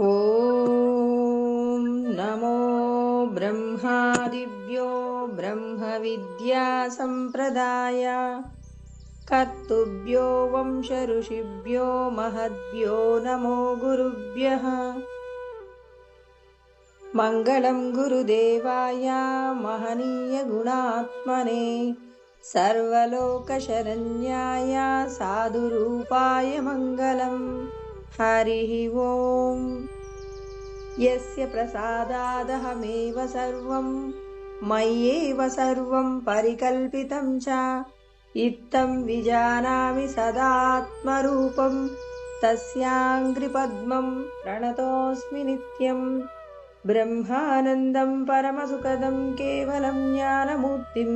ఓం నమో బ్రహ్మాదిభ్యో బ్రహ్మ విద్యా సంప్రదాయ కర్తుభ్యో వంశ ఋషిభ్యో మహద్భ్యో నమో గురుభ్యః. మంగళం గురుదేవాయ మహనీయ గుణాత్మనే సర్వలోకశరణ్యాయ సాధురూపాయ మంగళం. హరి ఓం. యస్య ప్రసాదాదహమేవ సర్వం మయ్యేవ సర్వం పరికల్పితం చ ఇత్తం విజానామి సదాత్మరూపం తస్యాంగ్రి పద్మం ప్రణతోస్మి నిత్యం. బ్రహ్మానందం పరమసుఖదం కేవలం జ్ఞానమూర్తిం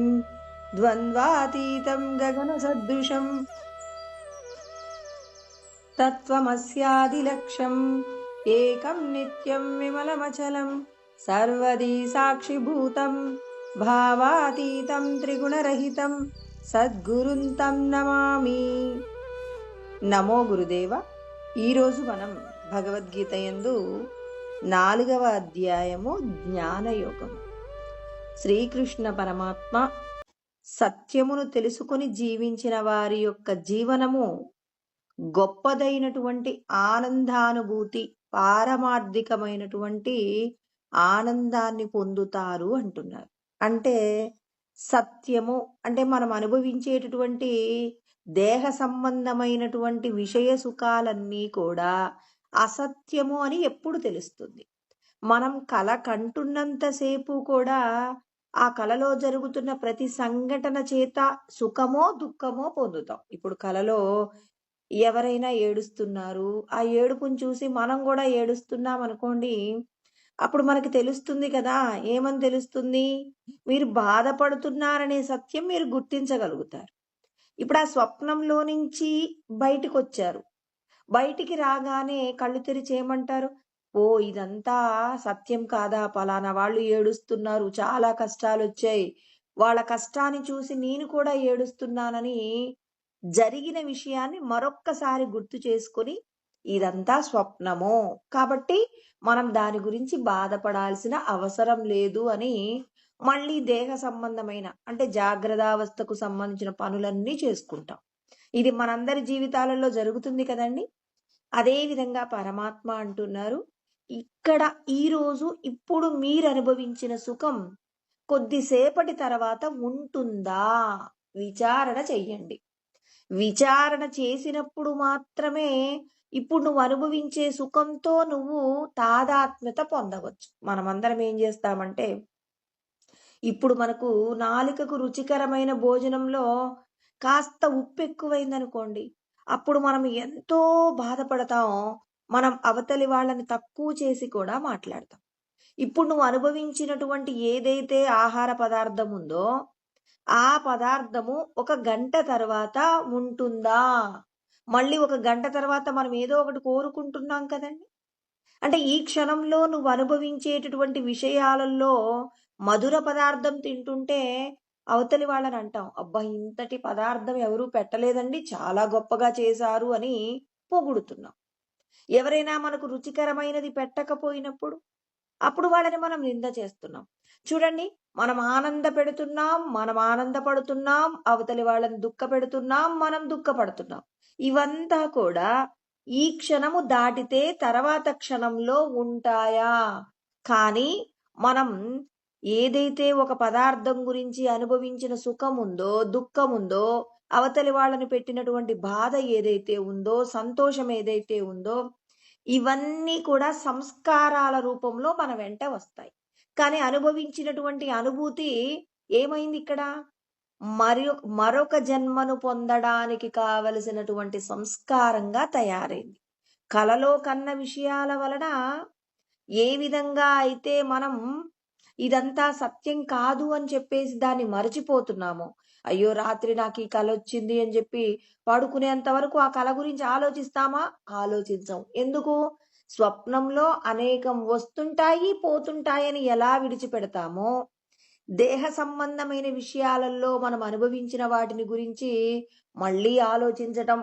ద్వంద్వాతీతం గగన సదృశం తత్వమస్యాదిలక్ష్యం ఏకం నిత్యం విమలమచలం సర్వదీ సాక్షిభూతం భావాతీతం త్రిగుణరహితం సద్గురుం తం నమామి. నమో గురుదేవ. ఈరోజు మనం భగవద్గీత యందు 4వ అధ్యాయము జ్ఞానయోగము. శ్రీకృష్ణ పరమాత్మ సత్యమును తెలుసుకుని జీవించిన వారి యొక్క జీవనము గొప్పదైనటువంటి ఆనందానుభూతి, పారమార్థికమైనటువంటి ఆనందాన్ని పొందుతారు అంటున్నారు. అంటే సత్యము అంటే మనం అనుభవించేటటువంటి దేహ సంబంధమైనటువంటి విషయ సుఖాలన్నీ కూడా అసత్యము అని ఎప్పుడు తెలుస్తుంది? మనం కల కంటున్నంతసేపు కూడా ఆ కలలో జరుగుతున్న ప్రతి సంఘటన చేత సుఖమో దుఃఖమో పొందుతాం. ఇప్పుడు కలలో ఎవరైనా ఏడుస్తున్నారు, ఆ ఏడుపుని చూసి మనం కూడా ఏడుస్తున్నాం అనుకోండి, అప్పుడు మనకి తెలుస్తుంది కదా. ఏమని తెలుస్తుంది? మీరు బాధపడుతున్నారనే సత్యం మీరు గుర్తించగలుగుతారు. ఇప్పుడు ఆ స్వప్నంలో నుంచి బయటికి వచ్చారు, బయటికి రాగానే కళ్ళు తెరిచి ఏమంటారు? ఓ, ఇదంతా సత్యం కాదా? పలానా వాళ్ళు ఏడుస్తున్నారు, చాలా కష్టాలు వచ్చాయి, వాళ్ళ కష్టాన్ని చూసి నేను కూడా ఏడుస్తున్నానని జరిగిన విషయాన్ని మరొక్కసారి గుర్తు చేసుకొని ఇదంతా స్వప్నమో కాబట్టి మనం దాని గురించి బాధపడాల్సిన అవసరం లేదు అని మళ్ళీ దేహ సంబంధమైన అంటే జాగ్రత్తావస్థకు సంబంధించిన పనులన్నీ చేసుకుంటాం. ఇది మనందరి జీవితాలలో జరుగుతుంది కదండి. అదే విధంగా పరమాత్మ అంటున్నారు, ఇక్కడ ఈరోజు ఇప్పుడు మీరు అనుభవించిన సుఖం కొద్దిసేపటి తర్వాత ఉంటుందా? విచారణ చెయ్యండి. విచారణ చేసినప్పుడు మాత్రమే ఇప్పుడు నువ్వు అనుభవించే సుఖంతో నువ్వు తాదాత్మ్యత పొందవచ్చు. మనమందరం ఏం చేస్తామంటే, ఇప్పుడు మనకు నాలుకకు రుచికరమైన భోజనంలో కాస్త ఉప్పు ఎక్కువైందనుకోండి, అప్పుడు మనం ఎంతో బాధపడతాం. మనం అవతలి వాళ్ళని తక్కువ చేసి కూడా మాట్లాడతాం. ఇప్పుడు నువ్వు అనుభవించినటువంటి ఏదైతే ఆహార పదార్థం ఉందో ఆ పదార్థము 1 గంట తర్వాత ఉంటుందా? మళ్ళీ 1 గంట తర్వాత మనం ఏదో ఒకటి కోరుకుంటున్నాం కదండి. అంటే ఈ క్షణంలో నువ్వు అనుభవించేటటువంటి విషయాలలో మధుర పదార్థం తింటుంటే అవతలి వాళ్ళని అంటాం, అబ్బా ఇంతటి పదార్థం ఎవరూ పెట్టలేదండి, చాలా గొప్పగా చేశారు అని పొగుడుతున్నాం. ఎవరైనా మనకు రుచికరమైనది పెట్టకపోయినప్పుడు అప్పుడు వాళ్ళని మనం నింద చేస్తున్నాం. చూడండి, మనం ఆనంద పెడుతున్నాం, మనం ఆనందపడుతున్నాం, అవతలి వాళ్ళని దుఃఖ పెడుతున్నాం, మనం దుఃఖపడుతున్నాం. ఇవంతా కూడా ఈ క్షణము దాటితే తర్వాత క్షణంలో ఉంటాయా? కానీ మనం ఏదైతే ఒక పదార్థం గురించి అనుభవించిన సుఖముందో, దుఃఖముందో, అవతలి వాళ్ళని పెట్టినటువంటి బాధ ఏదైతే ఉందో, సంతోషం ఏదైతే ఉందో, ఇవన్నీ కూడా సంస్కారాల రూపంలో మన వెంట వస్తాయి. కానీ అనుభవించినటువంటి అనుభూతి ఏమైంది ఇక్కడ? మరొక జన్మను పొందడానికి కావలసినటువంటి సంస్కారంగా తయారైంది. కలలో కన్న విషయాల వలన ఏ విధంగా అయితే మనం ఇదంతా సత్యం కాదు అని చెప్పేసి దాన్ని మరచిపోతున్నామో, అయ్యో రాత్రి నాకు ఈ కల వచ్చింది అని చెప్పి పడుకునేంత వరకు ఆ కల గురించి ఆలోచిస్తామా? ఆలోచించం. ఎందుకు? స్వప్నంలో అనేకం వస్తుంటాయి, పోతుంటాయని ఎలా విడిచిపెడతామో, దేహ సంబంధమైన విషయాలలో మనం అనుభవించిన వాటిని గురించి మళ్ళీ ఆలోచించటం,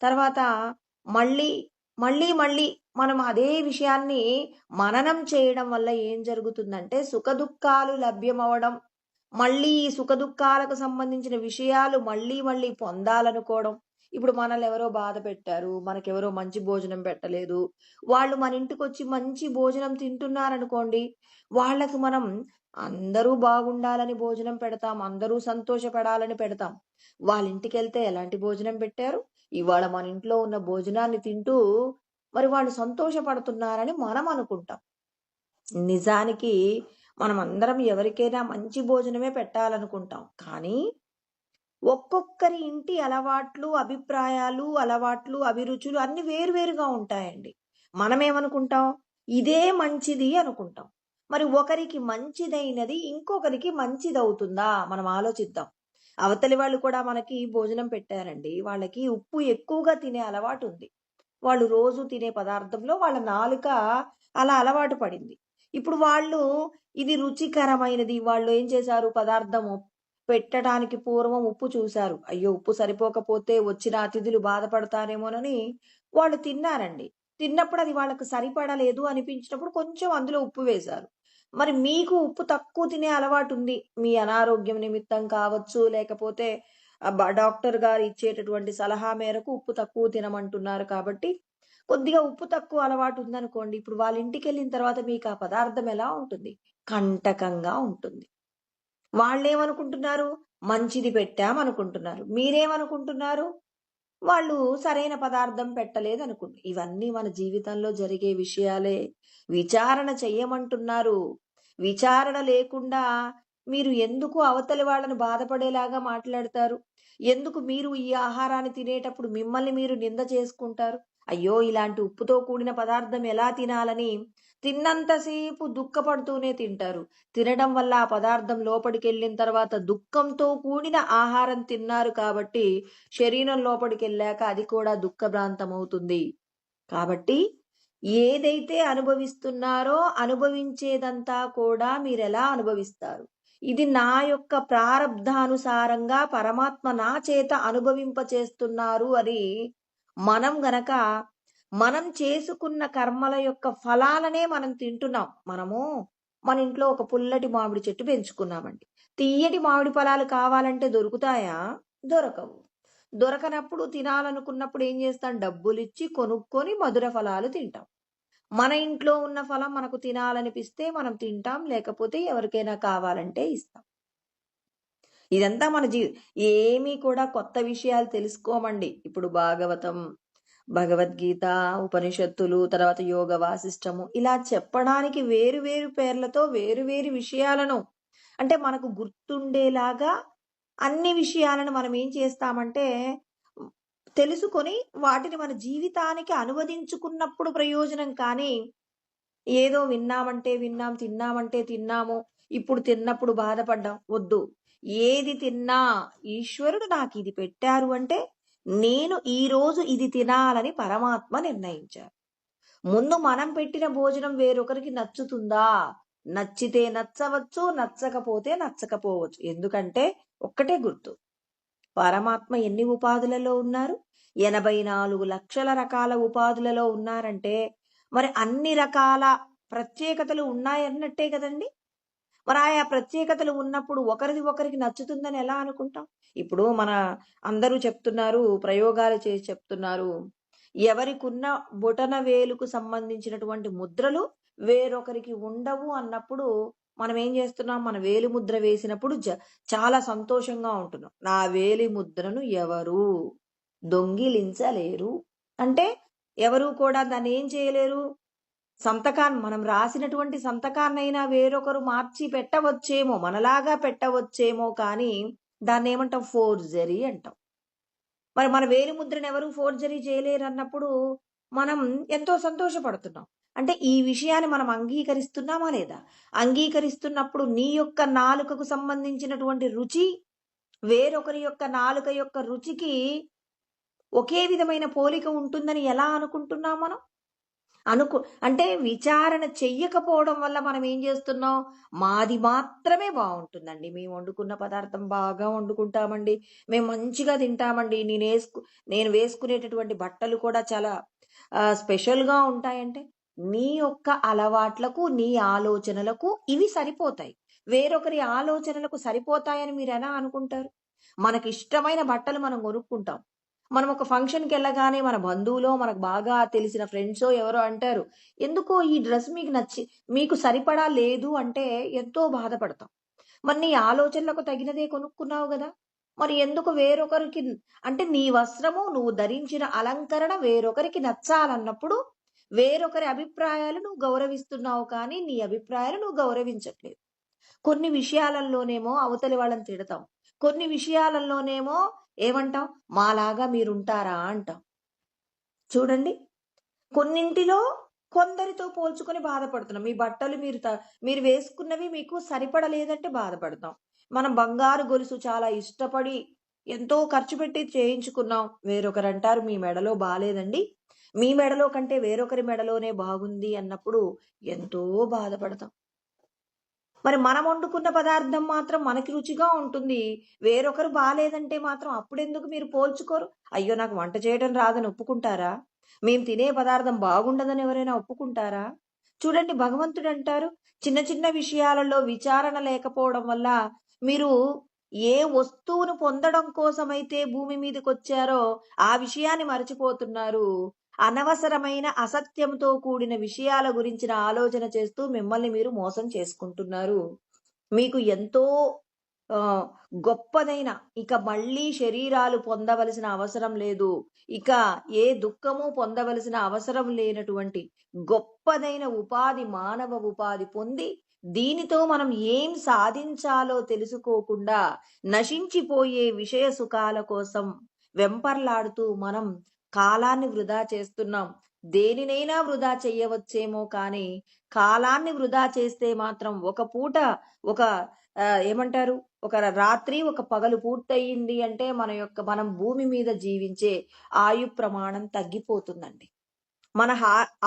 తర్వాత మళ్ళీ మళ్ళీ మళ్ళీ మనం అదే విషయాన్ని మననం చేయడం వల్ల ఏం జరుగుతుందంటే సుఖదుఖాలు లభ్యమవడం, మళ్ళీ ఈ సుఖదుఖాలకు సంబంధించిన విషయాలు మళ్ళీ పొందాలనుకోవడం. ఇప్పుడు మనల్ని ఎవరో బాధ పెట్టారు, మనకెవరో మంచి భోజనం పెట్టలేదు, వాళ్ళు మన ఇంటికొచ్చి మంచి భోజనం తింటున్నారనుకోండి, వాళ్ళకి మనం అందరూ బాగుండాలని భోజనం పెడతాం, అందరూ సంతోషపడాలని పెడతాం. వాళ్ళ ఇంటికెళ్తే ఎలాంటి భోజనం పెట్టారు, ఇవాళ మన ఇంట్లో ఉన్న భోజనాన్ని తింటూ మరి వాళ్ళు సంతోషపడుతున్నారని మనం అనుకుంటాం. నిజానికి మనమందరం ఎవరికైనా మంచి భోజనమే పెట్టాలనుకుంటాం. కానీ ఒక్కొక్కరి ఇంటి అలవాట్లు, అభిప్రాయాలు, అలవాట్లు, అభిరుచులు అన్నీ వేరువేరుగా ఉంటాయండి. మనమేమనుకుంటాం? ఇదే మంచిది అనుకుంటాం. మరి ఒకరికి మంచిదైనది ఇంకొకరికి మంచిదవుతుందా? మనం ఆలోచిద్దాం. అవతలి వాళ్ళు కూడా మనకి భోజనం పెట్టారండి. వాళ్ళకి ఉప్పు ఎక్కువగా తినే అలవాటుంది. వాళ్ళు రోజు తినే పదార్థంలో వాళ్ళ నాలుక అలా అలవాటు పడింది. ఇప్పుడు వాళ్ళు ఇది రుచికరమైనది. వాళ్ళు ఏం చేశారు, పదార్థము పెట్టడానికి పూర్వం ఉప్పు చూశారు. అయ్యో! ఉప్పు సరిపోకపోతే వచ్చిన అతిథులు బాధపడతారేమోనని వాళ్ళు తిన్నారండి. తిన్నప్పుడు అది వాళ్ళకి సరిపడలేదు అనిపించినప్పుడు కొంచెం అందులో ఉప్పు వేశారు. మరి మీకు ఉప్పు తక్కువ తినే అలవాటుంది. మీ అనారోగ్యం నిమిత్తం కావచ్చు, లేకపోతే డాక్టర్ గారు ఇచ్చేటటువంటి సలహా మేరకు ఉప్పు తక్కువ తినమంటున్నారు కాబట్టి, కొద్దిగా ఉప్పు తక్కువ అలవాటు ఉందనుకోండి. ఇప్పుడు వాళ్ళ ఇంటికెళ్ళిన తర్వాత మీకు ఆ పదార్థం ఎలా ఉంటుంది? కంటకంగా ఉంటుంది. వాళ్ళేమనుకుంటున్నారు? మంచిది పెట్టామనుకుంటున్నారు. మీరేమనుకుంటున్నారు? వాళ్ళు సరైన పదార్థం ఇవన్నీ మన జీవితంలో జరిగే విషయాలే. విచారణ చెయ్యమంటున్నారు. విచారణ లేకుండా మీరు ఎందుకు అవతలి వాళ్ళని బాధపడేలాగా మాట్లాడతారు? ఎందుకు మీరు ఈ ఆహారాన్ని తినేటప్పుడు మిమ్మల్ని మీరు నింద చేసుకుంటారు? అయ్యో! ఇలాంటి ఉప్పుతో కూడిన పదార్థం ఎలా తినాలని తిన్నంతసేపు దుఃఖపడుతూనే తింటారు. తినడం వల్ల ఆ పదార్థం లోపలికెళ్ళిన తర్వాత దుఃఖంతో కూడిన ఆహారం తిన్నారు కాబట్టి శరీరం లోపలికెళ్ళాక అది కూడా దుఃఖభ్రాంతమవుతుంది. కాబట్టి ఏదైతే అనుభవిస్తున్నారో అనుభవించేదంతా కూడా మీరెలా అనుభవిస్తారు? ఇది నా యొక్క ప్రారబ్ధానుసారంగా పరమాత్మ నా చేత అనుభవింపచేస్తున్నారు అని మనం గనక మనం చేసుకున్న కర్మల యొక్క ఫలాలనే మనం తింటున్నాం. మన ఇంట్లో ఒక పుల్లటి మామిడి చెట్టు పెంచుకున్నామండి. తియ్యటి మామిడి ఫలాలు కావాలంటే దొరుకుతాయా? దొరకవు. దొరకనప్పుడు తినాలనుకున్నప్పుడు ఏం చేస్తాం? డబ్బులిచ్చి కొనుక్కొని మధుర ఫలాలు తింటాం. మన ఇంట్లో ఉన్న ఫలం మనకు తినాలనిపిస్తే మనం తింటాం. లేకపోతే ఎవరికైనా కావాలంటే ఇస్తాం. ఇదంతా మన ఏమీ కూడా కొత్త విషయాలు తెలుసుకోమండి. ఇప్పుడు భాగవతం, భగవద్గీత, ఉపనిషత్తులు, తర్వాత యోగ వాసిష్టము ఇలా చెప్పడానికి వేరు వేరు పేర్లతో వేరు వేరు విషయాలను అంటే మనకు గుర్తుండేలాగా అన్ని విషయాలను మనం ఏం చేస్తామంటే తెలుసుకొని వాటిని మన జీవితానికి అనువదించుకున్నప్పుడు ప్రయోజనం. కానీ ఏదో విన్నామంటే విన్నాం, తిన్నామంటే తిన్నాము, ఇప్పుడు తిన్నప్పుడు బాధపడ్డాం. వద్దు. ఏది తిన్నా ఈశ్వరుడు నాకు ఇది పెట్టారు అంటే నేను ఈ రోజు ఇది తినాలని పరమాత్మ నిర్ణయించారు. ముందు మనం పెట్టిన భోజనం వేరొకరికి నచ్చుతుందా? నచ్చితే నచ్చవచ్చు, నచ్చకపోతే నచ్చకపోవచ్చు. ఎందుకంటే ఒక్కటే గుర్తు, పరమాత్మ ఎన్ని ఉపాధులలో ఉన్నారు? 84 లక్షల రకాల ఉపాధులలో ఉన్నారంటే మరి అన్ని రకాల ప్రత్యేకతలు ఉన్నాయన్నట్టే కదండి. మరి ఆయా ప్రత్యేకతలు ఉన్నప్పుడు ఒకరిది ఒకరికి నచ్చుతుందని ఎలా అనుకుంటాం? ఇప్పుడు మన అందరూ చెప్తున్నారు, ప్రయోగాలు చేసి చెప్తున్నారు, ఎవరికున్న బొటన వేలుకు సంబంధించినటువంటి ముద్రలు వేరొకరికి ఉండవు అన్నప్పుడు మనం ఏం చేస్తున్నాం? మన వేలి ముద్ర వేసినప్పుడు చాలా సంతోషంగా ఉంటున్నాం. నా వేలి ముద్రను ఎవరు దొంగిలించలేరు అంటే ఎవరు కూడా దాన్ని ఏం చేయలేరు. సంతకాన్ని మనం రాసినటువంటి సంతకాన్నైనా వేరొకరు మార్చి పెట్టవచ్చేమో, మనలాగా పెట్టవచ్చేమో, కానీ దాన్ని ఏమంటాం? ఫోర్జరీ అంటాం. మరి మన వేలి ముద్రను ఎవరు ఫోర్జరీ చేయలేరు అన్నప్పుడు మనం ఎంతో సంతోషపడుతున్నాం. అంటే ఈ విషయాన్ని మనం అంగీకరిస్తున్నామా లేదా? అంగీకరిస్తున్నప్పుడు నీ యొక్క నాలుకకు సంబంధించినటువంటి రుచి వేరొకరి యొక్క నాలుక యొక్క రుచికి ఒకే విధమైన పోలిక ఉంటుందని ఎలా అనుకుంటున్నాం మనం? అంటే విచారణ చెయ్యకపోవడం వల్ల మనం ఏం చేస్తున్నాం? మాది మాత్రమే బాగుంటుందండి, మేము వండుకున్న పదార్థం బాగా వండుకుంటామండి, మేము మంచిగా తింటామండి, నేను వేసుకునేటటువంటి బట్టలు కూడా చాలా స్పెషల్‌గా ఉంటాయంటే, నీ యొక్క అలవాట్లకు, నీ ఆలోచనలకు ఇవి సరిపోతాయి. వేరొకరి ఆలోచనలకు సరిపోతాయని మీరెలా అనుకుంటారు? మనకిష్టమైన బట్టలు మనం కొనుక్కుంటాం. మనం ఒక ఫంక్షన్‌కెళ్ళగానే మన బంధువులో, మనకు బాగా తెలిసిన ఫ్రెండ్సో ఎవరో అంటారు, "ఎందుకో ఈ డ్రెస్ మీకు సరిపడా లేదు" అంటే ఎంతో బాధపడతాం. మరి నీ ఆలోచనలకు తగినదే కొనుక్కున్నావు గదా! మరి ఎందుకు వేరొకరికి అంటే నీ వస్త్రము, నువ్వు ధరించిన అలంకరణ వేరొకరికి నచ్చాలన్నప్పుడు, వేరొకరి అభిప్రాయాలు నువ్వు గౌరవిస్తున్నావు కానీ, నీ అభిప్రాయాలు నువ్వు గౌరవించట్లేదు. కొన్ని విషయాలల్లోనేమో అవతలి వాళ్ళని తిడతాం. కొన్ని విషయాలల్లోనేమో ఏమంటాం? మాలాగా మీరుంటారా అంటాం. చూడండి. కొన్నింటిలో కొందరితో పోల్చుకొని బాధపడుతున్నాం. మీ బట్టలు మీరు వేసుకున్నవి మీకు సరిపడలేదంటే బాధపడతాం. మనం బంగారు గొలుసు చాలా ఇష్టపడి ఎంతో ఖర్చు పెట్టి చేయించుకున్నాం. వేరొకరంటారు మీ మెడలో బాలేదండి. మీ మెడలో కంటే వేరొకరి మెడలోనే బాగుంది అన్నప్పుడు ఎంతో బాధపడతాం. మరి మనం వండుకున్న పదార్థం మాత్రం మనకి రుచిగా ఉంటుంది. వేరొకరు బాలేదంటే మాత్రం అప్పుడెందుకు మీరు పోల్చుకోరు? అయ్యో! నాకు వంట చేయడం రాదని ఒప్పుకుంటారా? మేము తినే పదార్థం బాగుండదని ఎవరైనా ఒప్పుకుంటారా? చూడండి భగవంతుడంటారు, చిన్న చిన్న విషయాలలో విచారణ లేకపోవడం వల్ల మీరు ఏ వస్తువును పొందడం కోసమైతే భూమి మీదకొచ్చారో ఆ విషయాన్ని మరచిపోతున్నారు. అనవసరమైన అసత్యంతో కూడిన విషయాల గురించిన ఆలోచన చేస్తూ మిమ్మల్ని మీరు మోసం చేసుకుంటున్నారు. మీకు ఎంతో ఆహ్, గొప్పదైన ఇక మళ్ళీ శరీరాలు పొందవలసిన అవసరం లేదు. ఇక ఏ దుఃఖము పొందవలసిన అవసరం లేనటువంటి గొప్పదైన ఉపాధి మానవ ఉపాధి పొంది, దీనితో మనం ఏం సాధించాలో తెలుసుకోకుండా నశించిపోయే విషయ సుఖాల కోసం వెంపర్లాడుతూ మనం కాలాన్ని వృధా చేస్తున్నాం. దేనినైనా వృధా చెయ్యవచ్చేమో కానీ, కాలాన్ని వృధా చేస్తే మాత్రం ఒక పూట ఒక ఏమంటారు? ఒక రాత్రి, ఒక పగలు పూర్తయింది అంటే మనం భూమి మీద జీవించే ఆయు ప్రమాణం తగ్గిపోతుందండి. మన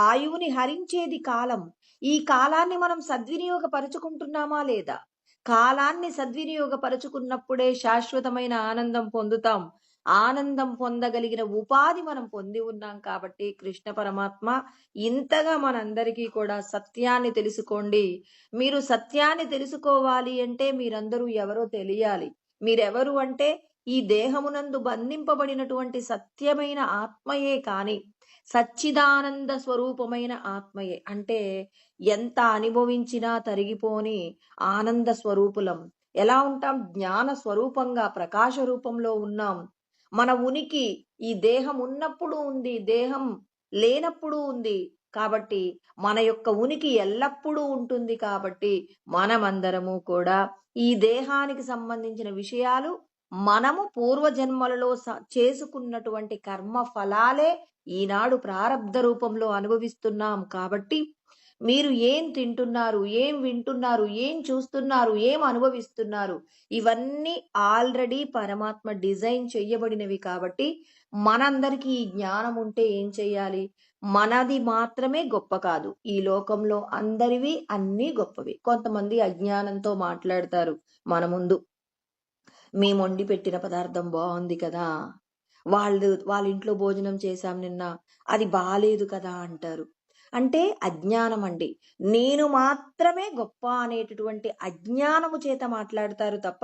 ఆయువుని హరించేది కాలం. ఈ కాలాన్ని మనం సద్వినియోగపరుచుకుంటున్నామా లేదా? కాలాన్ని సద్వినియోగపరుచుకున్నప్పుడే శాశ్వతమైన ఆనందం పొందుతాం. ఆనందం పొందగలిగిన ఉపాధి మనం పొంది ఉన్నాం కాబట్టి కృష్ణ పరమాత్మ ఇంతగా మనందరికీ కూడా సత్యాన్ని తెలుసుకోండి. మీరు సత్యాన్ని తెలుసుకోవాలి అంటే మీరందరూ ఎవరో తెలియాలి. మీరెవరు అంటే ఈ దేహమునందు బంధింపబడినటువంటి సత్యమైన ఆత్మయే కాని సచ్చిదానంద స్వరూపమైన ఆత్మయే. అంటే ఎంత అనుభవించినా తరిగిపోని ఆనంద స్వరూపులం. ఎలా ఉంటాం? జ్ఞాన స్వరూపంగా ప్రకాశ రూపంలో ఉన్నాం. మన ఉనికి ఈ దేహం ఉన్నప్పుడు ఉంది, దేహం లేనప్పుడు ఉంది. కాబట్టి మన యొక్క ఉనికి ఎల్లప్పుడూ ఉంటుంది కాబట్టి మనమందరము కూడా ఈ దేహానికి సంబంధించిన విషయాలు మనము పూర్వజన్మలలో చేసుకున్నటువంటి కర్మ ఫలాలే ఈనాడు ప్రారబ్ధ రూపంలో అనుభవిస్తున్నాం కాబట్టి మీరు ఏం తింటున్నారు, ఏం వింటున్నారు, ఏం చూస్తున్నారు, ఏం అనుభవిస్తున్నారు, ఇవన్నీ ఆల్రెడీ పరమాత్మ డిజైన్ చెయ్యబడినవి కాబట్టి మనందరికీ ఈ జ్ఞానం ఉంటే ఏం చెయ్యాలి? మనది మాత్రమే గొప్ప కాదు. ఈ లోకంలో అందరివి అన్నీ గొప్పవి. కొంతమంది అజ్ఞానంతో మాట్లాడతారు మన ముందు. మేము వండి పెట్టిన పదార్థం బాగుంది కదా! వాళ్ళ ఇంట్లో భోజనం చేశాం నిన్న. అది బాలేదు కదా అంటారు. అంటే అజ్ఞానం అండి. నేను మాత్రమే గొప్ప అనేటటువంటి అజ్ఞానము చేత మాట్లాడతారు తప్ప,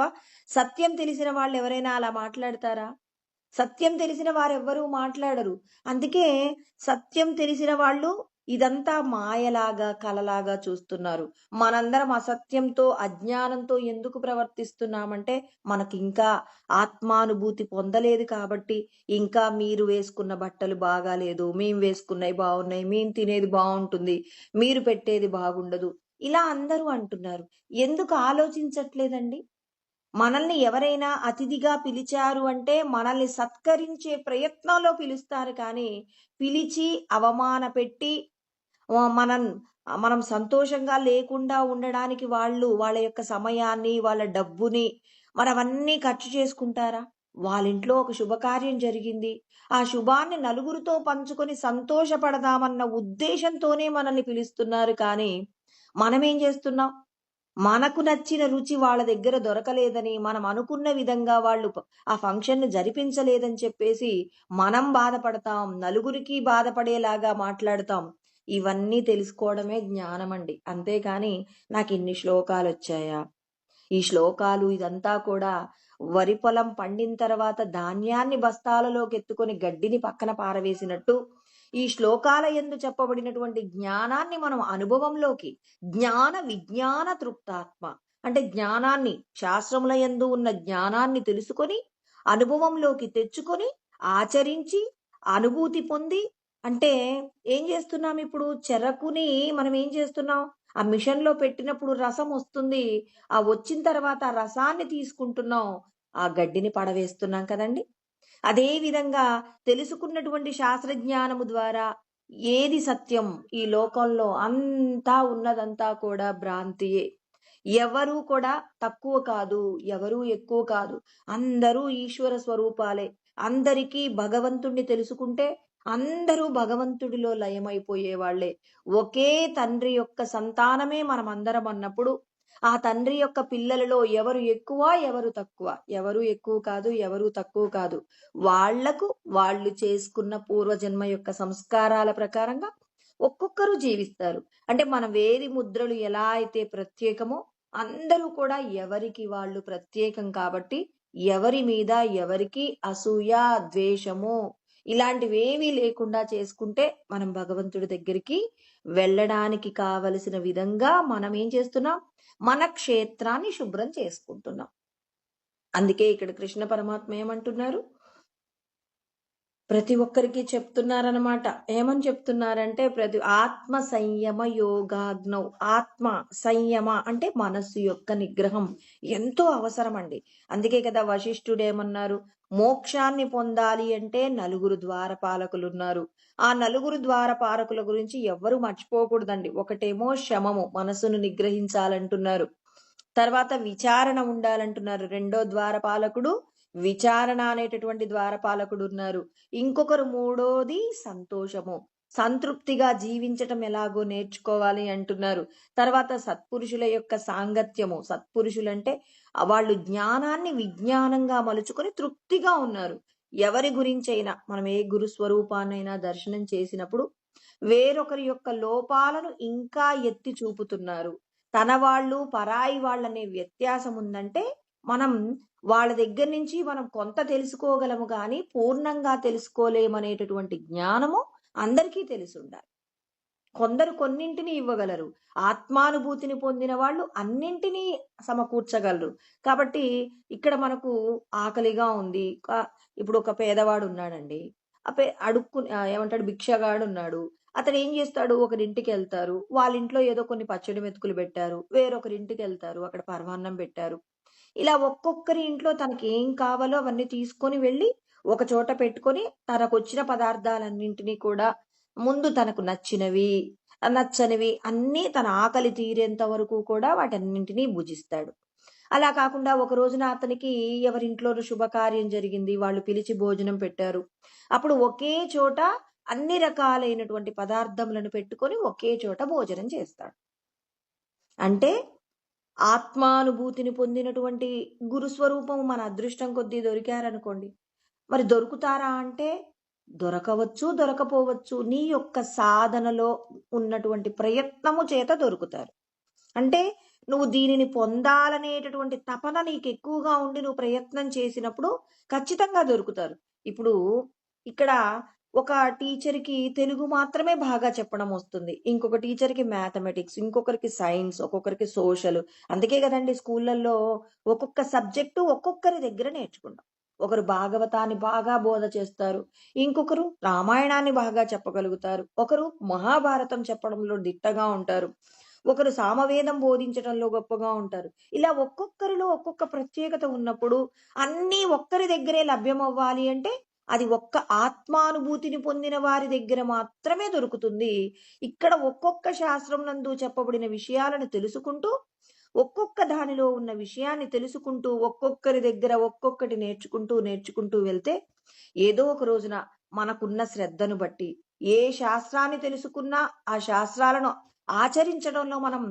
సత్యం తెలిసిన వాళ్ళు ఎవరైనా అలా మాట్లాడతారా? సత్యం తెలిసిన వారెవ్వరూ మాట్లాడరు. అందుకే సత్యం తెలిసిన వాళ్ళు ఇదంతా మాయలాగా, కలలాగా చూస్తున్నారు. మనందరం అసత్యంతో, అజ్ఞానంతో ఎందుకు ప్రవర్తిస్తున్నామంటే, మనకింకా ఆత్మానుభూతి పొందలేదు కాబట్టి, ఇంకా మీరు వేసుకున్న బట్టలు బాగాలేదు, మేము వేసుకున్నయి బావున్నాయి, మేము తినేది బావుంటుంది, మీరు పెట్టేది బాగుండదు. ఇలా అందరూ అంటున్నారు. ఎందుకు ఆలోచించట్లేదండి? మనల్ని ఎవరైనా అతిథిగా పిలిచారు అంటే మనల్ని సత్కరించే ప్రయత్నంలో పిలుస్తారు కానీ, పిలిచి అవమానపెట్టి మనం సంతోషంగా లేకుండా ఉండడానికి వాళ్ళ యొక్క సమయాన్ని, వాళ్ళ డబ్బుని మనవన్నీ ఖర్చు చేసుకుంటారా? వాళ్ళింట్లో ఒక శుభకార్యం జరిగింది. ఆ శుభాన్ని నలుగురితో పంచుకొని సంతోషపడదామన్న ఉద్దేశంతోనే మనల్ని పిలుస్తున్నారు కానీ, మనమేం చేస్తున్నాం? మనకు నచ్చిన రుచి వాళ్ళ దగ్గర దొరకలేదని, మనం అనుకున్న విధంగా వాళ్ళు ఆ ఫంక్షన్‌ని జరిపించలేదని చెప్పేసి మనం బాధపడతాం. నలుగురికి బాధపడేలాగా మాట్లాడతాం. ఇవన్నీ తెలుసుకోవడమే జ్ఞానమండి. అంతేకాని నాకిన్ని శ్లోకాలొచ్చాయా? ఈ శ్లోకాలు ఇదంతా కూడా వరి పొలం పండిన తర్వాత ధాన్యాన్ని బస్తాలలోకెత్తుకొని గడ్డిని పక్కన పారవేసినట్టు, ఈ శ్లోకాల యందు చెప్పబడినటువంటి జ్ఞానాన్ని మనం అనుభవంలోకి జ్ఞాన విజ్ఞాన తృప్తాత్మ అంటే జ్ఞానాన్ని శాస్త్రముల యందు ఉన్న జ్ఞానాన్ని తెలుసుకొని అనుభవంలోకి తెచ్చుకొని ఆచరించి అనుభూతి పొంది అంటే ఏం చేస్తున్నాం ఇప్పుడు చెరకుని మనం ఏం చేస్తున్నాం ఆ మిషన్ లో పెట్టినప్పుడు రసం వస్తుంది ఆ వచ్చిన తర్వాత ఆ రసాన్ని తీసుకుంటున్నాం ఆ గడ్డిని పడవేస్తున్నాం కదండి అదే విధంగా తెలుసుకున్నటువంటి శాస్త్రజ్ఞానము ద్వారా ఏది సత్యం ఈ లోకంలో అంతా ఉన్నదంతా కూడా భ్రాంతియే ఎవరు కూడా తక్కువ కాదు ఎవరు ఎక్కువ కాదు అందరూ ఈశ్వర స్వరూపాలే అందరికీ భగవంతుణ్ణి తెలుసుకుంటే అందరూ భగవంతుడిలో లయమైపోయే వాళ్ళే ఒకే తండ్రి యొక్క సంతానమే మనం అందరం అన్నప్పుడు ఆ తండ్రి యొక్క పిల్లలలో ఎవరు ఎక్కువ ఎవరు తక్కువ ఎవరు ఎక్కువ కాదు ఎవరు తక్కువ కాదు వాళ్లకు వాళ్ళు చేసుకున్న పూర్వజన్మ యొక్క సంస్కారాల ప్రకారంగా ఒక్కొక్కరు జీవిస్తారు అంటే మన వేలి ముద్రలు ఎలా అయితే ప్రత్యేకమో అందరూ కూడా ఎవరికి వాళ్ళు ప్రత్యేకం కాబట్టి ఎవరి మీద ఎవరికి అసూయ ద్వేషము ఇలాంటివేమీ లేకుండా చేసుకుంటే మనం భగవంతుడి దగ్గరికి వెళ్ళడానికి కావలసిన విధంగా మనం ఏం చేస్తున్నాం మన క్షేత్రాన్ని శుభ్రం చేసుకుంటున్నాం అందుకే ఇక్కడ కృష్ణ పరమాత్మ ఏమంటున్నారు ప్రతి ఒక్కరికి చెప్తున్నారనమాట ఏమని చెప్తున్నారంటే ప్రతి ఆత్మ సంయమ యోగాగ్నౌ ఆత్మ సంయమ అంటే మనస్సు యొక్క నిగ్రహం ఎంతో అవసరం అండి అందుకే కదా వశిష్ఠుడు ఏమన్నారు మోక్షాన్ని పొందాలి అంటే నలుగురు ద్వారపాలకులు ఉన్నారు ఆ నలుగురు ద్వారపాలకుల గురించి ఎవ్వరూ మర్చిపోకూడదండి ఒకటేమో శమము మనసును నిగ్రహించాలంటున్నారు తర్వాత విచారణ ఉండాలంటున్నారు రెండో ద్వారపాలకుడు విచారణ అనేటటువంటి ద్వారపాలకుడు ఉన్నారు ఇంకొకరు మూడోది సంతోషము సంతృప్తిగా జీవించటం ఎలాగో నేర్చుకోవాలి అంటున్నారు తర్వాత సత్పురుషుల యొక్క సాంగత్యము సత్పురుషులంటే వాళ్ళు జ్ఞానాన్ని విజ్ఞానంగా మలుచుకొని తృప్తిగా ఉన్నారు ఎవరి గురించైనా మనం ఏ గురు స్వరూపాన్నైనా దర్శనం చేసినప్పుడు వేరొకరి యొక్క లోపాలను ఇంకా ఎత్తి చూపుతున్నారు తన వాళ్ళు పరాయి వాళ్ళనే వ్యత్యాసం ఉందంటే మనం వాళ్ళ దగ్గర నుంచి మనం కొంత తెలుసుకోగలము కానీ పూర్ణంగా తెలుసుకోలేమనేటటువంటి జ్ఞానము అందరికీ తెలిసి ఉండాలి కొందరు కొన్నింటిని ఇవ్వగలరు ఆత్మానుభూతిని పొందిన వాళ్ళు అన్నింటినీ సమకూర్చగలరు కాబట్టి ఇక్కడ మనకు ఆకలిగా ఉంది ఇప్పుడు ఒక పేదవాడు ఉన్నాడండి అడుక్కు ఏమంటాడు భిక్షగాడు ఉన్నాడు అతను ఏం చేస్తాడు ఒకరింటికి వెళ్తారు వాళ్ళ ఇంట్లో ఏదో కొన్ని పచ్చడి మెతుకులు పెట్టారు వేరొకరింటికి వెళ్తారు అక్కడ పరమాన్నం పెట్టారు ఇలా ఒక్కొక్కరి ఇంట్లో తనకి ఏం కావాలో అవన్నీ తీసుకొని వెళ్ళి ఒక చోట పెట్టుకొని తనకు వచ్చిన పదార్థాలన్నింటినీ కూడా ముందు తనకు నచ్చినవి నచ్చనివి అన్నీ తన ఆకలి తీరేంత వరకు కూడా వాటన్నింటినీ భుజిస్తాడు అలా కాకుండా ఒక రోజున అతనికి ఎవరింట్లోనూ శుభకార్యం జరిగింది వాళ్ళు పిలిచి భోజనం పెట్టారు అప్పుడు ఒకే చోట అన్ని రకాలైనటువంటి పదార్థములను పెట్టుకొని ఒకే చోట భోజనం చేస్తాడు అంటే ఆత్మానుభూతిని పొందినటువంటి గురుస్వరూపము మన అదృష్టం కొద్దీ దొరికారనుకోండి మరి దొరుకుతారా అంటే దొరకవచ్చు దొరకపోవచ్చు నీ యొక్క సాధనలో ఉన్నటువంటి ప్రయత్నము చేత దొరుకుతారు అంటే నువ్వు దీనిని పొందాలనేటటువంటి తపన నీకు ఎక్కువగా ఉండి నువ్వు ప్రయత్నం చేసినప్పుడు ఖచ్చితంగా దొరుకుతారు ఇప్పుడు ఇక్కడ ఒక టీచర్కి తెలుగు మాత్రమే బాగా చెప్పడం వస్తుంది ఇంకొక టీచర్కి మ్యాథమెటిక్స్ ఇంకొకరికి సైన్స్ ఒక్కొక్కరికి సోషల్ అందుకే కదండి స్కూళ్ళల్లో ఒక్కొక్క సబ్జెక్టు ఒక్కొక్కరి దగ్గర నేర్చుకుంటాం ఒకరు భాగవతాన్ని బాగా బోధ చేస్తారు ఇంకొకరు రామాయణాన్ని బాగా చెప్పగలుగుతారు ఒకరు మహాభారతం చెప్పడంలో దిట్టగా ఉంటారు ఒకరు సామవేదం బోధించడంలో గొప్పగా ఉంటారు ఇలా ఒక్కొక్కరిలో ఒక్కొక్క ప్రత్యేకత ఉన్నప్పుడు అన్నీ ఒక్కరి దగ్గరే లభ్యం అవ్వాలి అంటే అది ఒక్క ఆత్మానుభూతిని పొందిన వారి దగ్గర మాత్రమే దొరుకుతుంది ఇక్కడ ఒక్కొక్క శాస్త్రం నందు చెప్పబడిన విషయాలను తెలుసుకుంటూ ఒక్కొక్క దానిలో ఉన్న విషయాన్ని తెలుసుకుంటూ ఒక్కొక్కరి దగ్గర ఒక్కొక్కటి నేర్చుకుంటూ వెళ్తే ఏదో ఒక రోజున మనకున్న శ్రద్ధను బట్టి ఏ శాస్త్రాన్ని తెలుసుకున్నా ఆ శాస్త్రాలను ఆచరించడంలో మనం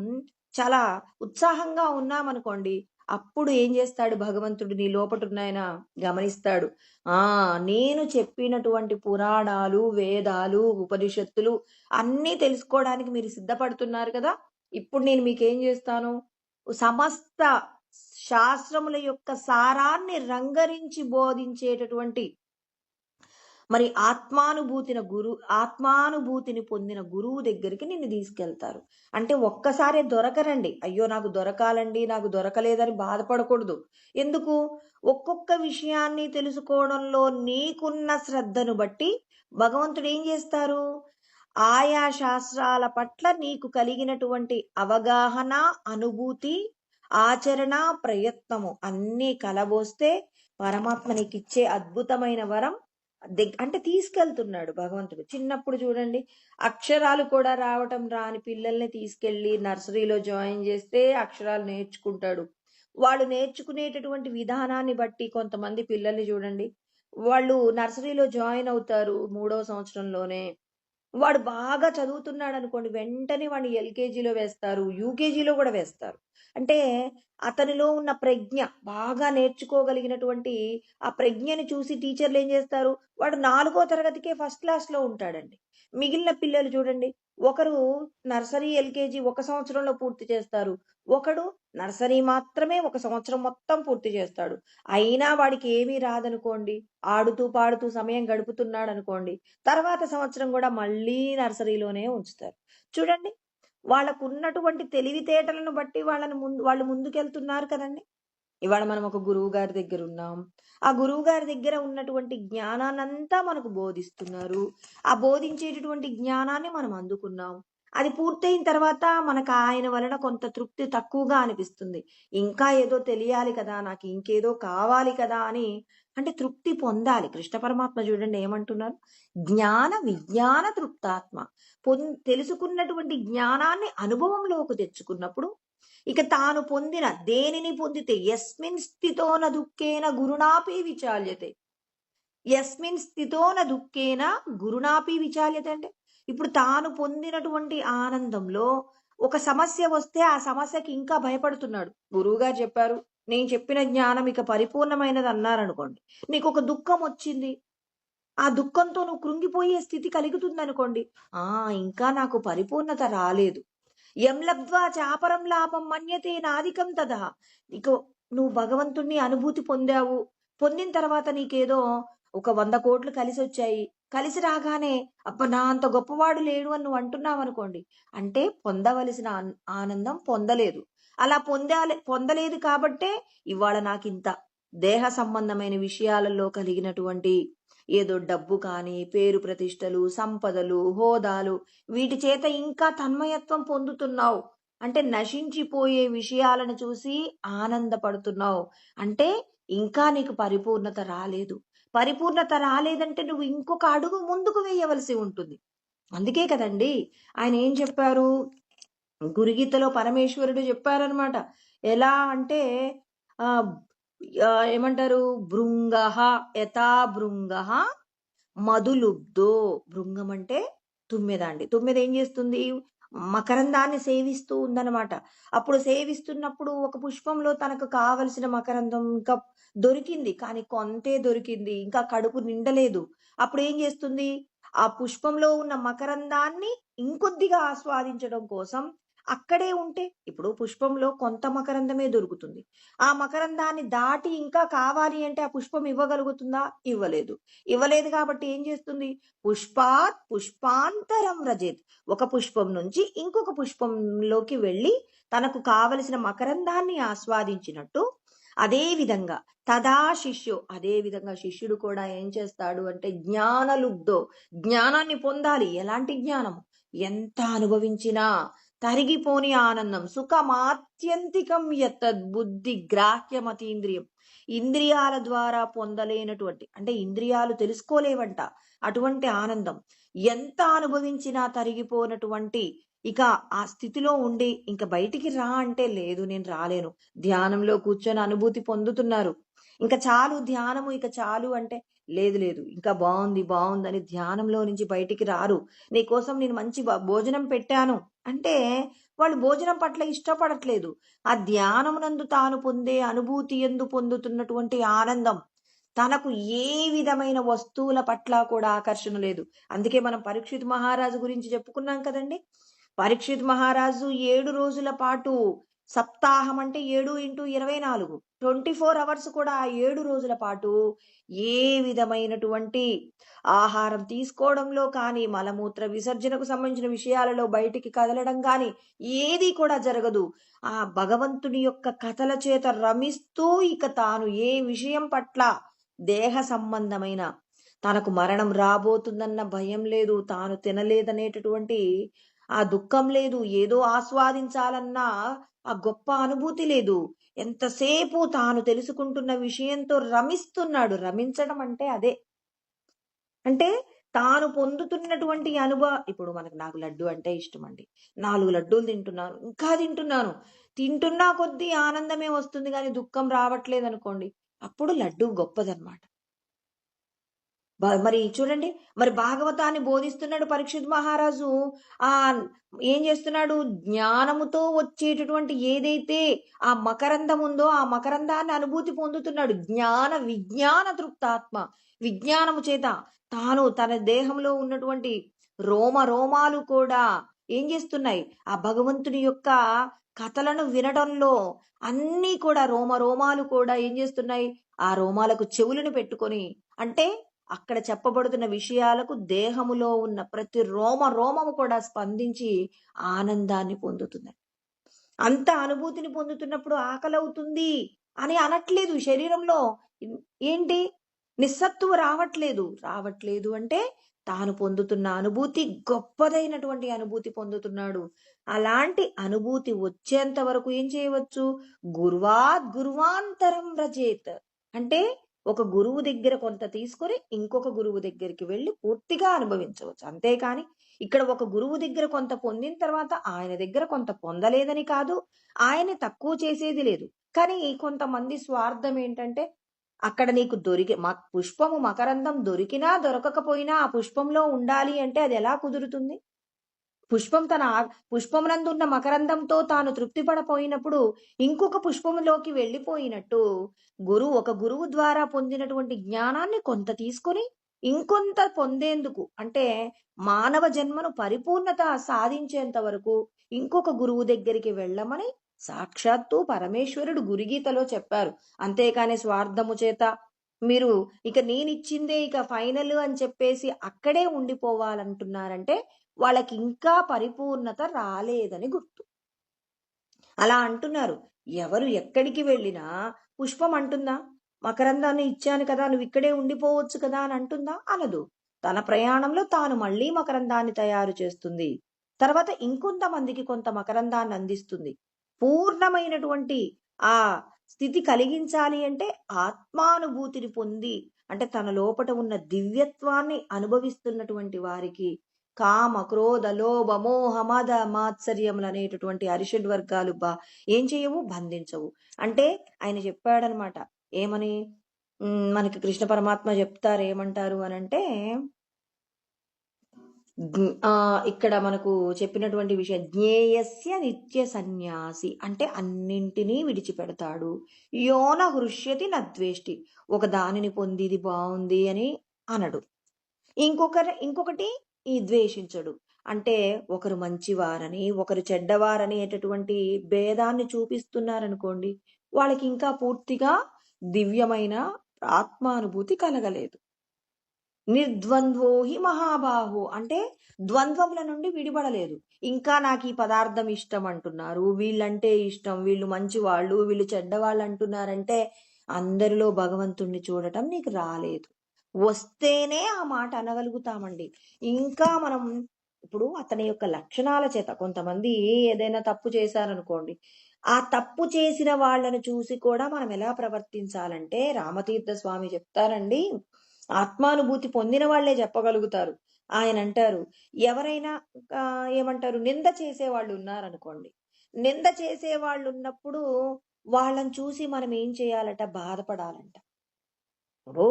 చాలా ఉత్సాహంగా ఉన్నామనుకోండి, అప్పుడు ఏం చేస్తాడు భగవంతుడు నీ లోపటున్నాయన గమనిస్తాడు. ఆ! నేను చెప్పినటువంటి పురాణాలు, వేదాలు, ఉపనిషత్తులు అన్నీ తెలుసుకోవడానికి మీరు సిద్ధపడుతున్నారు కదా! ఇప్పుడు నేను మీకేం చేస్తాను, సమస్త శాస్త్రముల యొక్క సారాన్ని రంగరించి బోధించేటటువంటి మరి ఆత్మానుభూతిని పొందిన గురువు దగ్గరికి నిన్ను తీసుకెళ్తారు. అంటే ఒక్కసారే దొరకరండి. అయ్యో! నాకు దొరకాలండి, నాకు దొరకలేదని బాధపడకూడదు. ఎందుకు? ఒక్కొక్క విషయాన్ని తెలుసుకోవడంలో నీకున్న శ్రద్ధను బట్టి భగవంతుడు ఏం చేస్తారు? ఆయా శాస్త్రాల పట్ల నీకు కలిగినటువంటి అవగాహన, అనుభూతి, ఆచరణ, ప్రయత్నము అన్నీ కలబోస్తే పరమాత్మ నీకిచ్చే అద్భుతమైన వరం అంటే తీసుకెళ్తున్నాడు భగవంతుడు. చిన్నప్పుడు చూడండి, అక్షరాలు కూడా రావటం రాని పిల్లల్ని తీసుకెళ్ళి నర్సరీలో జాయిన్ చేస్తే అక్షరాలు నేర్చుకుంటాడు. వాళ్ళు నేర్చుకునేటటువంటి విధానాన్ని బట్టి కొంతమంది పిల్లల్ని చూడండి, వాళ్ళు నర్సరీలో జాయిన్ అవుతారు 3వ సంవత్సరంలోనే. వాడు బాగా చదువుతున్నాడనుకోండి, వెంటనే వాడిని ఎల్‌కేజీలో వేస్తారు, యూకేజీలో గూడా వేస్తారు. అంటే అతనిలో ఉన్న ప్రజ్ఞ, బాగా నేర్చుకోగలిగినటువంటి ఆ ప్రజ్ఞని చూసి టీచర్‌లేం జేస్తారు, వాడు 4 తరగతికే ఫస్ట్ క్లాస్‌లో ఉంటాడండి. మిగిలిన పిల్లలు చూడండి, ఒకరు నర్సరీ, ఎల్‌కేజీ ఒక సంవత్సరంలో పూర్తి చేస్తారు. ఒకడు నర్సరీ మాత్రమే ఒక సంవత్సరం మొత్తం పూర్తి చేస్తాడు. అయినా వాడికి ఏమీ రాదనుకోండి, ఆడుతూ, పాడుతూ సమయం గడుపుతున్నాడనుకోండి, తర్వాత సంవత్సరం గూడా మళ్ళీ నర్సరీలోనే ఉంచుతారు. చూడండి, వాళ్ళకున్నటువంటి తెలివితేటలను బట్టి వాళ్ళు ముందుకెళ్తున్నారు కదండీ! ఇవాళ మనం ఒక గురువుగారి దగ్గరున్నాం. ఆ గురువుగారి దగ్గర ఉన్నటువంటి జ్ఞానాన్నంతా మనకు బోధిస్తున్నారు. ఆ బోధించేటటువంటి జ్ఞానాన్ని మనం అందుకున్నాం. అది పూర్తయిన తర్వాత మనకు ఆయన వలన కొంత తృప్తి తక్కువగా అనిపిస్తుంది. ఇంకా ఏదో తెలియాలి కదా! నాకు ఇంకేదో కావాలి కదా! అని అంటే తృప్తి పొందాలి. కృష్ణ పరమాత్మ చూడండి ఏమంటున్నారు? జ్ఞాన విజ్ఞాన తృప్తాత్మ. తెలుసుకున్నటువంటి జ్ఞానాన్ని అనుభవంలోకి తెచ్చుకున్నప్పుడు ఇక తాను పొందిన దేనిని పొందితే యస్మిన్ స్థితో న దుఃఖేన గురుణాపి విచాల్యతే. యస్మిన్ స్థితో న దుఃఖేన గురుణాపి విచాల్యతే అంటే ఇప్పుడు తాను పొందినటువంటి ఆనందంలో ఒక సమస్య వస్తే ఆ సమస్యకి ఇంకా భయపడుతున్నాడు. గురువుగారు చెప్పారు, నేను చెప్పిన జ్ఞానం ఇక పరిపూర్ణమైనది అన్నారనుకోండి. నీకొక దుఃఖం వచ్చింది. ఆ దుఃఖంతో నువ్వు కృంగిపోయే స్థితి కలుగుతుందనుకోండి. ఆ! ఇంకా నాకు పరిపూర్ణత రాలేదు. యం లబ్ధ్వా చాపరం లాభం మన్యతే నాధికం తదః. నీకు నువ్వు భగవంతుడిని అనుభూతి పొందావు. పొందిన తర్వాత నీకేదో ఒక 100,00,00,000 కలిసొచ్చాయి. కలిసి రాగానే అబ్బా! నా అంత గొప్పవాడు లేడు అని నువ్వు అంటున్నావనుకోండి. అంటే పొందవలసిన ఆనందం పొందలేదు. అలా పొందలేదు కాబట్టే ఇవాళ నాకింత దేహ సంబంధమైన విషయాలలో కలిగినటువంటి ఏదో డబ్బు కానీ, పేరు ప్రతిష్టలు, సంపదలు, హోదాలు వీటి చేత ఇంకా తన్మయత్వం పొందుతున్నావు. అంటే నశించిపోయే విషయాలను చూసి ఆనందపడుతున్నావు. అంటే ఇంకా నీకు పరిపూర్ణత రాలేదు. పరిపూర్ణత రాలేదంటే నువ్వు ఇంకొక అడుగు ముందుకు వేయవలసి ఉంటుంది. అందుకే కదండీ! ఆయన ఏం చెప్పారు? గురుగీతలో పరమేశ్వరుడు చెప్పారనమాట. ఎలా అంటే ఆహ్, ఏమంటారు? భృంగః యథా భృంగః మధులుబ్ధో. భృంగం అంటే తుమ్మెద అండి. తుమ్మెద ఏం చేస్తుంది? మకరందాన్ని సేవిస్తూ ఉందనమాట. అప్పుడు సేవిస్తున్నప్పుడు ఒక పుష్పంలో తనకు కావలసిన మకరందం ఇంకా దొరికింది. కానీ కొంతే దొరికింది. ఇంకా కడుపు నిండలేదు. అప్పుడేం చేస్తుంది? ఆ పుష్పంలో ఉన్న మకరందాన్ని ఇంకొద్దిగా ఆస్వాదించడం కోసం అక్కడే ఉంటే ఇప్పుడు పుష్పంలో కొంత మకరందమే దొరుకుతుంది. ఆ మకరందాన్ని దాటి ఇంకా కావాలి అంటే ఆ పుష్పం ఇవ్వగలుగుతుందా? ఇవ్వలేదు. ఇవ్వలేదు కాబట్టి ఏం చేస్తుంది? పుష్పాత్ పుష్పాంతరం రజేత్. ఒక పుష్పం నుంచి ఇంకొక పుష్పంలోకి వెళ్ళి తనకు కావలసిన మకరందాన్ని ఆస్వాదించినట్టు అదే విధంగా అదే విధంగా శిష్యుడు కూడా ఏం చేస్తాడు అంటే జ్ఞానలుబ్ధో. జ్ఞానాన్ని పొందాలి. ఎలాంటి జ్ఞానం? ఎంత అనుభవించినా తరిగిపోని ఆనందం. సుఖమాత్యంతికం యత్తద్ బుద్ధి గ్రాహ్యమతీంద్రియం. ఇంద్రియాల ద్వారా పొందలేనటువంటి అంటే ఇంద్రియాలు తెలుసుకోలేవంట అటువంటి ఆనందం. ఎంత అనుభవించినా తరిగిపోనటువంటి ఇక ఆ స్థితిలో ఉండి ఇంక బయటికి రా అంటే లేదు నేను రాలేను. ధ్యానంలో కూర్చొని అనుభూతి పొందుతున్నారు. ఇంక చాలు ధ్యానము ఇక చాలు అంటే లేదు లేదు ఇంకా బావుంది అని ధ్యానంలో నుంచి బయటికి రారు. నీకోసం నేను మంచి భోజనం పెట్టాను అంటే వాళ్ళు భోజనం పట్ల ఇష్టపడట్లేదు. ఆ ధ్యానమునందు తాను పొందే అనుభూతి యందు పొందుతున్నటువంటి ఆనందం, తనకు ఏ విధమైన వస్తువుల పట్ల కూడా ఆకర్షణ లేదు. అందుకే మనం పరీక్షిత్ మహారాజు గురించి చెప్పుకున్నాం కదండీ! పరీక్షిత్ మహారాజు 7 రోజుల పాటు, సప్తాహం అంటే 7x24, 24 అవర్స్ కూడా ఆ 7 రోజుల పాటు ఏ విధమైనటువంటి ఆహారం తీసుకోవడంలో కానీ, మలమూత్ర విసర్జనకు సంబంధించిన విషయాలలో బయటికి కదలడం గాని ఏది కూడా జరగదు. ఆ భగవంతుని యొక్క కథల చేత రమిస్తూ ఇక తాను ఏ విషయం పట్ల దేహ సంబంధమైన, తనకు మరణం రాబోతుందన్న భయం లేదు, తాను తినలేదనేటటువంటి ఆ దుఃఖం లేదు, ఏదో ఆస్వాదించాలన్న ఆ గొప్ప అనుభూతి లేదు. ఎంతసేపు తాను తెలుసుకుంటున్న విషయంతో రమిస్తున్నాడు. రమించడం అంటే అదే. అంటే తాను పొందుతున్నటువంటి ఇప్పుడు నాకు లడ్డు అంటే ఇష్టమండి. 4 లడ్డూలు తింటున్నాను. ఇంకా తింటున్నాను. తింటున్నా కొద్దీ ఆనందమే వస్తుంది గానీ దుఃఖం రావట్లేదనుకోండి, అప్పుడు లడ్డు గొప్పదనమాట. మరి చూడండి, మరి భాగవతాన్ని బోధిస్తున్నాడు పరీక్షిత్ మహారాజు. ఆ ఏం చేస్తున్నాడు? జ్ఞానముతో వచ్చేటటువంటి ఏదైతే ఆ మకరందం ఉందో, ఆ మకరందాన్ని అనుభూతి పొందుతున్నాడు. జ్ఞాన విజ్ఞాన తృప్తాత్మ. విజ్ఞానము చేత తాను తన దేహంలో ఉన్నటువంటి రోమ రోమాలు కూడా ఏం చేస్తున్నాయి? ఆ భగవంతుని యొక్క కథలను వినడంలో అన్నీ కూడా రోమ రోమాలు కూడా ఏం చేస్తున్నాయి? ఆ రోమాలకు చెవులను పెట్టుకొని, అంటే అక్కడ చెప్పబడుతున్న విషయాలకు దేహములో ఉన్న ప్రతి రోమ రోమము కూడా స్పందించి ఆనందాన్ని పొందుతున్నాయి. అంత అనుభూతిని పొందుతున్నప్పుడు ఆకలవుతుంది అని అనట్లేదు శరీరంలో. ఏంటి? నిస్సత్తువ రావట్లేదు అంటే తాను పొందుతున్న అనుభూతి గొప్పదైనటువంటి అనుభూతి పొందుతున్నాడు. అలాంటి అనుభూతి వచ్చేంత వరకు ఏం చేయవచ్చు? గురువాంతరం వ్రజేత్. అంటే ఒక గురువు దగ్గర కొంత తీసుకొని ఇంకొక గురువు దగ్గరికి వెళ్ళి పూర్తిగా అనుభవించవచ్చు. అంతేకాని ఇక్కడ ఒక గురువు దగ్గర కొంత పొందిన తర్వాత ఆయన దగ్గర కొంత పొందలేదని కాదు, ఆయన్ని తక్కువ చేసేది లేదు. కానీ కొంతమంది స్వార్థం ఏంటంటే, అక్కడ నీకు పుష్పము మకరందం దొరికినా దొరకకపోయినా ఆ పుష్పంలో ఉండాలి అంటే అది ఎలా కుదురుతుంది? పుష్పమునందు ఉన్న మకరందంతో తాను తృప్తి పడపోయినప్పుడు ఇంకొక పుష్పములోకి వెళ్ళిపోయినట్టు, ఒక గురువు ద్వారా పొందినటువంటి జ్ఞానాన్ని కొంత తీసుకొని ఇంకొంత పొందేందుకు, అంటే మానవ జన్మను పరిపూర్ణత సాధించేంత వరకు ఇంకొక గురువు దగ్గరికి వెళ్ళమని సాక్షాత్తు పరమేశ్వరుడు గురుగీతలో చెప్పారు. అంతేకాని స్వార్థము చేత మీరు ఇక నేనిచ్చిందే ఇక ఫైనల్ అని చెప్పేసి అక్కడే ఉండిపోవాలంటున్నారంటే వాళ్ళకి ఇంకా పరిపూర్ణత రాలేదని గుర్తు. అలా అంటున్నారు. ఎవరు ఎక్కడికి వెళ్ళినా పుష్పం అంటుందా? మకరందాన్ని ఇచ్చాను కదా, నువ్వు ఇక్కడే ఉండిపోవచ్చు కదా అని అంటుందా? అనదు. తన ప్రయాణంలో తాను మళ్ళీ మకరందాన్ని తయారు చేస్తుంది. తర్వాత ఇంకొంతమందికి కొంత మకరందాన్ని అందిస్తుంది. పూర్ణమైనటువంటి ఆ స్థితి కలిగించాలి అంటే ఆత్మానుభూతిని పొంది, అంటే తన లోపట ఉన్న దివ్యత్వాన్ని అనుభవిస్తున్నటువంటి వారికి కామ, క్రోధ, లోభ, మోహ, మద, మాత్సర్యములు అనేటటువంటి అరిషడ్ వర్గాలు ఏం చేయవు? బంధించవు. అంటే ఆయన చెప్పాడనమాట. ఏమని? మనకి కృష్ణ పరమాత్మ చెప్తారు, ఏమంటారు అనంటే, ఇక్కడ మనకు చెప్పినటువంటి విషయం, జ్ఞేయస్య నిత్య సన్యాసి అంటే అన్నింటినీ విడిచిపెడతాడు. యోన హృష్యతి నద్వేష్టి, ఒక దానిని పొంది ఇది బాగుంది అని అనడు. ఇంకొకటి ఈ ద్వేషించడు. అంటే ఒకరు మంచివారని ఒకరు చెడ్డవారనేటటువంటి భేదాన్ని చూపిస్తున్నారనుకోండి, వాళ్ళకి ఇంకా పూర్తిగా దివ్యమైన ఆత్మానుభూతి కలగలేదు. నిర్ద్వంద్వో హి మహాబాహు, అంటే ద్వంద్వముల నుండి విడిపడలేదు. ఇంకా నాకు ఈ పదార్థం ఇష్టం అంటున్నారు, వీళ్ళంటే ఇష్టం, వీళ్ళు మంచి వాళ్ళు వీళ్ళు చెడ్డవాళ్ళు అంటున్నారంటే అందరిలో భగవంతుణ్ణి చూడటం నీకు రాలేదు. వస్తేనే ఆ మాట అనగలుగుతామండి. ఇంకా మనం ఇప్పుడు అతని యొక్క లక్షణాల చేత, కొంతమంది ఏదైనా తప్పు చేశారనుకోండి, ఆ తప్పు చేసిన వాళ్ళను చూసి కూడా మనం ఎలా ప్రవర్తించాలంటే, రామతీర్థ స్వామి చెప్తారండి, ఆత్మానుభూతి పొందిన వాళ్లే చెప్పగలుగుతారు. ఆయన అంటారు, ఎవరైనా ఏమంటారు, నింద చేసేవాళ్ళు ఉన్నారనుకోండి, నింద చేసేవాళ్ళు ఉన్నప్పుడు వాళ్ళని చూసి మనం ఏం చేయాలట? బాధపడాలంట. ఇప్పుడు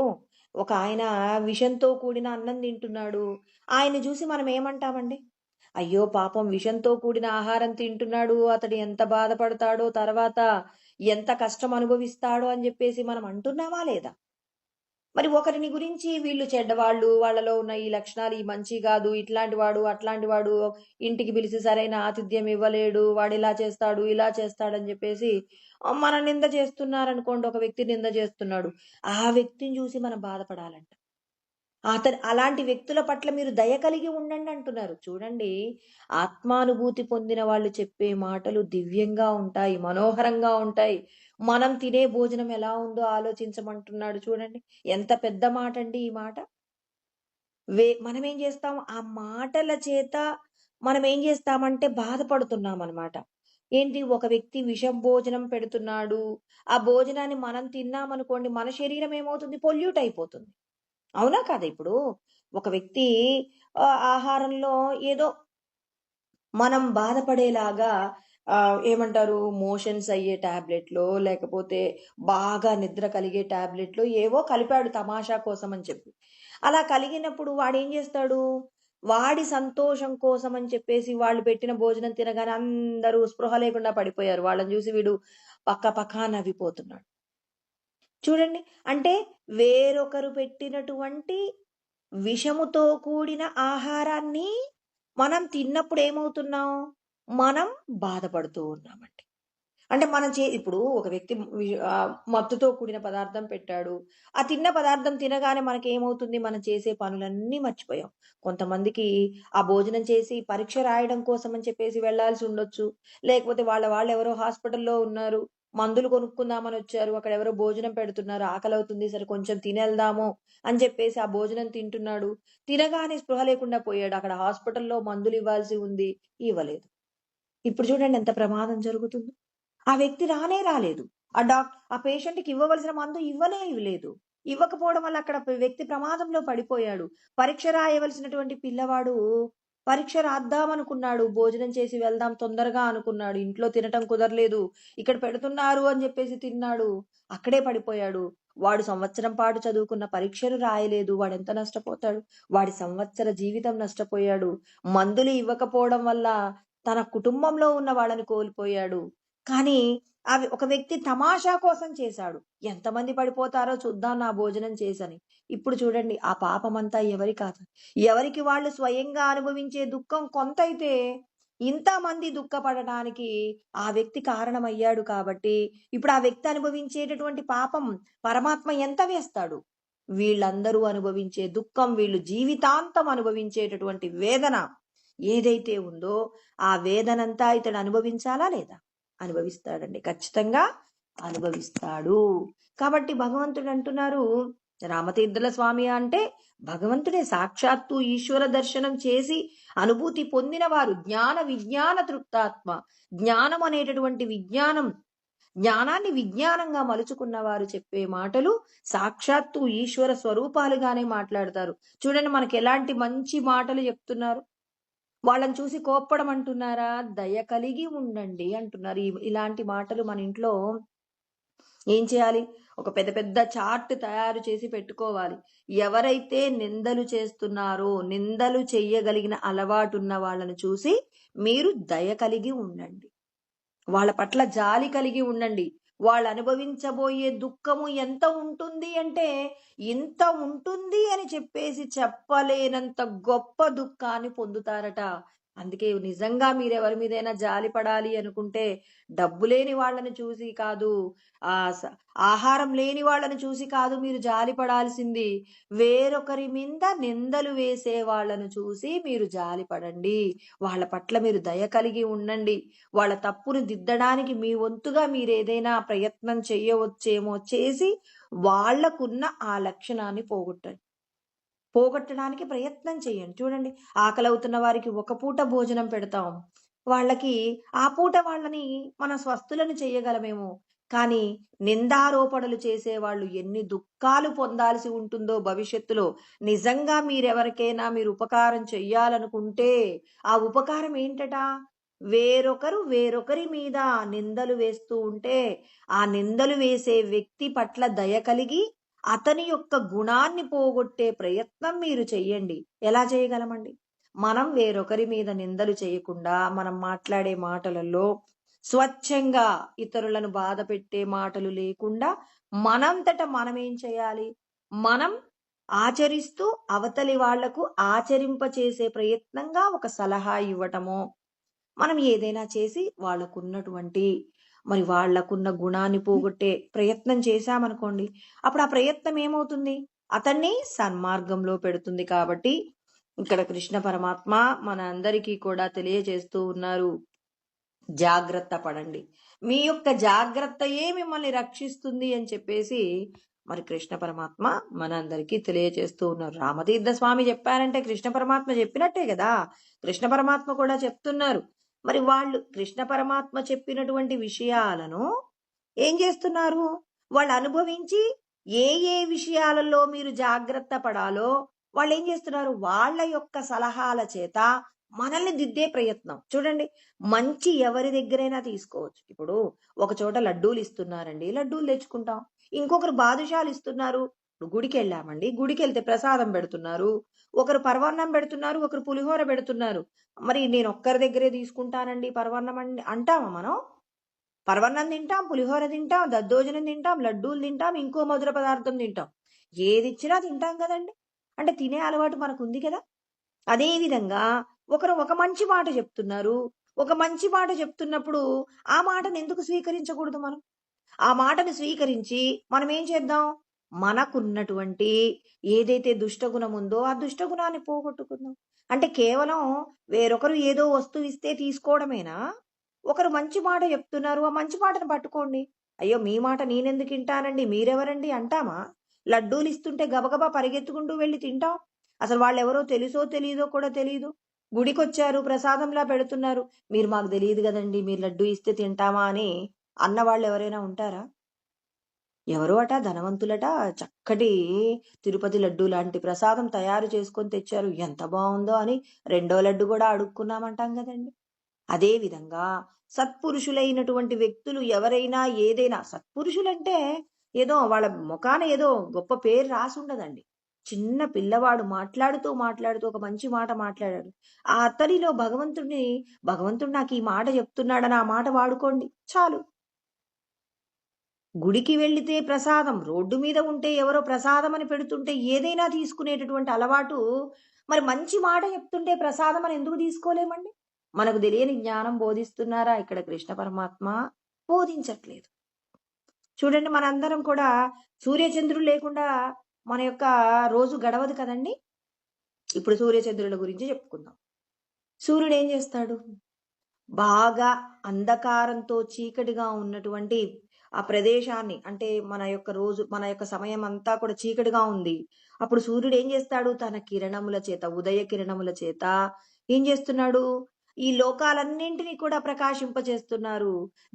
ఒక ఆయన విషంతో కూడిన అన్నం తింటున్నాడు, ఆయన చూసి మనం ఏమంటామండి? అయ్యో పాపం విషంతో కూడిన ఆహారం తింటున్నాడు, అతడు ఎంత బాధపడతాడో, తర్వాత ఎంత కష్టం అనుభవిస్తాడో అని చెప్పేసి మనం అంటున్నామా లేదా? మరి ఒకరిని గురించి వీళ్ళు చెడ్డవాళ్ళు, వాళ్ళలో ఉన్న ఈ లక్షణాలు ఈ మంచి కాదు, ఇట్లాంటి వాడు, అట్లాంటి వాడు, ఇంటికి పిలిచి సరైన ఆతిథ్యం ఇవ్వలేడు, వాడు ఇలా చేస్తాడు, ఇలా చేస్తాడని చెప్పేసి మన నింద చేస్తున్నారనుకోండి. ఒక వ్యక్తి నింద చేస్తున్నాడు. ఆ వ్యక్తిని చూసి మనం బాధపడాలంట. అలాంటి వ్యక్తుల పట్ల మీరు దయ కలిగి ఉండండి అంటున్నారు. చూడండి, ఆత్మానుభూతి పొందిన వాళ్ళు చెప్పే మాటలు దివ్యంగా ఉంటాయి, మనోహరంగా ఉంటాయి. మనం తినే భోజనం ఎలా ఉందో ఆలోచించమంటున్నాడు చూడండి. ఎంత పెద్ద మాట అండి ఈ మాట. మనమేం చేస్తాం, ఆ మాటల చేత మనమేం చేస్తామంటే బాధపడుతున్నామనమాట. ఏంటి, ఒక వ్యక్తి విషం భోజనం పెడుతున్నాడు. ఆ భోజనాన్ని మనం తిన్నామనుకోండి, మన శరీరం ఏమవుతుంది, పొల్యూట్ అయిపోతుంది. అవునా కాదా? ఇప్పుడు ఒక వ్యక్తి ఆహారంలో ఏదో మనం బాధపడేలాగా ఏమంటారు, మోషన్స్ అయ్యే టాబ్లెట్లో, లేకపోతే బాగా నిద్ర కలిగే టాబ్లెట్లో ఏవో కలిపాడు తమాషా కోసం అని చెప్పి. అలా కలిగినప్పుడు వాడేం చేస్తాడు, వాడి సంతోషం కోసం అని చెప్పేసి వాళ్ళు పెట్టిన భోజనం తినగానే అందరూ స్పృహ లేకుండా పడిపోయారు. వాళ్ళని చూసి వీడు పక్క పక్కా నవ్విపోతున్నాడు. చూడండి, అంటే వేరొకరు పెట్టినటువంటి విషముతో కూడిన ఆహారాన్ని మనం తిన్నప్పుడు ఏమవుతున్నాం, మనం బాధపడుతూ ఉన్నామండి. అంటే మనం ఇప్పుడు ఒక వ్యక్తి మత్తుతో కూడిన పదార్థం పెట్టాడు. ఆ తిన్న పదార్థం తినగానే మనకేమవుతుంది, మనం చేసే పనులన్నీ మర్చిపోయాం. కొంతమందికి ఆ భోజనం చేసి పరీక్ష రాయడం కోసం అని చెప్పేసి వెళ్ళాల్సి ఉండొచ్చు. లేకపోతే వాళ్ళెవరో హాస్పిటల్‌లో ఉన్నారు. మందులు కొనుక్కుందామని వచ్చారు. అక్కడ ఎవరో భోజనం పెడుతున్నారు. ఆకలవుతుంది, సరే కొంచెం తినేళ్దాము అని చెప్పేసి ఆ భోజనం తింటున్నాడు. తినగానే స్పృహ లేకుండా పోయాడు. అక్కడ హాస్పిటల్‌లో మందులు ఇవ్వాల్సి ఉంది, ఇవ్వలేదు. ఇప్పుడు చూడండి ఎంత ప్రమాదం జరుగుతుందో. ఆ వ్యక్తి రాలేదు. ఆ పేషెంట్‌కి ఇవ్వవలసిన మందు ఇవ్వలేదు. ఇవ్వకపోవడం వల్ల అక్కడ వ్యక్తి ప్రమాదంలో పడిపోయాడు. పరీక్ష రాయవలసినటువంటి పిల్లవాడు పరీక్ష రాద్దామనుకున్నాడు. భోజనం చేసి వెళ్దాం తొందరగా అనుకున్నాడు. ఇంట్లో తినటం కుదరలేదు. ఇక్కడ పెడుతున్నారు అని చెప్పేసి తిన్నాడు. అక్కడే పడిపోయాడు. వాడు సంవత్సరం పాటు చదువుకున్న పరీక్షలు రాయలేదు. వాడెంత నష్టపోతాడు? వాడి సంవత్సర జీవితం నష్టపోయాడు. మందులు ఇవ్వకపోవడం వల్ల తన కుటుంబంలో ఉన్న వాళ్ళని కోల్పోయాడు. కానీ అవి ఒక వ్యక్తి తమాషా కోసం చేశాడు. ఎంతమంది పడిపోతారో చూద్దాం నా భోజనం చేసని. ఇప్పుడు చూడండి, ఆ పాపమంతా ఎవరి కాదు. ఎవరికి వాళ్ళు స్వయంగా అనుభవించే దుఃఖం కొంతైతే ఇంతమంది దుఃఖపడటానికి ఆ వ్యక్తి కారణమయ్యాడు కాబట్టి, ఇప్పుడు ఆ వ్యక్తి అనుభవించేటటువంటి పాపం పరమాత్మ ఎంత వేస్తాడు? వీళ్ళందరూ అనుభవించే దుఃఖం, వీళ్ళు జీవితాంతం అనుభవించేటటువంటి వేదన ఏదైతే ఉందో, ఆ వేదనంతా ఇతడు అనుభవించాలా లేదా? అనుభవిస్తాడండి. ఖచ్చితంగా అనుభవిస్తాడు. కాబట్టి భగవంతుడు అంటున్నారు, రామతీర్థుల స్వామి అంటే భగవంతుడే, సాక్షాత్తు ఈశ్వర దర్శనం చేసి అనుభూతి పొందిన వారు, జ్ఞాన విజ్ఞాన తృప్తాత్మ. జ్ఞానం అనేటటువంటి జ్ఞానాన్ని విజ్ఞానంగా మలుచుకున్న వారు చెప్పే మాటలు సాక్షాత్తు ఈశ్వర స్వరూపాలుగానే మాట్లాడతారు. చూడండి, మనకి ఎలాంటి మంచి మాటలు చెప్తున్నారు. వాళ్ళని చూసి కోప్పడం అంటున్నారా? దయ కలిగి ఉండండి అంటున్నారు. ఇలాంటి మాటలు మన ఇంట్లో ఏం చేయాలి? ఒక పెద్ద పెద్ద చార్ట్ తయారు చేసి పెట్టుకోవాలి. ఎవరైతే నిందలు చేస్తున్నారో, నిందలు చెయ్యగలిగిన అలవాటున్న వాళ్ళను చూసి మీరు దయ కలిగి ఉండండి. వాళ్ళ పట్ల జాలి కలిగి ఉండండి. వాళ్ళు అనుభవించబోయే దుఃఖము ఎంత ఉంటుంది అంటే, ఇంత ఉంటుంది అని చెప్పేసి చెప్పలేనంత గొప్ప దుఃఖాన్ని పొందుతారట. అందుకే నిజంగా మీరెవరి మీదైనా జాలి పడాలి అనుకుంటే, డబ్బు లేని వాళ్ళని చూసి కాదు, ఆహారం లేని వాళ్ళని చూసి కాదు మీరు జాలి పడాల్సింది. వేరొకరి మీద నిందలు వేసే వాళ్ళను చూసి మీరు జాలి పడండి. వాళ్ళ పట్ల మీరు దయ కలిగి ఉండండి. వాళ్ళ తప్పును దిద్దడానికి మీ వంతుగా మీరేదైనా ప్రయత్నం చేయవచ్చేమో చేసి వాళ్లకున్న ఆ లక్షణాన్ని పోగొట్టడానికి ప్రయత్నం చేయండి. చూడండి, ఆకలవుతున్న వారికి ఒక పూట భోజనం పెడతాం. వాళ్ళకి ఆ పూట వాళ్ళని మన స్వస్థులను చేయగలమేమో, కానీ నిందారోపణలు చేసేవాళ్ళు ఎన్ని దుఃఖాలు పొందాల్సి ఉంటుందో భవిష్యత్తులో. నిజంగా మీరెవరికైనా మీరు ఉపకారం చెయ్యాలనుకుంటే ఆ ఉపకారం ఏంటట? వేరొకరి మీద నిందలు వేస్తూ ఉంటే ఆ నిందలు వేసే వ్యక్తి పట్ల దయ కలిగి అతని యొక్క గుణాన్ని పోగొట్టే ప్రయత్నం మీరు చెయ్యండి. ఎలా చేయగలమండి? మనం వేరొకరి మీద నిందలు చేయకుండా మనం మాట్లాడే మాటలలో స్వచ్ఛంగా ఇతరులను బాధ పెట్టే మాటలు లేకుండా మనంతట మనం ఏం చేయాలి, మనం ఆచరిస్తూ అవతలి వాళ్లకు ఆచరింపచేసే ప్రయత్నంగా ఒక సలహా ఇవ్వటమో, మనం ఏదైనా చేసి వాళ్ళకున్నటువంటి వాళ్ళకున్న గుణాన్ని పోగొట్టే ప్రయత్నం చేశామనుకోండి, అప్పుడు ఆ ప్రయత్నం ఏమవుతుంది, అతన్ని సన్మార్గంలో పెడుతుంది. కాబట్టి ఇక్కడ కృష్ణ పరమాత్మ మన అందరికీ కూడా తెలియజేస్తూ ఉన్నారు, జాగ్రత్త పడండి, మీ యొక్క జాగ్రత్తయే మిమ్మల్ని రక్షిస్తుంది అని చెప్పేసి మరి కృష్ణ పరమాత్మ మనందరికీ తెలియజేస్తూ ఉన్నారు. రామతీర్థ స్వామి చెప్పారంటే కృష్ణ పరమాత్మ చెప్పినట్టే కదా, కృష్ణ పరమాత్మ కూడా చెప్తున్నారు. మరి వాళ్ళు కృష్ణ పరమాత్మ చెప్పినటువంటి విషయాలను ఏం చేస్తున్నారు, వాళ్ళు అనుభవించి ఏ ఏ విషయాలలో మీరు జాగ్రత్త పడాలో వాళ్ళు ఏం చేస్తున్నారు, వాళ్ళ యొక్క సలహాల చేత మనల్ని దిద్దే ప్రయత్నం. చూడండి, మంచి ఎవరి దగ్గరైనా తీసుకోవచ్చు. ఇప్పుడు ఒక చోట లడ్డూలు ఇస్తున్నారండి, లడ్డూలు తెచ్చుకుంటాం. ఇంకొకరు బాదుషాలు ఇస్తున్నారు, గుడికి వెళ్ళామండి, గుడికి వెళ్తే ప్రసాదం పెడుతున్నారు. ఒకరు పరమాన్నం పెడుతున్నారు, ఒకరు పులిహోర పెడుతున్నారు. మరి నేను ఒక్కరి దగ్గరే తీసుకుంటానండి పరమాన్నం అంటామా మనం? పరమాన్నం తింటాం, పులిహోర తింటాం, దద్దోజనం తింటాం, లడ్డూలు తింటాం, ఇంకో మధుర పదార్థం తింటాం. ఏది ఇచ్చినా తింటాం కదండి. అంటే తినే అలవాటు మనకు ఉంది కదా. అదే విధంగా ఒకరు ఒక మంచి మాట చెప్తున్నారు, ఒక మంచి మాట చెప్తున్నప్పుడు ఆ మాటను ఎందుకు స్వీకరించకూడదు? మనం ఆ మాటను స్వీకరించి మనం ఏం చేద్దాం, మనకున్నటువంటి ఏదైతే దుష్టగుణం ఉందో ఆ దుష్టగుణాన్ని పోగొట్టుకుందాం. అంటే కేవలం వేరొకరు ఏదో వస్తువు ఇస్తే తీసుకోవడమేనా? ఒకరు మంచి మాట చెప్తున్నారు, ఆ మంచి మాటను పట్టుకోండి. అయ్యో మీ మాట నేనెందుకు వింటానండి, మీరెవరండి అంటామా? లడ్డూలు ఇస్తుంటే గబగబా పరిగెత్తుకుంటూ వెళ్ళి తింటాం. అసలు వాళ్ళెవరో తెలుసో తెలియదో కూడా తెలియదు. గుడికొచ్చారు, ప్రసాదంలా పెడుతున్నారు, మీరు మాకు తెలియదు కదండి, మీరు లడ్డూ ఇస్తే తింటామా అని అన్న వాళ్ళు ఎవరైనా ఉంటారా? ఎవరో అట ధనవంతులట చక్కటి తిరుపతి లడ్డు లాంటి ప్రసాదం తయారు చేసుకొని తెచ్చారు, ఎంత బాగుందో అని రెండో లడ్డు కూడా అడుక్కున్నామంటాం కదండి. అదే విధంగా సత్పురుషులైనటువంటి వ్యక్తులు ఎవరైనా ఏదైనా, సత్పురుషులంటే ఏదో వాళ్ళ ముఖాన ఏదో గొప్ప పేరు రాసి ఉండదండి. చిన్న పిల్లవాడు మాట్లాడుతూ మాట్లాడుతూ ఒక మంచి మాట మాట్లాడాడు, ఆ అతనిలో భగవంతుడు నాకు ఈ మాట చెప్తున్నాడని ఆ మాట వాడుకోండి చాలు. గుడికి వెళ్లితే ప్రసాదం, రోడ్డు మీద ఉంటే ఎవరో ప్రసాదం అని పెడుతుంటే ఏదైనా తీసుకునేటటువంటి అలవాటు, మరి మంచి మాట చెప్తుంటే ప్రసాదం అని ఎందుకు తీసుకోలేమండి? మనకు తెలియని జ్ఞానం బోధిస్తున్నారా ఇక్కడ కృష్ణ పరమాత్మ? బోధించట్లేదు. చూడండి, మనందరం కూడా సూర్యచంద్రులు లేకుండా మన యొక్క రోజు గడవదు కదండి. ఇప్పుడు సూర్యచంద్రుల గురించి చెప్పుకుందాం. సూర్యుడు ఏం చేస్తాడు, బాగా అంధకారంతో చీకటిగా ఉన్నటువంటి ఆ ప్రదేశాన్ని, అంటే మన యొక్క సమయం అంతా కూడా చీకటిగా ఉంది. అప్పుడు సూర్యుడు ఏం చేస్తాడు, తన కిరణముల చేత, ఉదయ కిరణముల చేత ఏం చేస్తున్నాడు, ఈ లోకాలన్నింటినీ కూడా ప్రకాశింపచేస్తున్నారు.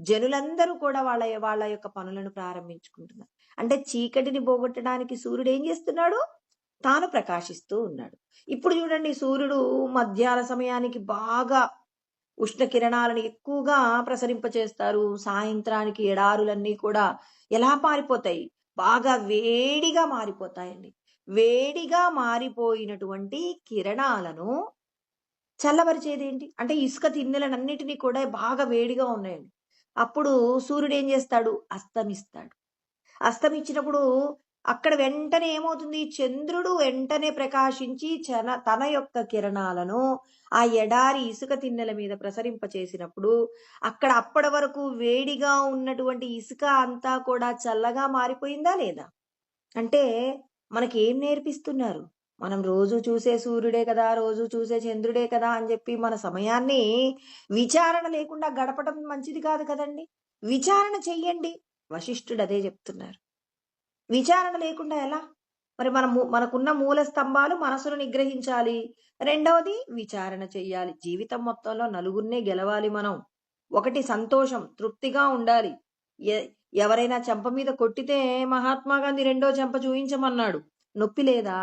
జనులందరూ కూడా వాళ్ళ వాళ్ళ యొక్క పనులను ప్రారంభించుకుంటున్నారు. అంటే చీకటిని పోగొట్టడానికి సూర్యుడు ఏం చేస్తున్నాడు, తాను ప్రకాశిస్తూ ఉన్నాడు. ఇప్పుడు చూడండి, సూర్యుడు మధ్యాహ్న సమయానికి బాగా ఉష్ణ కిరణాలను ఎక్కువగా ప్రసరింపచేస్తారు. సాయంత్రానికి ఎడారులన్నీ కూడా ఎలా మారిపోతాయి, బాగా వేడిగా మారిపోతాయండి. వేడిగా మారిపోయినటువంటి కిరణాలను చల్లబరిచేది ఏంటి అంటే ఇసుక తిన్నెలన్నిటినీ కూడా బాగా వేడిగా ఉన్నాయండి. అప్పుడు సూర్యుడు ఏం చేస్తాడు, అస్తమిస్తాడు. అస్తమిచ్చినప్పుడు అక్కడ వెంటనే ఏమవుతుంది, చంద్రుడు వెంటనే ప్రకాశించి తన యొక్క కిరణాలను ఆ ఎడారి ఇసుక తిన్నెల మీద ప్రసరింపచేసినప్పుడు అక్కడ అప్పటి వరకు వేడిగా ఉన్నటువంటి ఇసుక అంతా కూడా చల్లగా మారిపోయిందా లేదా? అంటే మనకి ఏం నేర్పిస్తున్నారు, మనం రోజు చూసే సూర్యుడే కదా, రోజు చూసే చంద్రుడే కదా అని చెప్పి మన సమయాన్ని విచారణ లేకుండా గడపడం మంచిది కాదు కదండి. విచారణ చెయ్యండి, వశిష్ఠుడు అదే చెప్తున్నారు. విచారణ లేకుండా ఎలా? మరి మనకున్న మూల స్తంభాలు మనసును నిగ్రహించాలి, రెండవది విచారణ చెయ్యాలి. జీవితం మొత్తంలో నలుగురినే గెలవాలి మనం. ఒకటి సంతోషం, తృప్తిగా ఉండాలి. ఎవరైనా చెంప మీద కొట్టితే మహాత్మా గాంధీ రెండో చెంప చూయించమన్నాడు, నొప్పి లేదా?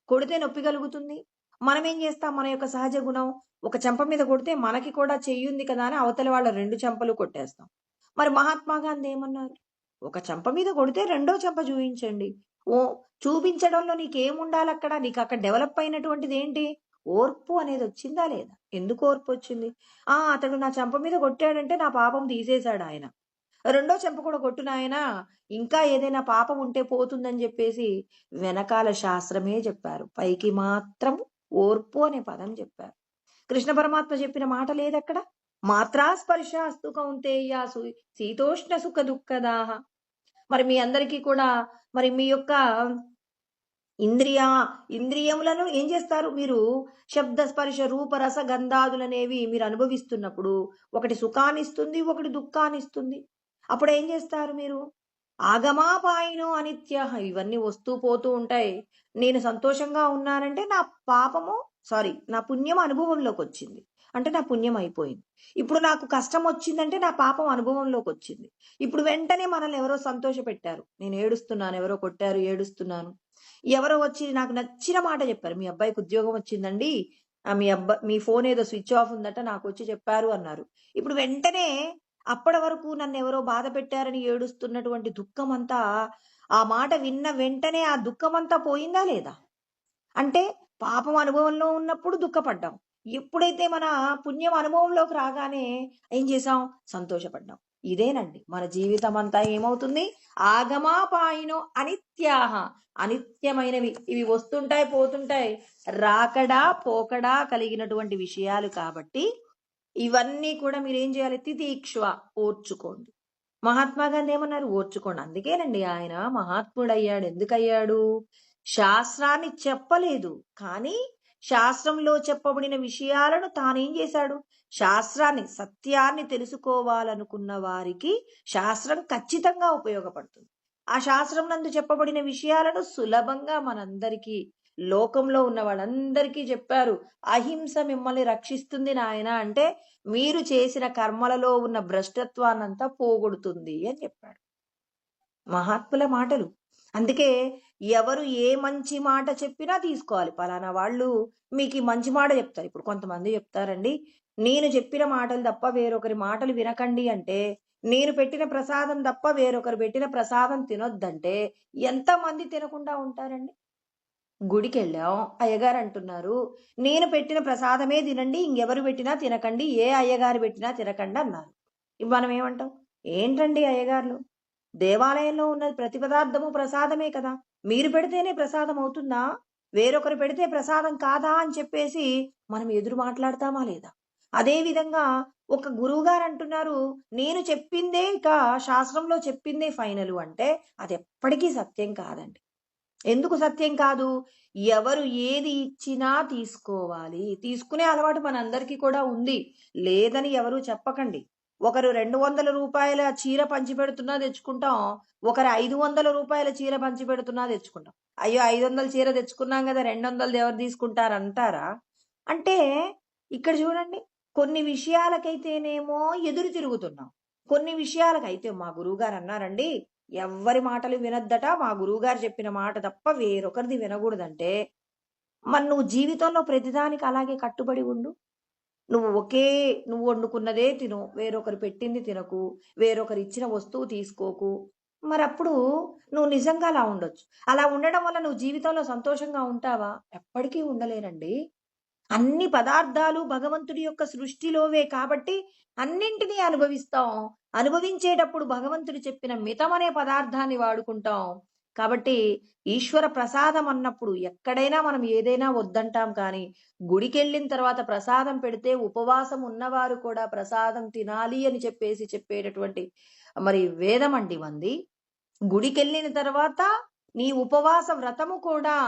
కొడితే నొప్పి కలుగుతుంది. మనం ఏం చేస్తాం, మన యొక్క సహజ గుణం, ఒక చెంప మీద కొడితే మనకి కూడా చెయ్యుంది కదా అని అవతల వాళ్ళ రెండు చెంపలు కొట్టేస్తాం. మరి మహాత్మా గాంధీ ఏమన్నారు, ఒక చెంప మీద కొడితే రెండో చెంప చూపించండి. చూపించడంలో నీకేముండాలి, అక్కడ నీకు అక్కడ డెవలప్ అయినటువంటిది ఏంటి, ఓర్పు అనేది వచ్చిందా లేదా? ఎందుకు ఓర్పు వచ్చింది? అతడు నా చెంప మీద కొట్టాడంటే నా పాపం తీసేశాడు ఆయన. రెండో చెంప కూడా కొట్టు నాయనా, ఇంకా ఏదైనా పాపం ఉంటే పోతుందని చెప్పేసి వెనకాల శాస్త్రమే చెప్పారు. పైకి మాత్రం ఓర్పు అనే పదం చెప్పారు. కృష్ణ పరమాత్మ చెప్పిన మాట లేదక్కడ. మాత్రా స్పర్శాస్తు కౌంతేయ శీతోష్ణ సుఖ దుఃఖదాహ. మరి మీ అందరికీ కూడా మరి మీ యొక్క ఇంద్రియములను ఏం చేస్తారు మీరు? శబ్ద స్పర్శ రూప రస గంధాదులనేవి మీరు అనుభవిస్తున్నప్పుడు ఒకటి సుఖాన్నిస్తుంది, ఒకటి దుఃఖాన్నిస్తుంది. అప్పుడు ఏం చేస్తారు మీరు? ఆగమాపాయినో అనిత్య, ఇవన్నీ వస్తూ పోతూ ఉంటాయి. నేను సంతోషంగా ఉన్నానంటే నా పుణ్యం అనుభవంలోకి వచ్చింది, అంటే నా పుణ్యం అయిపోయింది. ఇప్పుడు నాకు కష్టం వచ్చిందంటే నా పాపం అనుభవంలోకి వచ్చింది. ఇప్పుడు వెంటనే మనల్ని ఎవరో సంతోష పెట్టారు, నేను ఏడుస్తున్నాను, ఎవరో కొట్టారు ఏడుస్తున్నాను. ఎవరో వచ్చి నాకు నచ్చిన మాట చెప్పారు, మీ అబ్బాయికి ఉద్యోగం వచ్చిందండి, మీ ఫోన్ ఏదో స్విచ్ ఆఫ్ ఉందట, నాకు వచ్చి చెప్పారు అన్నారు. ఇప్పుడు వెంటనే అప్పటి వరకు నన్ను ఎవరో బాధ పెట్టారని ఏడుస్తున్నటువంటి దుఃఖం అంతా, ఆ మాట విన్న వెంటనే ఆ దుఃఖం అంతా పోయిందా లేదా? అంటే పాపం అనుభవంలో ఉన్నప్పుడు దుఃఖపడ్డాం, ఎప్పుడైతే మన పుణ్యం అనుభవంలోకి రాగానే ఏం చేసాం? సంతోషపడ్డాం. ఇదేనండి మన జీవితం అంతా ఏమవుతుంది? ఆగమాపాయినో అనిత్యాహ, అనిత్యమైనవి, ఇవి వస్తుంటాయి పోతుంటాయి, రాకడా పోకడా కలిగినటువంటి విషయాలు. కాబట్టి ఇవన్నీ కూడా మీరు ఏం చేయాలి? తితీక్ష్వ, ఓర్చుకోండి. మహాత్మా గాంధీ ఏమన్నారు? ఓర్చుకోండి. అందుకేనండి ఆయన మహాత్ముడయ్యాడు. ఎందుకయ్యాడు? శాస్త్రాన్ని చెప్పలేదు, కానీ శాస్త్రంలో చెప్పబడిన విషయాలను తానేం చేశాడు? శాస్త్రాన్ని, సత్యాన్ని తెలుసుకోవాలనుకున్న వారికి శాస్త్రం ఖచ్చితంగా ఉపయోగపడుతుంది. ఆ శాస్త్రం నందు చెప్పబడిన విషయాలను సులభంగా మనందరికీ, లోకంలో ఉన్న వాళ్ళందరికీ చెప్పారు. అహింస మిమ్మల్ని రక్షిస్తుంది నాయన అంటే, మీరు చేసిన కర్మలలో ఉన్న భ్రష్టత్వాన్నంతా పోగొడుతుంది అని చెప్పాడు. మహాత్ముల మాటలు. అందుకే ఎవరు ఏ మంచి మాట చెప్పినా తీసుకోవాలి. పలానా వాళ్ళు మీకు మంచి మాట చెప్తారు. ఇప్పుడు కొంతమంది చెప్తారండి, నేను చెప్పిన మాటలు తప్ప వేరొకరి మాటలు వినకండి అంటే, నేను పెట్టిన ప్రసాదం తప్ప వేరొకరు పెట్టిన ప్రసాదం తినొద్దంటే ఎంతమంది తినకుండా ఉంటారండి? గుడికి వెళ్ళాం, అయ్యగారు అంటున్నారు నేను పెట్టిన ప్రసాదమే తినండి, ఇంకెవరు పెట్టినా తినకండి, ఏ అయ్యగారు పెట్టినా తినకండి అన్నారు. మనం ఏమంటాం? ఏంటండి అయ్యగారులు, దేవాలయంలో ఉన్నది ప్రతి పదార్థము ప్రసాదమే కదా, మీరు పెడితేనే ప్రసాదం అవుతుందా, వేరొకరు పెడితే ప్రసాదం కాదా అని చెప్పేసి మనం ఎదురు మాట్లాడతామా లేదా? అదే విధంగా ఒక గురువు గారు అంటున్నారు నేను చెప్పిందే ఇక శాస్త్రంలో చెప్పిందే ఫైనల్ అంటే అది ఎప్పటికీ సత్యం కాదండి. ఎందుకు సత్యం కాదు? ఎవరు ఏది ఇచ్చినా తీసుకోవాలి. తీసుకునే అలవాటు మనందరికీ కూడా ఉంది, లేదని ఎవరు చెప్పకండి. ఒకరు 200 రూపాయల చీర పంచిపెడుతున్నా తెచ్చుకుంటాం, ఒకరు 500 రూపాయల చీర పంచిపెడుతున్నా తెచ్చుకుంటాం. అయ్యో 500 చీర తెచ్చుకున్నాం కదా, 200 ఎవరు తీసుకుంటారంటారా? అంటే ఇక్కడ చూడండి, కొన్ని విషయాలకైతేనేమో ఎదురు తిరుగుతున్నాం, కొన్ని విషయాలకైతే మా గురువు గారు అన్నారండి ఎవ్వరి మాటలు వినొద్దట, మా గురువుగారు చెప్పిన మాట తప్ప వేరొకరిది వినకూడదంటే, మరి నువ్వు జీవితంలో ప్రతిదానికి అలాగే కట్టుబడి ఉండు. నువ్వు వండుకున్నదే తిను, వేరొకరు పెట్టింది తినకు, వేరొకరు ఇచ్చిన వస్తువు తీసుకోకు. మరప్పుడు నువ్వు నిజంగా అలా ఉండొచ్చు. అలా ఉండడం వల్ల నువ్వు జీవితంలో సంతోషంగా ఉంటావా? ఎప్పటికీ ఉండలేనండి. అన్ని పదార్థాలు భగవంతుడి యొక్క సృష్టిలోవే కాబట్టి అన్నింటినీ అనుభవిస్తాం. అనుభవించేటప్పుడు భగవంతుడు చెప్పిన మితమనే పదార్థాన్ని వాడుకుంటాం. కాబట్టి ఈశ్వర ప్రసాదం అన్నప్పుడు ఎక్కడైనా మనం ఏదైనా వద్దంటాం, కానీ గుడికెళ్ళిన తర్వాత ప్రసాదం పెడితే ఉపవాసం ఉన్నవారు కూడా ప్రసాదం తినాలి అని చెప్పేసి చెప్పేటటువంటి మరి వేదం అండి మంది. గుడికెళ్ళిన తర్వాత నీ ఉపవాస వ్రతము కూడా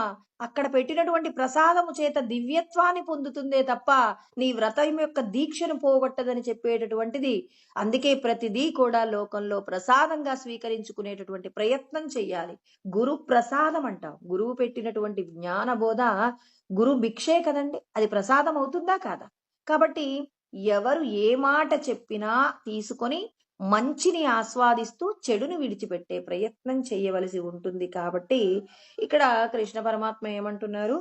అక్కడ పెట్టినటువంటి ప్రసాదము చేత దివ్యత్వాన్ని పొందుతుందే తప్ప నీ వ్రతం యొక్క దీక్షను పోగొట్టదని చెప్పేటటువంటిది. అందుకే ప్రతిదీ కూడా లోకంలో ప్రసాదంగా స్వీకరించుకునేటటువంటి ప్రయత్నం చెయ్యాలి. గురు ప్రసాదం అంటాం, గురువు పెట్టినటువంటి జ్ఞానబోధ గురు భిక్షే కదండి, అది ప్రసాదం అవుతుందా కాదా? కాబట్టి ఎవరు ఏ మాట చెప్పినా తీసుకొని మంచిని ఆస్వాదిస్తూ చెడును విడిచిపెట్టే ప్రయత్నం చేయవలసి ఉంటుంది. కాబట్టి ఇక్కడ కృష్ణ పరమాత్మ ఏమంటున్నారు?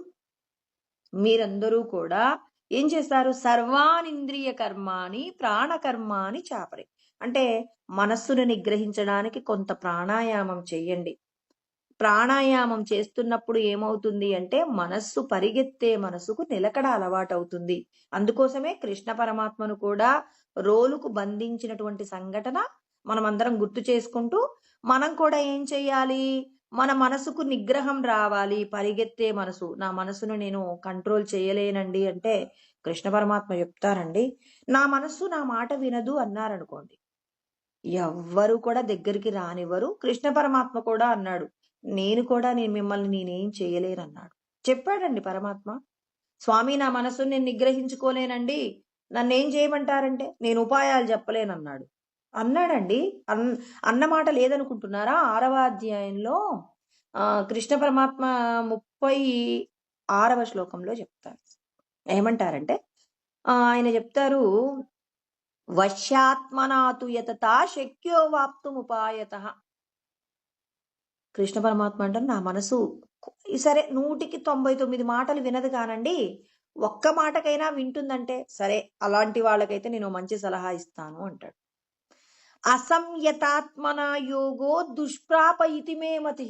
మీరందరూ కూడా ఏం చేస్తారు? సర్వానింద్రియ కర్మాని ప్రాణకర్మాని చాపరి. అంటే మనస్సును నిగ్రహించడానికి కొంత ప్రాణాయామం చెయ్యండి. ప్రాణాయామం చేస్తున్నప్పుడు ఏమవుతుంది అంటే మనస్సు పరిగెత్తే మనసుకు నిలకడ అలవాటవుతుంది. అందుకోసమే కృష్ణ పరమాత్మను కూడా రోలుకు బంధించినటువంటి సంఘటన మనమందరం గుర్తు చేసుకుంటూ మనం కూడా ఏం చెయ్యాలి? మన మనసుకు నిగ్రహం రావాలి. పరిగెత్తే మనసు, నా మనసును నేను కంట్రోల్ చేయలేనండి అంటే కృష్ణ పరమాత్మ చెప్తారండి, నా మనస్సు నా మాట వినదు అన్నారనుకోండి, ఎవ్వరు కూడా దగ్గరికి రానివ్వరు. కృష్ణ పరమాత్మ కూడా అన్నాడు, నేను మిమ్మల్ని నేనేం చేయలేనన్నాడు. చెప్పాడండి పరమాత్మ. స్వామి, నా మనస్సును నేను నిగ్రహించుకోలేనండి, నన్నేం చేయమంటారంటే నేను ఉపాయాలు చెప్పలేనన్నాడు. అన్నాడండి. అన్న మాట లేదనుకుంటున్నారా? 6వ అధ్యాయంలో కృష్ణ పరమాత్మ 36వ శ్లోకంలో చెప్తారు. ఏమంటారంటే ఆయన చెప్తారు, వశ్యాత్మనాతు యతతా శక్యో వాప్తుముపాయత. కృష్ణ పరమాత్మ అంటారు, నా మనసు సరే 100కి 99 మాటలు వినదు కానండి, ఒక్క మాటకైనా వింటుందంటే సరే, అలాంటి వాళ్ళకైతే నేను మంచి సలహా ఇస్తాను అంటాడు. అసంయతాత్మన యోగో దుష్ప్రాప ఇతి మే మతి.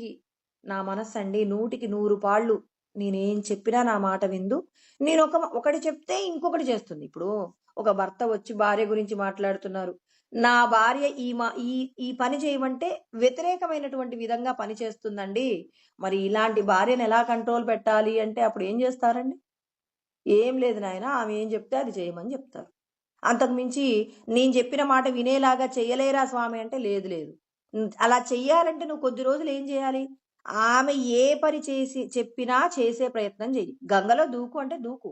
నా మనస్సు అండి 100కి 100 పాళ్ళు నేనేం చెప్పినా నా మాట విందు. నేను ఒకటి చెప్తే ఇంకొకటి చేస్తుంది. ఇప్పుడు ఒక భర్త వచ్చి భార్య గురించి మాట్లాడుతున్నారు, నా భార్య ఈ పని చేయమంటే వ్యతిరేకమైనటువంటి విధంగా పని చేస్తుందండి, మరి ఇలాంటి భార్యను ఎలా కంట్రోల్ పెట్టాలి అంటే అప్పుడు ఏం చేస్తారండి? ఏం లేదు నాయన, ఆమె ఏం చెప్తే అది చేయమని చెప్తారు. అంతకుమించి నేను చెప్పిన మాట వినేలాగా చెయ్యలేరా స్వామి అంటే లేదు లేదు. అలా చెయ్యాలంటే నువ్వు కొద్ది రోజులు ఏం చేయాలి? ఆమె ఏ పని చెప్పినా చేసే ప్రయత్నం చెయ్యి. గంగలో దూకు అంటే దూకు,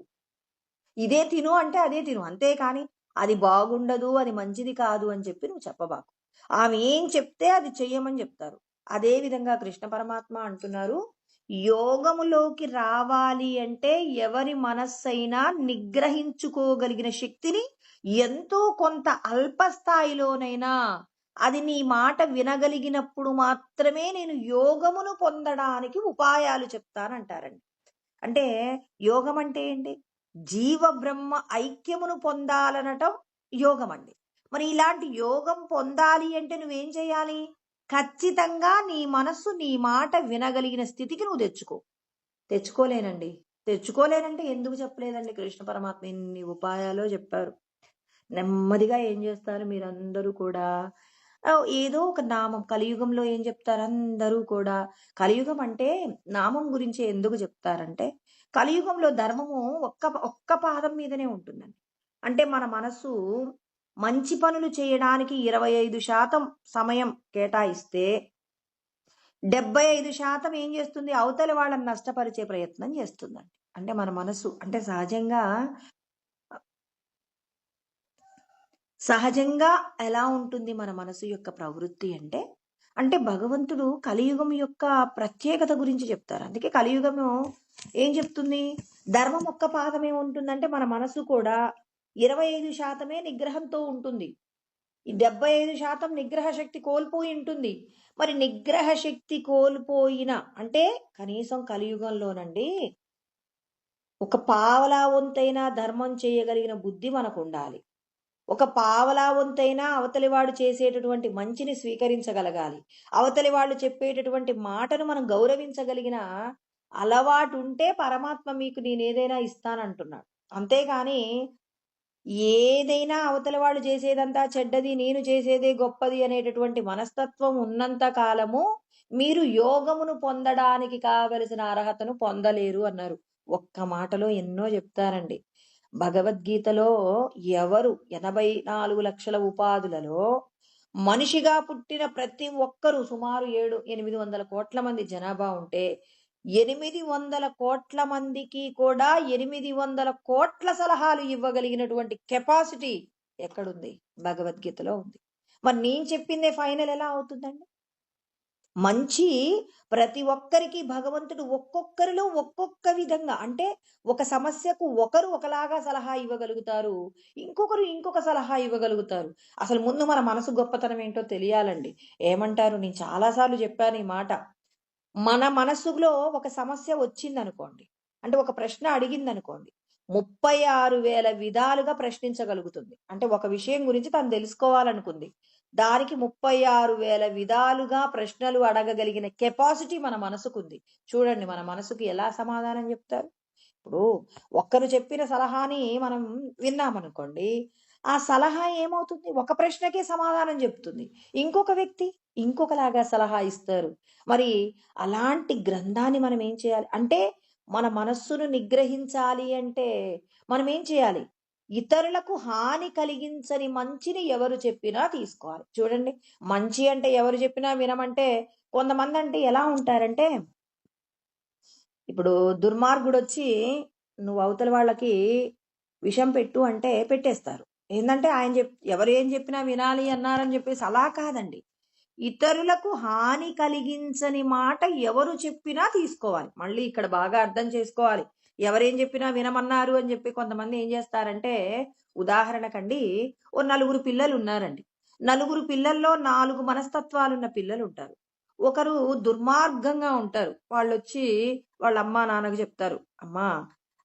ఇదే తిను అంటే అదే తిను, అంతేకాని అది బాగుండదు, అది మంచిది కాదు అని చెప్పి నువ్వు చెప్పబాకు. ఆమె ఏం చెప్తే అది చెయ్యమని చెప్తారు. అదే విధంగా కృష్ణ పరమాత్మ అంటున్నారు, యోగములోకి రావాలి అంటే ఎవరి మనస్సైనా నిగ్రహించుకోగలిగిన శక్తిని ఎంతో కొంత అల్పస్థాయిలోనైనా అది నీ మాట వినగలిగినప్పుడు మాత్రమే నేను యోగమును పొందడానికి ఉపాయాలు చెప్తానంటారండి. అంటే యోగం అంటే ఏంటి? జీవ బ్రహ్మ ఐక్యమును పొందాలనటం యోగం అండి. మరి ఇలాంటి యోగం పొందాలి అంటే నువ్వేం చేయాలి? ఖచ్చితంగా నీ మనస్సు నీ మాట వినగలిగిన స్థితికి నువ్వు తెచ్చుకోలేనండి. తెచ్చుకోలేనంటే ఎందుకు చెప్పలేదండి కృష్ణ పరమాత్మ? ఇన్ని ఉపాయాలు చెప్పారు. నెమ్మదిగా ఏం చేస్తారు మీరందరూ కూడా? ఏదో ఒక నామం, కలియుగంలో ఏం చెప్తారు అందరూ కూడా? కలియుగం అంటే నామం గురించి ఎందుకు చెప్తారంటే, కలియుగంలో ధర్మము ఒక్క పాదం మీదనే ఉంటుందండి. అంటే మన మనసు మంచి పనులు చేయడానికి 25% సమయం కేటాయిస్తే 75% ఏం చేస్తుంది? అవతలి వాళ్ళని నష్టపరిచే ప్రయత్నం చేస్తుందండి. అంటే మన మనసు అంటే సహజంగా ఎలా ఉంటుంది మన మనసు యొక్క ప్రవృత్తి అంటే, అంటే భగవంతుడు కలియుగం యొక్క ప్రత్యేకత గురించి చెప్తారు. అందుకే కలియుగము ఏం చెప్తుంది? ధర్మం ఒక్క పాదమే ఉంటుందంటే మన మనసు కూడా 25% నిగ్రహంతో ఉంటుంది. ఈ 75% నిగ్రహ శక్తి కోల్పోయి ఉంటుంది. మరి నిగ్రహ శక్తి కోల్పోయిన అంటే కనీసం కలియుగంలోనండి ఒక పావలా వంతైనా ధర్మం చేయగలిగిన బుద్ధి మనకు ఉండాలి. ఒక పావలా వంతైనా అవతలి వాడు చేసేటటువంటి మంచిని స్వీకరించగలగాలి. అవతలి వాళ్ళు చెప్పేటటువంటి మాటను మనం గౌరవించగలిగిన అలవాటు ఉంటే పరమాత్మ మీకు నేనేదైనా ఇస్తానంటున్నాడు. అంతేగాని ఏదైనా అవతలి వాళ్ళు చేసేదంతా చెడ్డది, నేను చేసేదే గొప్పది అనేటటువంటి మనస్తత్వం ఉన్నంత కాలము మీరు యోగమును పొందడానికి కావలసిన అర్హతను పొందలేరు అన్నారు. ఒక్క మాటలో ఎన్నో చెప్తారండి. భగవద్గీతలో ఎవరు 84 లక్షల ఉపాధులలో మనిషిగా పుట్టిన ప్రతి ఒక్కరూ సుమారు 800 కోట్ల మంది జనాభా ఉంటే 800 కోట్ల మందికి కూడా 800 కోట్ల సలహాలు ఇవ్వగలిగినటువంటి కెపాసిటీ ఎక్కడుంది? భగవద్గీతలో ఉంది. మరి నేను చెప్పిందే ఫైనల్ ఎలా అవుతుందండి? మంచి ప్రతి ఒక్కరికి భగవంతుడు ఒక్కొక్కరిలో ఒక్కొక్క విధంగా, అంటే ఒక సమస్యకు ఒకరు ఒకలాగా సలహా ఇవ్వగలుగుతారు, ఇంకొకరు ఇంకొక సలహా ఇవ్వగలుగుతారు. అసలు ముందు మన మనసు గొప్పతనం ఏంటో తెలియాలండి. ఏమంటారు? నేను చాలాసార్లు చెప్పాను ఈ మాట. మన మనస్సులో ఒక సమస్య వచ్చిందనుకోండి, అంటే ఒక ప్రశ్న అడిగిందనుకోండి, 36,000 విధాలుగా ప్రశ్నించగలుగుతుంది. అంటే ఒక విషయం గురించి తను తెలుసుకోవాలనుకుంది, దానికి 36,000 విధాలుగా ప్రశ్నలు అడగగలిగిన కెపాసిటీ మన మనసుకుంది. చూడండి మన మనసుకు ఎలా సమాధానం చెప్తారు. ఇప్పుడు ఒక్కరు చెప్పిన సలహాని మనం విన్నామనుకోండి, ఆ సలహా ఏమవుతుంది? ఒక ప్రశ్నకే సమాధానం చెప్తుంది. ఇంకొక వ్యక్తి ఇంకొకలాగా సలహా ఇస్తారు. మరి అలాంటి గ్రంథాన్ని మనం ఏం చేయాలి? అంటే మన మనస్సును నిగ్రహించాలి అంటే మనం ఏం చేయాలి? ఇతరులకు హాని కలిగించని మంచిని ఎవరు చెప్పినా తీసుకోవాలి. చూడండి, మంచి అంటే ఎవరు చెప్పినా వినమంటే కొంతమంది అంటే ఎలా ఉంటారంటే, ఇప్పుడు దుర్మార్గుడొచ్చి నువ్వు అవతల వాళ్ళకి విషం పెట్టు అంటే పెట్టేస్తారు. ఏందంటే ఎవరు ఏం చెప్పినా వినాలి అన్నారని చెప్పేసి అలా కాదండి. ఇతరులకు హాని కలిగించని మాట ఎవరు చెప్పినా తీసుకోవాలి. మళ్ళీ ఇక్కడ బాగా అర్థం చేసుకోవాలి. ఎవరేం చెప్పినా వినమన్నారు అని చెప్పి కొంతమంది ఏం చేస్తారంటే, ఉదాహరణకండి ఓ నలుగురు పిల్లలు ఉన్నారండి. నలుగురు పిల్లల్లో 4 మనస్తత్వాలున్న పిల్లలు ఉంటారు. ఒకరు దుర్మార్గంగా ఉంటారు. వాళ్ళొచ్చి వాళ్ళ అమ్మా నాన్నకు చెప్తారు. అమ్మా,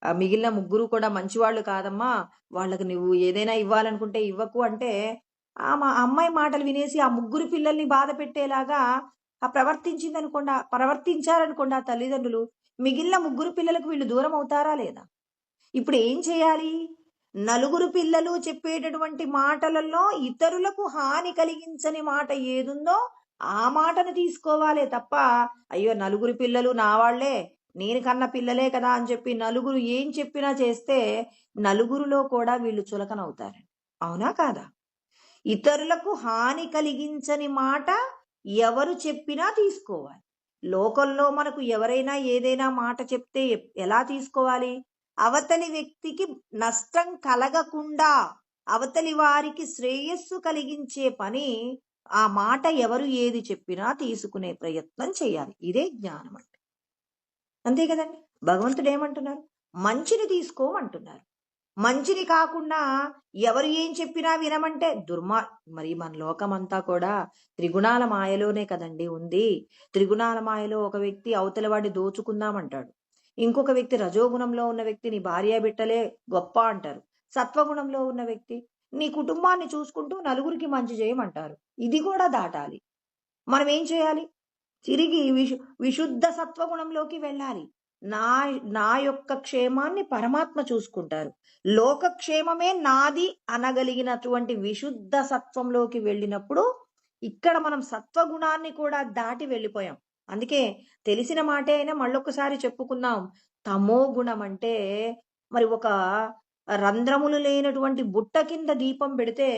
మిగిలిన ముగ్గురు కూడా మంచివాళ్ళు కాదమ్మా, వాళ్ళకి నువ్వు ఏదైనా ఇవ్వాలనుకుంటే ఇవ్వకు అంటే, మా అమ్మాయి మాటలు వినేసి ఆ ముగ్గురు పిల్లల్ని బాధ పెట్టేలాగా ప్రవర్తించారనుకోండి ఆ తల్లిదండ్రులు, మిగిలిన ముగ్గురు పిల్లలకు వీళ్ళు దూరం అవుతారా లేదా? ఇప్పుడు ఏం చేయాలి? నలుగురు పిల్లలు చెప్పేటటువంటి మాటలలో ఇతరులకు హాని కలిగించని మాట ఏదుందో ఆ మాటను తీసుకోవాలే తప్ప, అయ్యో నలుగురు పిల్లలు నా వాళ్లే, నేను కన్న పిల్లలే కదా అని చెప్పి నలుగురు ఏం చెప్పినా చేస్తే నలుగురిలో కూడా వీళ్ళు చులకనవుతారండి. అవునా కాదా? ఇతరులకు హాని కలిగించని మాట ఎవరు చెప్పినా తీసుకోవాలి. లోకంలో మనకు ఎవరైనా ఏదైనా మాట చెప్తే ఎలా తీసుకోవాలి? అవతలి వ్యక్తికి నష్టం కలగకుండా అవతలి వారికి శ్రేయస్సు కలిగించే పని, ఆ మాట ఎవరు ఏది చెప్పినా తీసుకునే ప్రయత్నం చేయాలి. ఇదే జ్ఞానం అంటే. అంతే కదండి. భగవంతుడు ఏమంటున్నారు? మంచిని తీసుకోమంటున్నారు. మంచిని కాకుండా ఎవరు ఏం చెప్పినా వినమంటే మరి మన లోకమంతా కూడా త్రిగుణాల మాయలోనే కదండి ఉంది. త్రిగుణాల మాయలో ఒక వ్యక్తి అవతల వాడిని దోచుకుందామంటాడు. ఇంకొక వ్యక్తి రజోగుణంలో ఉన్న వ్యక్తి నీ భార్య బిడ్డలే గొప్ప అంటారు. సత్వగుణంలో ఉన్న వ్యక్తి నీ కుటుంబాన్ని చూసుకుంటూ నలుగురికి మంచి చేయమంటారు. ఇది కూడా దాటాలి. మనం ఏం చేయాలి? తిరిగి విశుద్ధ సత్వగుణంలోకి వెళ్ళాలి. నా నా యొక్క క్షేమాన్ని పరమాత్మ చూసుకుంటారు. లోక క్షేమమే నాది అనగలిగినటువంటి విశుద్ధ సత్వంలోకి వెళ్ళినప్పుడు ఇక్కడ మనం సత్వగుణాన్ని కూడా దాటి వెళ్ళిపోయాం. అందుకే తెలిసిన మాటే అయినా మళ్ళొకసారి చెప్పుకుందాం. తమో గుణం అంటే మరి ఒక రంధ్రములు లేనటువంటి బుట్ట కింద దీపం పెడితే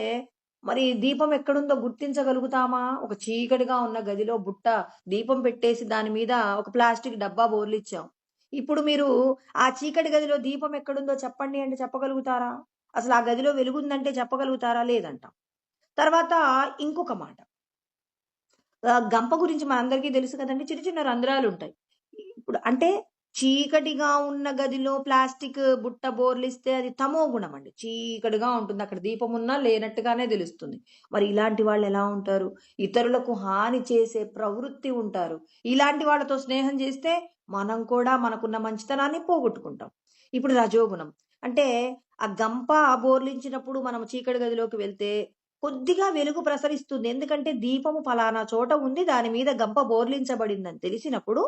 మరి దీపం ఎక్కడుందో గుర్తించగలుగుతామా? ఒక చీకటిగా ఉన్న గదిలో దీపం పెట్టేసి దాని మీద ఒక ప్లాస్టిక్ డబ్బా బోర్లిచ్చాం. ఇప్పుడు మీరు ఆ చీకటి గదిలో దీపం ఎక్కడుందో చెప్పండి అంటే చెప్పగలుగుతారా? అసలు ఆ గదిలో వెలుగుందంటే చెప్పగలుగుతారా? లేదంటాం. తర్వాత ఇంకొక మాట. గంప గురించి మనందరికీ తెలుసు కదండీ! చిన్న చిన్న రంధ్రాలుంటాయి. ఇప్పుడు అంటే చీకటిగా ఉన్న గదిలో ప్లాస్టిక్ బుట్ట బోర్లిస్తే అది తమో గుణం అండి. చీకటిగా ఉంటుంది. అక్కడ దీపం ఉన్నా లేనట్టుగానే తెలుస్తుంది. మరి ఇలాంటి వాళ్ళు ఎలా ఉంటారు? ఇతరులకు హాని చేసే ప్రవృత్తి ఉంటారు. ఇలాంటి వాళ్ళతో స్నేహం చేస్తే మనం కూడా మనకున్న మంచితనాన్ని పోగొట్టుకుంటాం. ఇప్పుడు రజోగుణం అంటే ఆ గంప బోర్లించినప్పుడు మనం చీకటి గదిలోకి వెళ్తే కొద్దిగా వెలుగు ప్రసరిస్తుంది. ఎందుకంటే దీపము ఫలానా చోట ఉంది. దాని మీద గంప బోర్లించబడిందని తెలిసినప్పుడు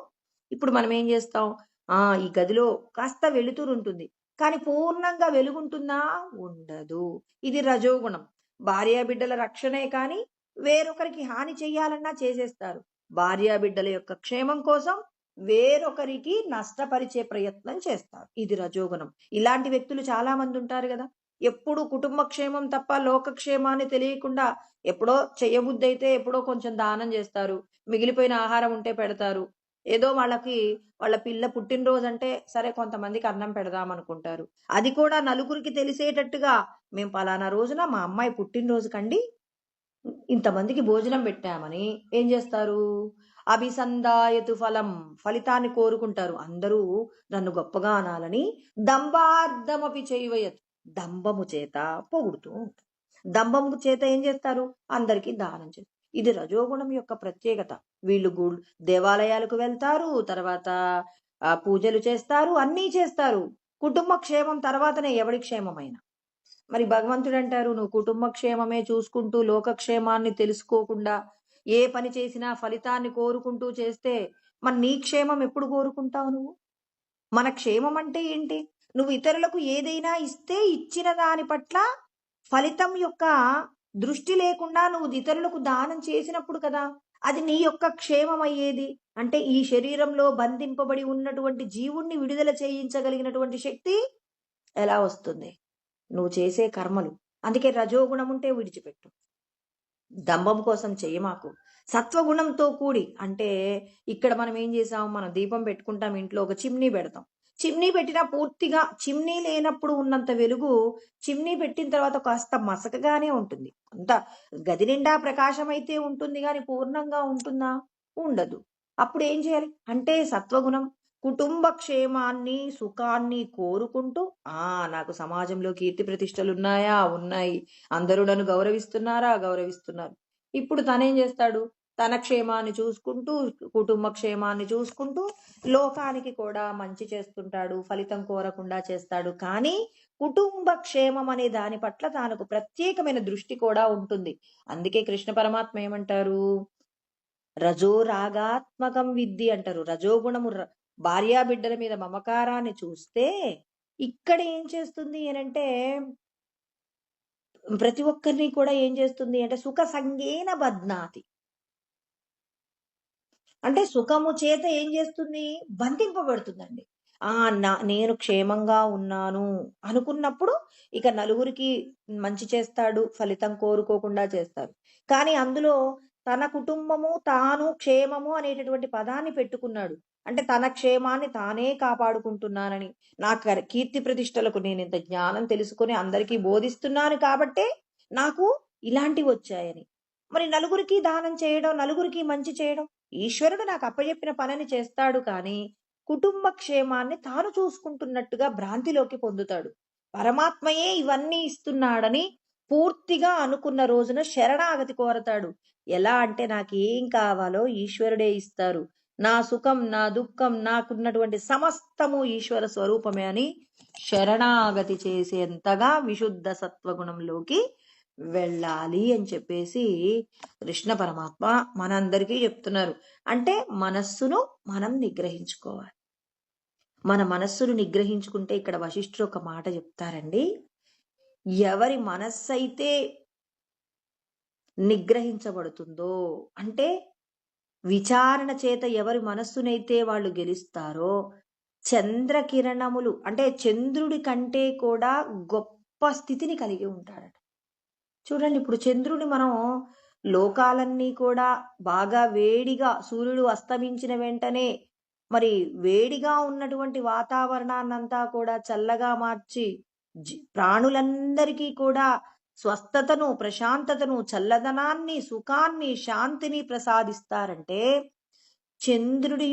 ఇప్పుడు మనం ఏం చేస్తాం? ఈ గదిలో కాస్త వెలుతురుంటుంది. కానీ పూర్ణంగా వెలుగుంటుందా? ఉండదు. ఇది రజోగుణం. భార్యాబిడ్డల రక్షణే కానీ వేరొకరికి హాని చెయ్యాలన్నా చేసేస్తారు. భార్యాబిడ్డల యొక్క క్షేమం కోసం వేరొకరికి నష్టపరిచే ప్రయత్నం చేస్తారు. ఇది రజోగుణం. ఇలాంటి వ్యక్తులు చాలా మంది ఉంటారు గదా! ఎప్పుడు కుటుంబ క్షేమం తప్ప లోకక్షేమాన్ని తెలియకుండా ఎప్పుడో చెయ్యబుద్దయితే ఎప్పుడో కొంచెం దానం చేస్తారు. మిగిలిపోయిన ఆహారం ఉంటే పెడతారు. ఏదో వాళ్ళ పిల్ల పుట్టినరోజంటే సరే కొంతమందికి అన్నం పెడదాం అనుకుంటారు. అది కూడా నలుగురికి తెలిసేటట్టుగా మేము పలానా రోజున మా అమ్మాయి పుట్టినరోజుకండి ఇంతమందికి భోజనం పెట్టామని ఏం చేస్తారు? అభిసందాయతు ఫలం, ఫలితాన్ని కోరుకుంటారు. అందరూ నన్ను గొప్పగా అనాలని దంభార్థమపి చేయవయత్, దంభము చేత పొగుడుతూ ఉంటారు. దంభము చేత ఏం చేస్తారు? అందరికీ దానం చేస్తారు. ఇది రజోగుణం యొక్క ప్రత్యేకత. వీళ్ళు దేవాలయాలకు వెళ్తారు, తర్వాత పూజలు చేస్తారు, అన్నీ చేస్తారు. కుటుంబ క్షేమం తర్వాతనే ఎవడి క్షేమమైనా. మరి భగవంతుడు అంటారు, నువ్వు కుటుంబ క్షేమమే చూసుకుంటూ లోకక్షేమాన్ని తెలుసుకోకుండా ఏ పని చేసినా ఫలితాన్ని కోరుకుంటూ చేస్తే మరి నీ క్షేమం ఎప్పుడు కోరుకుంటావు నువ్వు? మన క్షేమం అంటే ఏంటి? నువ్వు ఇతరులకు ఏదైనా ఇస్తే ఇచ్చిన దాని పట్ల ఫలితం యొక్క దృష్టి లేకుండా నువ్వు ఇతరులకు దానం చేసినప్పుడు కదా అది నీ యొక్క క్షేమం అయ్యేది. అంటే ఈ శరీరంలో బంధింపబడి ఉన్నటువంటి జీవుణ్ణి విడుదల చేయించగలిగినటువంటి శక్తి ఎలా వస్తుంది? నువ్వు చేసే కర్మలు. అందుకే రజోగుణం ఉంటే విడిచిపెట్టు. దంభం కోసం చెయ్యమాకు. సత్వగుణంతో కూడి అంటే ఇక్కడ మనం ఏం చేసాం, మనం దీపం పెట్టుకుంటాం, ఇంట్లో ఒక చిమ్నీ పెడతాం. చిమ్నీ పెట్టినా పూర్తిగా చిమ్నీ లేనప్పుడు ఉన్నంత వెలుగు చిమ్నీ పెట్టిన తర్వాత కాస్త మసకగానే ఉంటుంది. అంత గది నిండా ప్రకాశం అయితే ఉంటుంది కానీ పూర్ణంగా ఉంటుందా? ఉండదు. అప్పుడు ఏం చేయాలి అంటే సత్వగుణం కుటుంబ క్షేమాన్ని సుఖాన్ని కోరుకుంటూ నాకు సమాజంలో కీర్తి ప్రతిష్టలు ఉన్నాయా? ఉన్నాయి. అందరూ నన్ను గౌరవిస్తున్నారా? గౌరవిస్తున్నారు. ఇప్పుడు తనేం చేస్తాడు, తన క్షేమాన్ని చూసుకుంటూ కుటుంబ క్షేమాన్ని చూసుకుంటూ లోకానికి కూడా మంచి చేస్తుంటాడు, ఫలితం కోరకుండా చేస్తాడు. కానీ కుటుంబ క్షేమం అనే దాని పట్ల తనకు ప్రత్యేకమైన దృష్టి కూడా ఉంటుంది. అందుకే కృష్ణ పరమాత్మ ఏమంటారు, రజో రాగాత్మకం విద్ది అంటారు. రజోగుణము భార్యా బిడ్డల మీద మమకారాన్ని చూస్తే ఇక్కడ ఏం చేస్తుంది అనంటే ప్రతి ఒక్కరిని కూడా ఏం చేస్తుంది అంటే సుఖ సంగేన బధ్నాతి. అంటే సుఖము చేత ఏం చేస్తుంది, బంధింపబడుతుందండి. నేను క్షేమంగా ఉన్నాను అనుకున్నప్పుడు ఇక నలుగురికి మంచి చేస్తాడు, ఫలితం కోరుకోకుండా చేస్తారు. కానీ అందులో తన కుటుంబము తాను క్షేమము అనేటటువంటి పదాన్ని పెట్టుకున్నాడు. అంటే తన క్షేమాన్ని తానే కాపాడుకుంటున్నానని, నా కీర్తి ప్రతిష్టలకు నేను ఇంత జ్ఞానం తెలుసుకొని అందరికీ బోధిస్తున్నాను కాబట్టే నాకు ఇలాంటివి వచ్చాయని. మరి నలుగురికి దానం చేయడం, నలుగురికి మంచి చేయడం, ఈశ్వరుడు నాకు అప్పచెప్పిన పనిని చేస్తాడు కానీ కుటుంబ క్షేమాన్ని తాను చూసుకుంటున్నట్టుగా భ్రాంతిలోకి పొందుతాడు. పరమాత్మయే ఇవన్నీ ఇస్తున్నాడని పూర్తిగా అనుకున్న రోజున శరణాగతి కోరతాడు. ఎలా అంటే నాకేం కావాలో ఈశ్వరుడే ఇస్తారు, నా సుఖం నా దుఃఖం నాకున్నటువంటి సమస్తము ఈశ్వర స్వరూపమే అని శరణాగతి చేసేంతగా విశుద్ధ సత్వగుణంలోకి వెళ్ళాలి అని చెప్పేసి కృష్ణ పరమాత్మ మనందరికీ చెప్తున్నారు. అంటే మనస్సును మనం నిగ్రహించుకోవాలి. మన మనస్సును నిగ్రహించుకుంటే ఇక్కడ వశిష్ఠుడు ఒక మాట చెప్తారండి, ఎవరి మనస్సు అయితే నిగ్రహించబడుతుందో అంటే విచారణ చేత ఎవరి మనస్సునైతే వాళ్ళు గెలుస్తారో చంద్రకిరణములు అంటే చంద్రుడి కంటే కూడా గొప్ప స్థితిని కలిగి ఉంటాడట. చూడండి, ఇప్పుడు చంద్రుని మనం లోకాలన్నీ కూడా బాగా వేడిగా సూర్యుడు అస్తమించిన వెంటనే మరి వేడిగా ఉన్నటువంటి వాతావరణాన్నంతా కూడా చల్లగా మార్చి ప్రాణులందరికీ కూడా స్వస్థతను ప్రశాంతతను చల్లదనాన్ని సుఖాన్ని శాంతిని ప్రసాదిస్తారంటే చంద్రుడి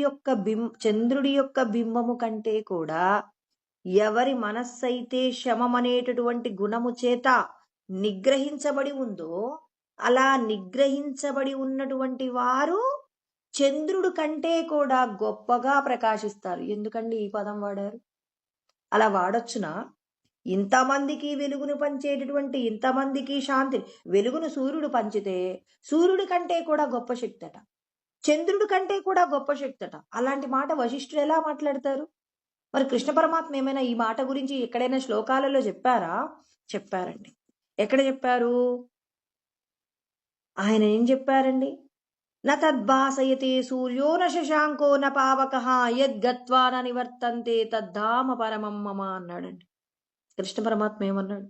యొక్క బింబము కంటే కూడా ఎవరి మనస్సైతే శమమనేటటువంటి గుణము చేత నిగ్రహించబడి ఉందో అలా నిగ్రహించబడి ఉన్నటువంటి వారు చంద్రుడు కంటే కూడా గొప్పగా ప్రకాశిస్తారు. ఎందుకండి ఈ పదం వాడారు? అలా వాడొచ్చునా? ఇంతమందికి వెలుగును పంచేటటువంటి ఇంతమందికి శాంతి వెలుగును సూర్యుడు పంచితే సూర్యుడి కంటే కూడా గొప్ప శక్తి అట, చంద్రుడి కంటే కూడా గొప్ప శక్తి అట. అలాంటి మాట వశిష్ఠుడు ఎలా మాట్లాడతారు? మరి కృష్ణ పరమాత్మ ఏమైనా ఈ మాట గురించి ఎక్కడైనా శ్లోకాలలో చెప్పారా? చెప్పారండి. ఎక్కడ చెప్పారు? ఆయన ఏం చెప్పారండి? న తద్భాసయతే సూర్యో న శశాంకో న పావకః యద్గత్వా న నివర్తంతే తద్ధామ పరమం మమ అన్నాడండి. కృష్ణ పరమాత్మ ఏమన్నాడు?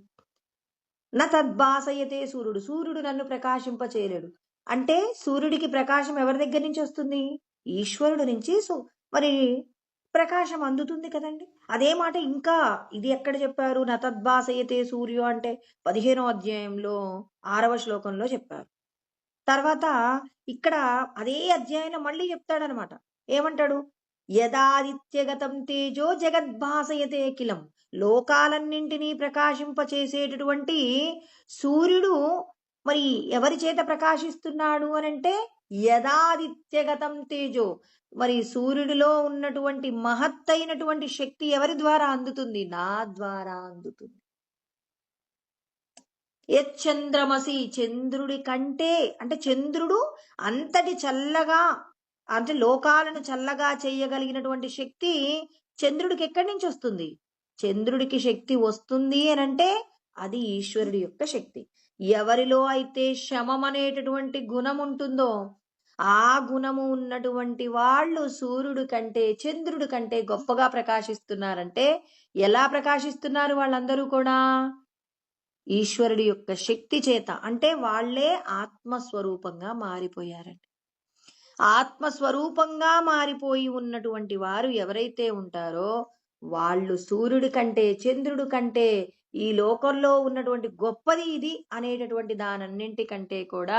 న తద్భాసయతే సూర్యుడు నన్ను ప్రకాశింపచేయలేడు. అంటే సూర్యుడికి ప్రకాశం ఎవరి దగ్గర నుంచి వస్తుంది? ఈశ్వరుడు నుంచి మరి ప్రకాశం అందుతుంది కదండి. అదే మాట ఇంకా ఇది ఎక్కడ చెప్పారు? న తద్భాసయతే సూర్యో అంటే 15వ అధ్యాయంలో 6వ శ్లోకంలో చెప్పారు. తర్వాత ఇక్కడ అదే అధ్యాయంలో మళ్ళీ చెప్తాడనమాట. ఏమంటాడు? యదాదిత్యగతం తేజో జగద్భాసయతే కిలం. లోకాలన్నింటినీ ప్రకాశింపచేసేటటువంటి సూర్యుడు మరి ఎవరి చేత ప్రకాశిస్తున్నాడు అనంటే యదాదిత్యగతం తేజో. మరి సూర్యుడిలో ఉన్నటువంటి మహత్తైనటువంటి శక్తి ఎవరి ద్వారా అందుతుంది? నా ద్వారా అందుతుంది. యచ్చంద్రమసి, చంద్రుడి కంటే, అంటే చంద్రుడు అంతటి చల్లగా, అంటే లోకాలను చల్లగా చేయగలిగినటువంటి శక్తి చంద్రుడికి ఎక్కడి నుంచి వస్తుంది? చంద్రుడికి శక్తి వస్తుంది అనంటే అది ఈశ్వరుడి యొక్క శక్తి. ఎవరిలో అయితే శమం అనేటటువంటి గుణం ఉంటుందో ఆ గుణము ఉన్నటువంటి వాళ్ళు సూర్యుడి కంటే చంద్రుడి కంటే గొప్పగా ప్రకాశిస్తున్నారంటే ఎలా ప్రకాశిస్తున్నారు వాళ్ళందరూ కూడా? ఈశ్వరుడి యొక్క శక్తి చేత. అంటే వాళ్ళే ఆత్మస్వరూపంగా మారిపోయారండి. ఆత్మస్వరూపంగా మారిపోయి ఉన్నటువంటి వారు ఎవరైతే ఉంటారో వాళ్ళు సూర్యుడి కంటే చంద్రుడి కంటే ఈ లోకంలో ఉన్నటువంటి గొప్పది ఇది అనేటటువంటి దానన్నింటికంటే కూడా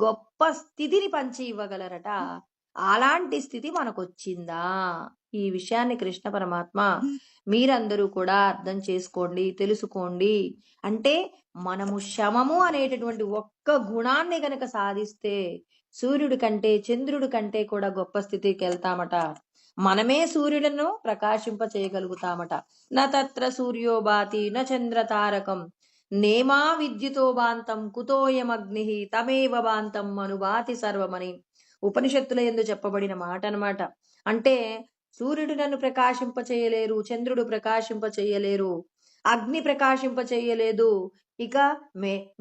గొప్ప స్థితిని పంచి ఇవ్వగలరట. అలాంటి స్థితి మనకొచ్చిందా? ఈ విషయాన్ని కృష్ణ పరమాత్మ మీరందరూ కూడా అర్థం చేసుకోండి, తెలుసుకోండి. అంటే మనము శమము అనేటటువంటి ఒక్క గుణాన్ని గనక సాధిస్తే సూర్యుడి కంటే చంద్రుడి కంటే కూడా గొప్ప స్థితికి వెళ్తామట. మనమే సూర్యులను ప్రకాశింప చేయగలుగుతామట. న తత్ర సూర్యో భాతి న చంద్ర తారకం నేమా విద్యుతో బాంతం కుతోయమగ్ని తమేవ బాంతం అనుభాతి సర్వమని ఉపనిషత్తుల యందు చెప్పబడిన మాట అన్నమాట. అంటే సూర్యుడు నన్ను ప్రకాశింప చేయలేరు, చంద్రుడు ప్రకాశింప చేయలేరు, అగ్ని ప్రకాశింప చేయలేదు, ఇక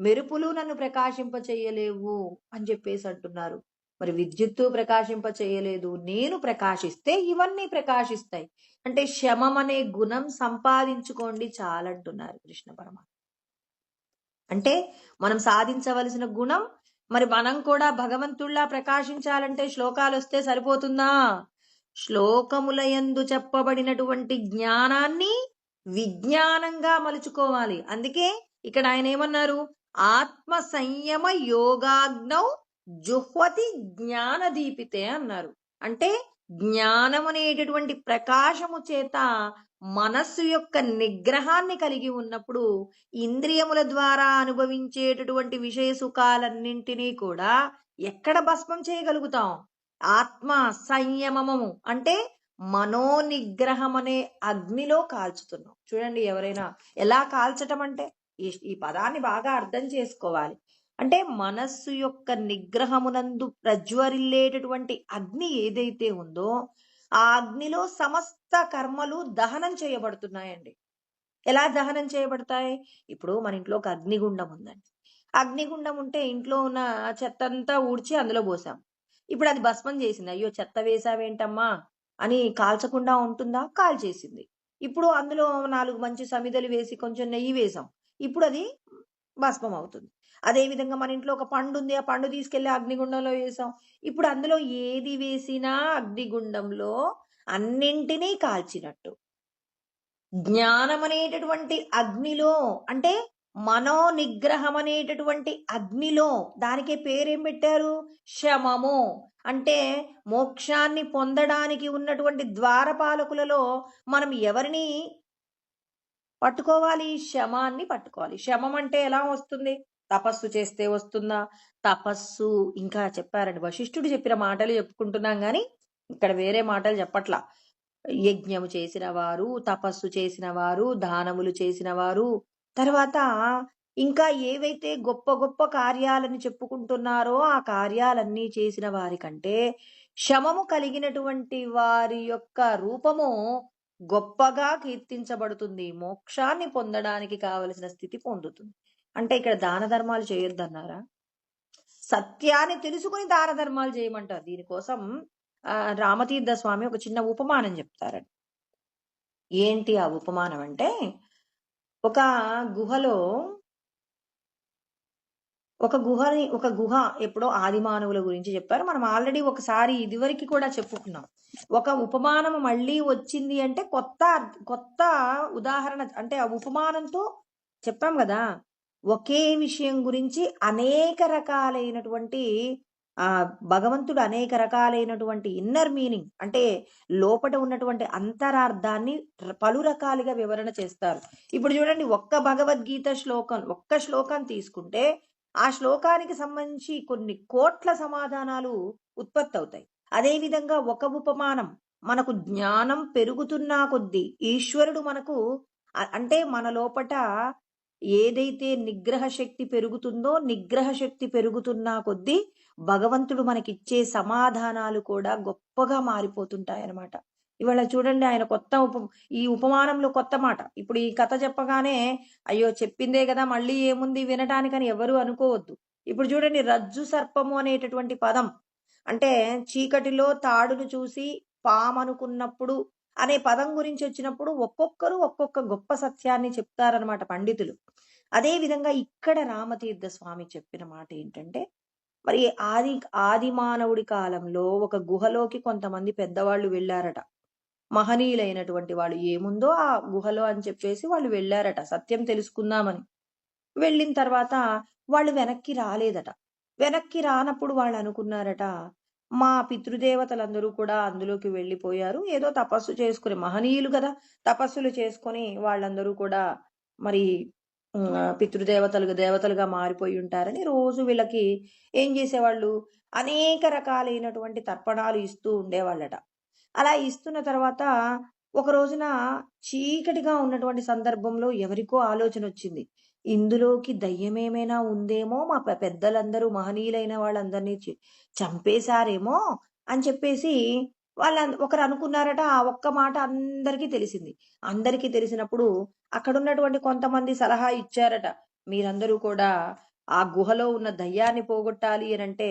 మెరుపులు నన్ను ప్రకాశింప చేయలేవు అని చెప్పేసి అంటున్నారు. మరి విద్యుత్తు ప్రకాశింప చేయలేదు, నేను ప్రకాశిస్తే ఇవన్నీ ప్రకాశిస్తాయి. అంటే శమం అనే గుణం సంపాదించుకోండి చాలంటున్నారు కృష్ణ పరమాత్మ. అంటే మనం సాధించవలసిన గుణం, మరి మనం కూడా భగవంతుల్లా ప్రకాశించాలంటే శ్లోకాలు వస్తే సరిపోతుందా? శ్లోకముల యందు చెప్పబడినటువంటి జ్ఞానాన్ని విజ్ఞానంగా మలుచుకోవాలి. అందుకే ఇక్కడ ఆయన ఏమన్నారు? ఆత్మ సంయమ యోగాగ్నౌ జుహ్వతి జ్ఞాన దీపితే అన్నారు. అంటే జ్ఞానం అనేటటువంటి ప్రకాశము చేత మనస్సు యొక్క నిగ్రహాన్ని కలిగి ఉన్నప్పుడు ఇంద్రియముల ద్వారా అనుభవించేటటువంటి విషయ సుఖాలన్నింటినీ కూడా ఎక్కడ భస్మం చేయగలుగుతాం? ఆత్మ సంయమము అంటే మనోనిగ్రహం అనే అగ్నిలో కాల్చుతున్నాం. చూడండి, ఎవరైనా ఎలా కాల్చటం అంటే ఈ పదాన్ని బాగా అర్థం చేసుకోవాలి. అంటే మనస్సు యొక్క నిగ్రహమునందు ప్రజ్వరిల్లేటటువంటి అగ్ని ఏదైతే ఉందో ఆ అగ్నిలో సమస్త కర్మలు దహనం చేయబడుతున్నాయండి. ఎలా దహనం చేయబడతాయి? ఇప్పుడు మన ఇంట్లో ఒక అగ్నిగుండం ఉందండి. అగ్నిగుండం ఉంటే ఇంట్లో ఉన్న చెత్తంతా ఊడ్చి అందులో పోసాం. ఇప్పుడు అది భస్మం చేసింది. అయ్యో చెత్త వేసావేంటమ్మా అని కాల్చకుండా ఉంటుందా? కాల్చేసింది. ఇప్పుడు అందులో 4 మంచి సమిదలు వేసి కొంచెం నెయ్యి వేసాం. ఇప్పుడు అది భస్మం అవుతుంది. అదే విధంగా మన ఇంట్లో ఒక పండు ఉంది. ఆ పండు తీసుకెళ్లి అగ్నిగుండంలో వేసాం. ఇప్పుడు అందులో ఏది వేసినా అగ్నిగుండంలో అన్నింటినీ కాల్చినట్టు. జ్ఞానం అనేటటువంటి అగ్నిలో, అంటే మనో నిగ్రహం అనేటటువంటి అగ్నిలో, దానికి పేరేం పెట్టారు? శమము. అంటే మోక్షాన్ని పొందడానికి ఉన్నటువంటి ద్వారపాలకులలో మనం ఎవరిని పట్టుకోవాలి? శమాన్ని పట్టుకోవాలి. శమం అంటే ఎలా వస్తుంది? తపస్సు చేస్తే వస్తుందా? తపస్సు ఇంకా చెప్పారండి, వశిష్ఠుడు చెప్పిన మాటలు చెప్పుకుంటున్నాం గాని ఇక్కడ వేరే మాటలు చెప్పట్లా. యజ్ఞము చేసిన వారు, తపస్సు చేసిన వారు, దానములు చేసిన వారు, తర్వాత ఇంకా ఏవైతే గొప్ప గొప్ప కార్యాలని చెప్పుకుంటున్నారో ఆ కార్యాలన్నీ చేసిన వారి కంటే శమము కలిగినటువంటి వారి యొక్క రూపము గొప్పగా కీర్తించబడుతుంది. మోక్షాన్ని పొందడానికి కావలసిన స్థితి పొందుతుంది. అంటే ఇక్కడ దాన ధర్మాలు చేయొద్దన్నారా? సత్యాన్ని తెలుసుకుని దాన ధర్మాలు చేయమంటారు. దీనికోసం రామతీర్థ స్వామి ఒక చిన్న ఉపమానం చెప్తారండి. ఏంటి ఆ ఉపమానం అంటే, ఒక గుహలో ఒక గుహ ఎప్పుడో ఆది మానవుల గురించి చెప్పారు. మనం ఆల్రెడీ ఒకసారి ఇదివరకు కూడా చెప్పుకున్నాం. ఒక ఉపమానం మళ్ళీ వచ్చింది అంటే కొత్త ఉదాహరణ, అంటే ఆ ఉపమానంతో చెప్పాం కదా, ఒకే విషయం గురించి అనేక రకాలైనటువంటి భగవంతుడు అనేక రకాలైనటువంటి ఇన్నర్ మీనింగ్, అంటే లోపట ఉన్నటువంటి అంతరార్థాన్ని పలు రకాలుగా వివరణ చేస్తారు. ఇప్పుడు చూడండి, ఒక్క శ్లోకం తీసుకుంటే ఆ శ్లోకానికి సంబంధించి కొన్ని కోట్ల సమాధానాలు ఉత్పత్తి అవుతాయి. అదేవిధంగా ఒక ఉపమానం మనకు జ్ఞానం పెరుగుతున్నా కొద్దీ ఈశ్వరుడు మనకు అంటే మన లోపట ఏదైతే నిగ్రహ శక్తి పెరుగుతుందో, నిగ్రహ శక్తి పెరుగుతున్నా కొద్దీ భగవంతుడు మనకిచ్చే సమాధానాలు కూడా గొప్పగా మారిపోతుంటాయన్నమాట. ఇవాళ చూడండి, ఆయన ఈ ఉపమానంలో కొత్త మాట. ఇప్పుడు ఈ కథ చెప్పగానే, అయ్యో! చెప్పిందే గదా! మళ్ళీ ఏముంది వినటానికని ఎవరు అనుకోవద్దు. ఇప్పుడు చూడండి, రజ్జు సర్పము అనేటటువంటి పదం. అంటే చీకటిలో తాడును చూసి పామనుకున్నప్పుడు అనే పదం గురించి వచ్చినప్పుడు ఒక్కొక్కరు ఒక్కొక్క గొప్ప సత్యాన్ని చెప్తారనమాట పండితులు. అదే విధంగా ఇక్కడ రామతీర్థ స్వామి చెప్పిన మాట ఏంటంటే, మరి ఆది మానవుడి కాలంలో ఒక గుహలోకి కొంతమంది పెద్దవాళ్ళు వెళ్ళారట. మహనీయులైనటువంటి వాళ్ళు, ఏముందో ఆ గుహలో అని చెప్పేసి వాళ్ళు వెళ్ళారట సత్యం తెలుసుకుందామని. వెళ్ళిన తర్వాత వాళ్ళు వెనక్కి రాలేదట. వెనక్కి రానప్పుడు వాళ్ళు అనుకున్నారట, మా పితృదేవతలందరూ కూడా అందులోకి వెళ్ళిపోయారు. ఏదో తపస్సు చేసుకుని, మహనీయులు గదా! తపస్సులు చేసుకొని వాళ్ళందరూ కూడా మరి దేవతలుగా మారిపోయి ఉంటారని రోజు వీళ్ళకి ఏం చేసేవాళ్ళు, అనేక రకాలైనటువంటి తర్పణాలు ఇస్తూ ఉండేవాళ్ళట. అలా ఇస్తున్న తర్వాత ఒక రోజున చీకటిగా ఉన్నటువంటి సందర్భంలో ఎవరికో ఆలోచనొచ్చింది. ఇందులోకి దయ్యమేమైనా ఉందేమో, మా పెద్దలందరూ మహనీయులైన వాళ్ళందరినీ చంపేశారేమో అని చెప్పేసి ఒకరు అనుకున్నారట. ఆ ఒక్క మాట అందరికీ తెలిసింది. అందరికీ తెలిసినప్పుడు అక్కడున్నటువంటి కొంతమంది సలహా ఇచ్చారట. మీరందరూ కూడా ఆ గుహలో ఉన్న దయ్యాన్ని పోగొట్టాలి అనంటే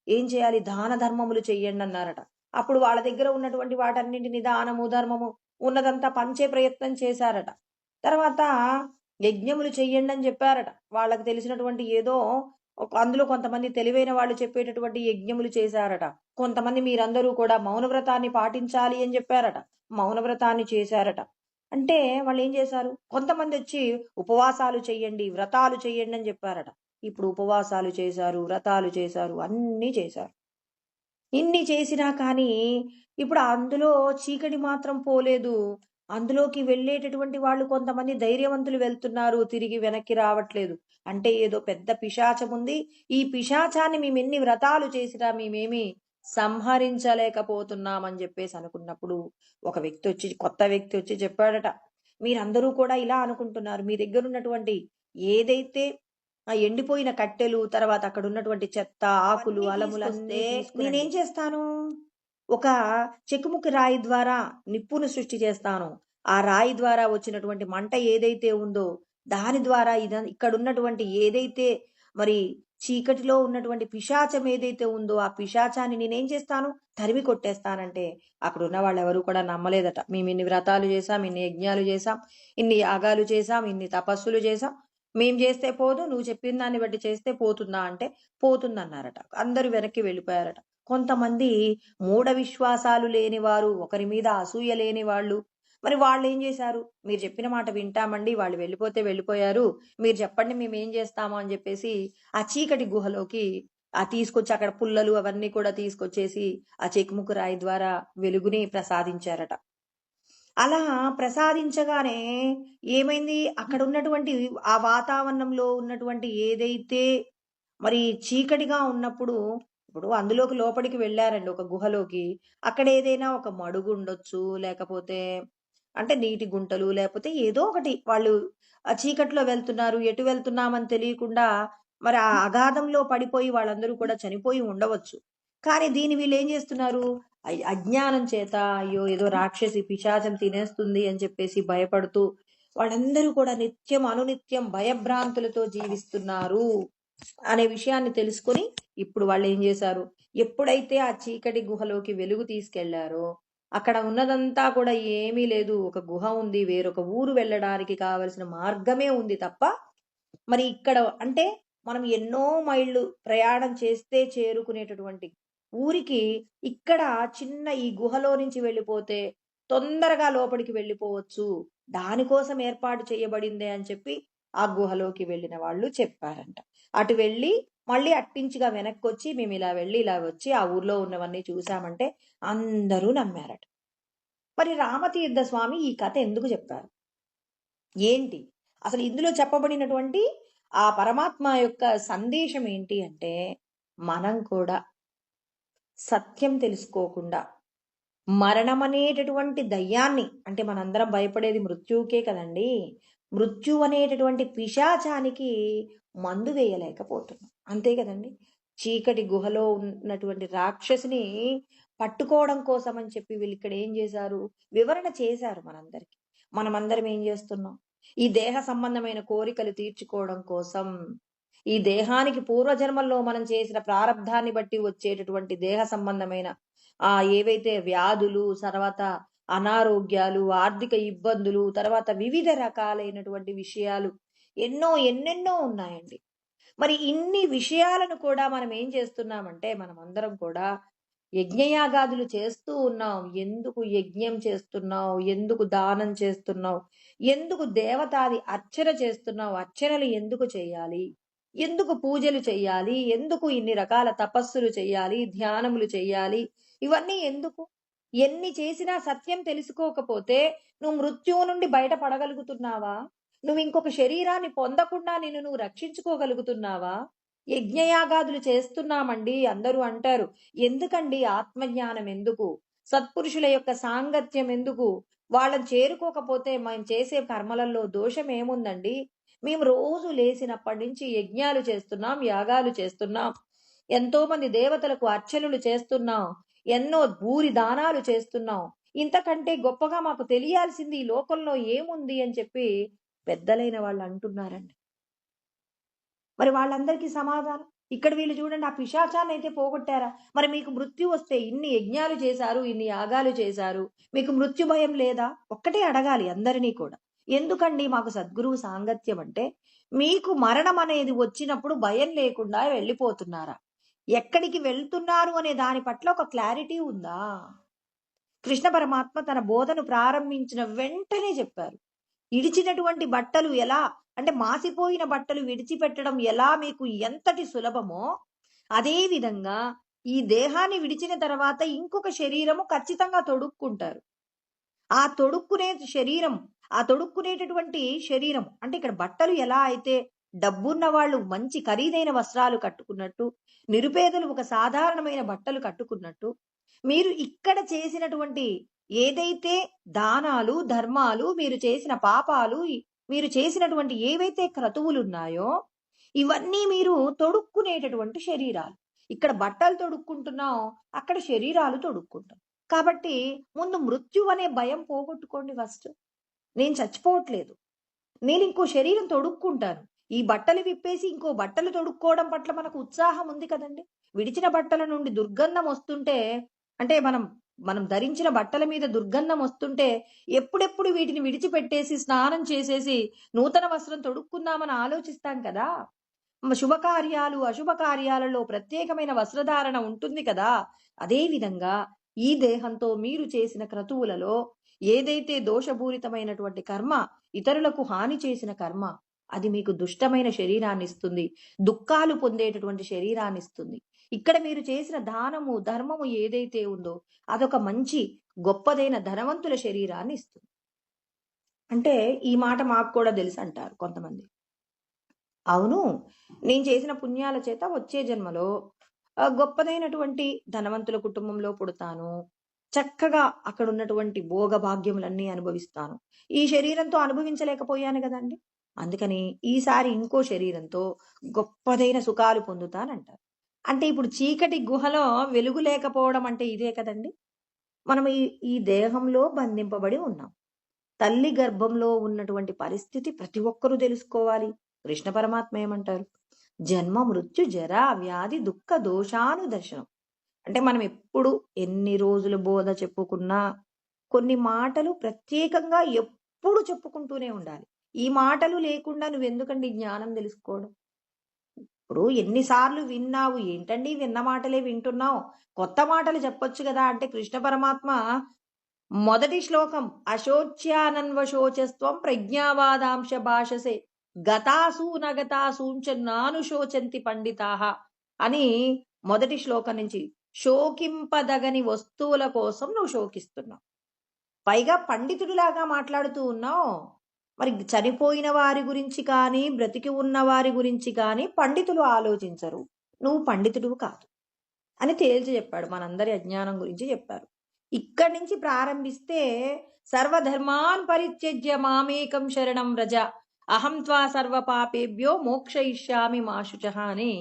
ఏం చేయాలి? దాన ధర్మములు చెయ్యండన్నారట. అప్పుడు వాళ్ళ దగ్గర ఉన్నటువంటి వాటన్నింటిని, దానము, ధర్మము ఉన్నదంతా పంచే ప్రయత్నం చేశారట. తర్వాత యజ్ఞములు చెయ్యండని చెప్పారట. వాళ్ళకి తెలిసినటువంటి ఏదో అందులో కొంతమంది తెలివైన వాళ్ళు చెప్పేటటువంటి యజ్ఞములు చేశారట. కొంతమంది మీరందరూ కూడా మౌనవ్రతాన్ని పాటించాలి అని చెప్పారట. మౌనవ్రతాన్ని చేశారట. అంటే వాళ్ళేం చేశారు? కొంతమందొచ్చి ఉపవాసాలు చెయ్యండి, వ్రతాలు చెయ్యండి అని చెప్పారట. ఇప్పుడు ఉపవాసాలు చేశారు, వ్రతాలు చేశారు, అన్నీ చేశారు. ఇన్ని చేసినా కానీ ఇప్పుడు అందులో చీకటి మాత్రం పోలేదు. అందులోకి వెళ్ళేటటువంటి వాళ్ళు కొంతమంది ధైర్యవంతులు వెళ్తున్నారు, తిరిగి వెనక్కి రావట్లేదు. అంటే ఏదో పెద్ద పిశాచముంది. ఈ పిశాచాన్ని మేమెన్ని వ్రతాలు చేసినా మేమేమి సంహరించలేకపోతున్నామని చెప్పేసి అనుకున్నప్పుడు కొత్త వ్యక్తి వచ్చి చెప్పాడట. మీరందరూ కూడా ఇలా అనుకుంటున్నారు. మీ దగ్గరున్నటువంటి ఏదైతే ఆ ఎండిపోయిన కట్టెలు, తర్వాత అక్కడ ఉన్నటువంటి చెత్త, ఆకులు, అలములన్నీ నేనేం చేస్తాను? ఒక చెక్కుముక్కి రాయి ద్వారా నిప్పును సృష్టి చేస్తాను. ఆ రాయి ద్వారా వచ్చినటువంటి మంట ఏదైతే ఉందో, దాని ద్వారా ఇక్కడున్నటువంటి ఏదైతే మరి చీకటిలో ఉన్నటువంటి పిశాచం ఏదైతే ఉందో, ఆ పిశాచాన్ని నేనేం చేస్తాను? తరిమి కొట్టేస్తానంటే, అక్కడున్న వాళ్ళెవరూ కూడా నమ్మలేదట. మేమిన్ని వ్రతాలు చేశాం, ఇన్ని యజ్ఞాలు చేశాం, ఇన్ని యాగాలు చేశాం, ఇన్ని తపస్సులు చేశాం. మేం చేస్తే పోదు, నువ్వు చెప్పిన దాన్ని బట్టి చేస్తే పోతుందా అంటే, పోతుందన్నారట. అందరూ వెనక్కి వెళ్ళిపోయారట. కొంతమంది మూఢ విశ్వాసాలు లేని వారు, ఒకరి మీద అసూయ లేని వాళ్ళు, మరి వాళ్ళేం చేశారు? మీరు చెప్పిన మాట వింటామండి, వాళ్ళు వెళ్ళిపోతే వెళ్ళిపోయారు, మీరు చెప్పండి మేమేం చేస్తాము అని చెప్పేసి ఆ చీకటి గుహలోకి తీసుకొచ్చి అక్కడ పుల్లలు అవన్నీ కూడా తీసుకొచ్చేసి ఆ చెకుముకు రాయి ద్వారా వెలుగుని ప్రసాదించారట. అలా ప్రసాదించగానే ఏమైంది? అక్కడ ఉన్నటువంటి ఆ వాతావరణంలో ఉన్నటువంటి ఏదైతే మరి చీకటిగా ఉన్నప్పుడు, ఇప్పుడు అందులోకి లోపలికి వెళ్ళారండి ఒక గుహలోకి. అక్కడ ఏదైనా ఒక మడుగు ఉండొచ్చు, లేకపోతే అంటే నీటి గుంటలు, లేకపోతే ఏదో ఒకటి వాళ్ళు ఆ చీకట్లో వెళ్తున్నారు, ఎటు వెళ్తున్నామని తెలియకుండా మరి ఆ అగాధంలో పడిపోయి వాళ్ళందరూ కూడా చనిపోయి ఉండవచ్చు. కానీ వీళ్ళేం చేస్తున్నారు? అజ్ఞానం చేత, అయ్యో ఏదో రాక్షసి పిశాచం తినేస్తుంది అని చెప్పేసి భయపడుతూ వాళ్ళందరూ కూడా అనునిత్యం భయభ్రాంతులతో జీవిస్తున్నారు అనే విషయాన్ని తెలుసుకొని ఇప్పుడు వాళ్ళు ఏం చేశారు? ఎప్పుడైతే ఆ చీకటి గుహలోకి వెలుగు తీసుకెళ్లారో, అక్కడ ఉన్నదంతా కూడా ఏమీ లేదు. ఒక గుహ ఉంది, వేరొక ఊరు వెళ్ళడానికి కావలసిన మార్గమే ఉంది తప్ప, మరి ఇక్కడ అంటే మనం ఎన్నో మైళ్ళు ప్రయాణం చేస్తే చేరుకునేటటువంటి ఊరికి ఇక్కడ చిన్న ఈ గుహలో నుంచి వెళ్ళిపోతే తొందరగా లోపలికి వెళ్ళిపోవచ్చు, దానికోసం ఏర్పాటు చేయబడిందే అని చెప్పి ఆ గుహలోకి వెళ్ళిన వాళ్ళు చెప్పారంట. అటు వెళ్ళి మళ్ళీ అట్టించిగా వెనక్కి వచ్చి మేము ఇలా వెళ్ళి ఇలా వచ్చి ఆ ఊర్లో ఉన్నవన్నీ చూసామంటే అందరూ నమ్మారట. మరి రామతీర్థ స్వామి ఈ కథ ఎందుకు చెప్పారు? ఏంటి అసలు ఇందులో చెప్పబడినటువంటి ఆ పరమాత్మ యొక్క సందేశం ఏంటి అంటే, మనం కూడా సత్యం తెలుసుకోకుండా మరణం అనేటటువంటి దయ్యాన్ని, అంటే మనందరం భయపడేది మృత్యువుకే కదండి. మృత్యు అనేటటువంటి పిశాచానికి మందు వేయలేకపోతున్నాం. అంతే కదండి. చీకటి గుహలో ఉన్నటువంటి రాక్షసిని పట్టుకోవడం కోసం అని చెప్పి వీళ్ళు ఇక్కడ ఏం చేశారు, వివరణ చేశారు మనందరికి. మనమందరం ఏం చేస్తున్నాం, ఈ దేహ సంబంధమైన కోరికలు తీర్చుకోవడం కోసం, ఈ దేహానికి పూర్వజన్మల్లో మనం చేసిన ప్రారంధాన్ని బట్టి వచ్చేటటువంటి దేహ సంబంధమైన ఏవైతే వ్యాధులు, తర్వాత అనారోగ్యాలు, ఆర్థిక ఇబ్బందులు, తర్వాత వివిధ రకాలైనటువంటి విషయాలు ఎన్నెన్నో ఉన్నాయండి. మరి ఇన్ని విషయాలను కూడా మనం ఏం చేస్తున్నామంటే, మనం అందరం కూడా యజ్ఞయాగాదులు చేస్తూ ఉన్నాం. ఎందుకు యజ్ఞం చేస్తున్నావు, ఎందుకు దానం చేస్తున్నావు, ఎందుకు దేవతాది అర్చన చేస్తున్నావు, అర్చనలు ఎందుకు చేయాలి, ఎందుకు పూజలు చెయ్యాలి, ఎందుకు ఇన్ని రకాల తపస్సులు చెయ్యాలి, ధ్యానములు చెయ్యాలి, ఇవన్నీ ఎందుకు? ఎన్ని చేసినా సత్యం తెలుసుకోకపోతే నువ్వు మృత్యువు నుండి బయటపడగలుగుతున్నావా? నువ్వు ఇంకొక శరీరాన్ని పొందకుండా నిన్ను నువ్వు రక్షించుకోగలుగుతున్నావా? యజ్ఞయాగాదులు చేస్తున్నామండి అందరూ అంటారు. ఎందుకండి ఆత్మజ్ఞానం ఎందుకు, సత్పురుషుల యొక్క సాంగత్యం ఎందుకు, వాళ్ళని చేరుకోకపోతే మేము చేసే కర్మలలో దోషం ఏముందండి? మేము రోజు లేచినప్పటి నుంచి యజ్ఞాలు చేస్తున్నాం, యాగాలు చేస్తున్నాం, ఎంతో మంది దేవతలకు అర్చనలు చేస్తున్నాం, ఎన్నో భూరి దానాలు చేస్తున్నాం, ఇంతకంటే గొప్పగా మాకు తెలియాల్సింది ఈ లోకంలో ఏముంది అని చెప్పి పెద్దలైన వాళ్ళు అంటున్నారండి. మరి వాళ్ళందరికీ సమాధానం ఇక్కడ వీళ్ళు చూడండి, ఆ పిశాచాన్ని అయితే పోగొట్టారా? మరి మీకు మృత్యు వస్తే ఇన్ని యజ్ఞాలు చేశారు, ఇన్ని యాగాలు చేశారు, మీకు మృత్యు భయం లేదా? ఒక్కటే అడగాలి అందరినీ కూడా. ఎందుకండి మాకు సద్గురువు సాంగత్యం అంటే? మీకు మరణం అనేది వచ్చినప్పుడు భయం లేకుండా వెళ్ళిపోతున్నారా? ఎక్కడికి వెళ్తున్నారు అనే దాని పట్ల ఒక క్లారిటీ ఉందా? కృష్ణ పరమాత్మ తన బోధను ప్రారంభించిన వెంటనే చెప్పారు, ఇడిచినటువంటి బట్టలు ఎలా అంటే మాసిపోయిన బట్టలు విడిచిపెట్టడం ఎలా మీకు ఎంతటి సులభమో, అదే విధంగా ఈ దేహాన్ని విడిచిన తర్వాత ఇంకొక శరీరము ఖచ్చితంగా తొడుక్కుంటారు. ఆ తొడుక్కునేటటువంటి శరీరం అంటే ఇక్కడ బట్టలు ఎలా అయితే డబ్బున్న వాళ్ళు మంచి ఖరీదైన వస్త్రాలు కట్టుకున్నట్టు, నిరుపేదలు ఒక సాధారణమైన బట్టలు కట్టుకున్నట్టు, మీరు ఇక్కడ చేసినటువంటి ఏదైతే దానాలు, ధర్మాలు, మీరు చేసిన పాపాలు, మీరు చేసినటువంటి ఏవైతే క్రతువులున్నాయో ఇవన్నీ మీరు తొడుక్కునేటటువంటి శరీరాలు. ఇక్కడ బట్టలు తొడుక్కుంటున్నాం, అక్కడ శరీరాలు తొడుక్కుంటాం. కాబట్టి ముందు మృత్యు అనే భయం పోగొట్టుకోండి ఫస్ట్. నేను చచ్చిపోవట్లేదు, నేను ఇంకో శరీరం తొడుక్కుంటాను. ఈ బట్టలు విప్పేసి ఇంకో బట్టలు తొడుక్కోవడం పట్ల మనకు ఉత్సాహం ఉంది కదండి. విడిచిన బట్టల నుండి దుర్గంధం వస్తుంటే, అంటే మనం ధరించిన బట్టల మీద దుర్గంధం వస్తుంటే ఎప్పుడెప్పుడు వీటిని విడిచిపెట్టేసి స్నానం చేసేసి నూతన వస్త్రం తొడుక్కుందామని ఆలోచిస్తాం కదా. శుభకార్యాలు, అశుభకార్యాలలో ప్రత్యేకమైన వస్త్రధారణ ఉంటుంది కదా. అదే విధంగా ఈ దేహంతో మీరు చేసిన క్రతువులలో ఏదైతే దోషపూరితమైనటువంటి కర్మ, ఇతరులకు హాని చేసిన కర్మ, అది మీకు దుష్టమైన శరీరాన్ని ఇస్తుంది, దుఃఖాలు పొందేటటువంటి శరీరాన్ని ఇస్తుంది. ఇక్కడ మీరు చేసిన దానము, ధర్మము ఏదైతే ఉందో అదొక మంచి గొప్పదైన ధనవంతుల శరీరాన్ని ఇస్తుంది. అంటే ఈ మాట మాకు కూడా తెలుసు అంటారు కొంతమంది. అవును, నేను చేసిన పుణ్యాల చేత వచ్చే జన్మలో గొప్పదైనటువంటి ధనవంతుల కుటుంబంలో పుడతాను, చక్కగా అక్కడ ఉన్నటువంటి భోగ భాగ్యములన్నీ అనుభవిస్తాను. ఈ శరీరంతో అనుభవించలేకపోయాను కదండి, అందుకని ఈసారి ఇంకో శరీరంతో గొప్పదైన సుఖాలు పొందుతానంటారు. అంటే ఇప్పుడు చీకటి గుహలో వెలుగు లేకపోవడం అంటే ఇదే కదండి. మనం ఈ దేహంలో బంధింపబడి ఉన్నాం. తల్లి గర్భంలో ఉన్నటువంటి పరిస్థితి ప్రతి ఒక్కరూ తెలుసుకోవాలి. కృష్ణ పరమాత్మ ఏమంటారు, జన్మ మృత్యు జరా వ్యాధి దుఃఖ దోషాను దర్శనం. అంటే మనం ఎప్పుడు ఎన్ని రోజులు బోధ చెప్పుకున్నా కొన్ని మాటలు ప్రత్యేకంగా ఎప్పుడు చెప్పుకుంటూనే ఉండాలి. ఈ మాటలు లేకుండా నువ్వెందుకండి జ్ఞానం తెలుసుకోవడం? ఇప్పుడు ఎన్నిసార్లు విన్నావు, ఏంటండి విన్న మాటలే వింటున్నావు, కొత్త మాటలు చెప్పొచ్చు కదా అంటే కృష్ణ పరమాత్మ మొదటి శ్లోకం అశోచ్యానన్వశోచస్త్వం ప్రజ్ఞావాదాంశ భాషసే గతాసూనగతాసూంచ నానుశోచంతి పండితాహ అని మొదటి శ్లోకం నుంచి, శోకింపదగని వస్తువుల కోసం నువ్వు శోకిస్తున్నావు, పైగా పండితుడిలాగా మాట్లాడుతూ ఉన్నావు. మరి చనిపోయిన వారి గురించి కానీ బ్రతికి ఉన్న వారి గురించి కానీ పండితులు ఆలోచించరు, నువ్వు పండితుడు కాదు అని తేల్చి చెప్పాడు. మనందరి అజ్ఞానం గురించి చెప్పారు. ఇక్కడి నుంచి ప్రారంభిస్తే సర్వధర్మాన్ పరిత్యజ్య మామేకం శరణం వ్రజ అహం త్వా సర్వ పాపేభ్యో మోక్షయిష్యామి మా శుచః అని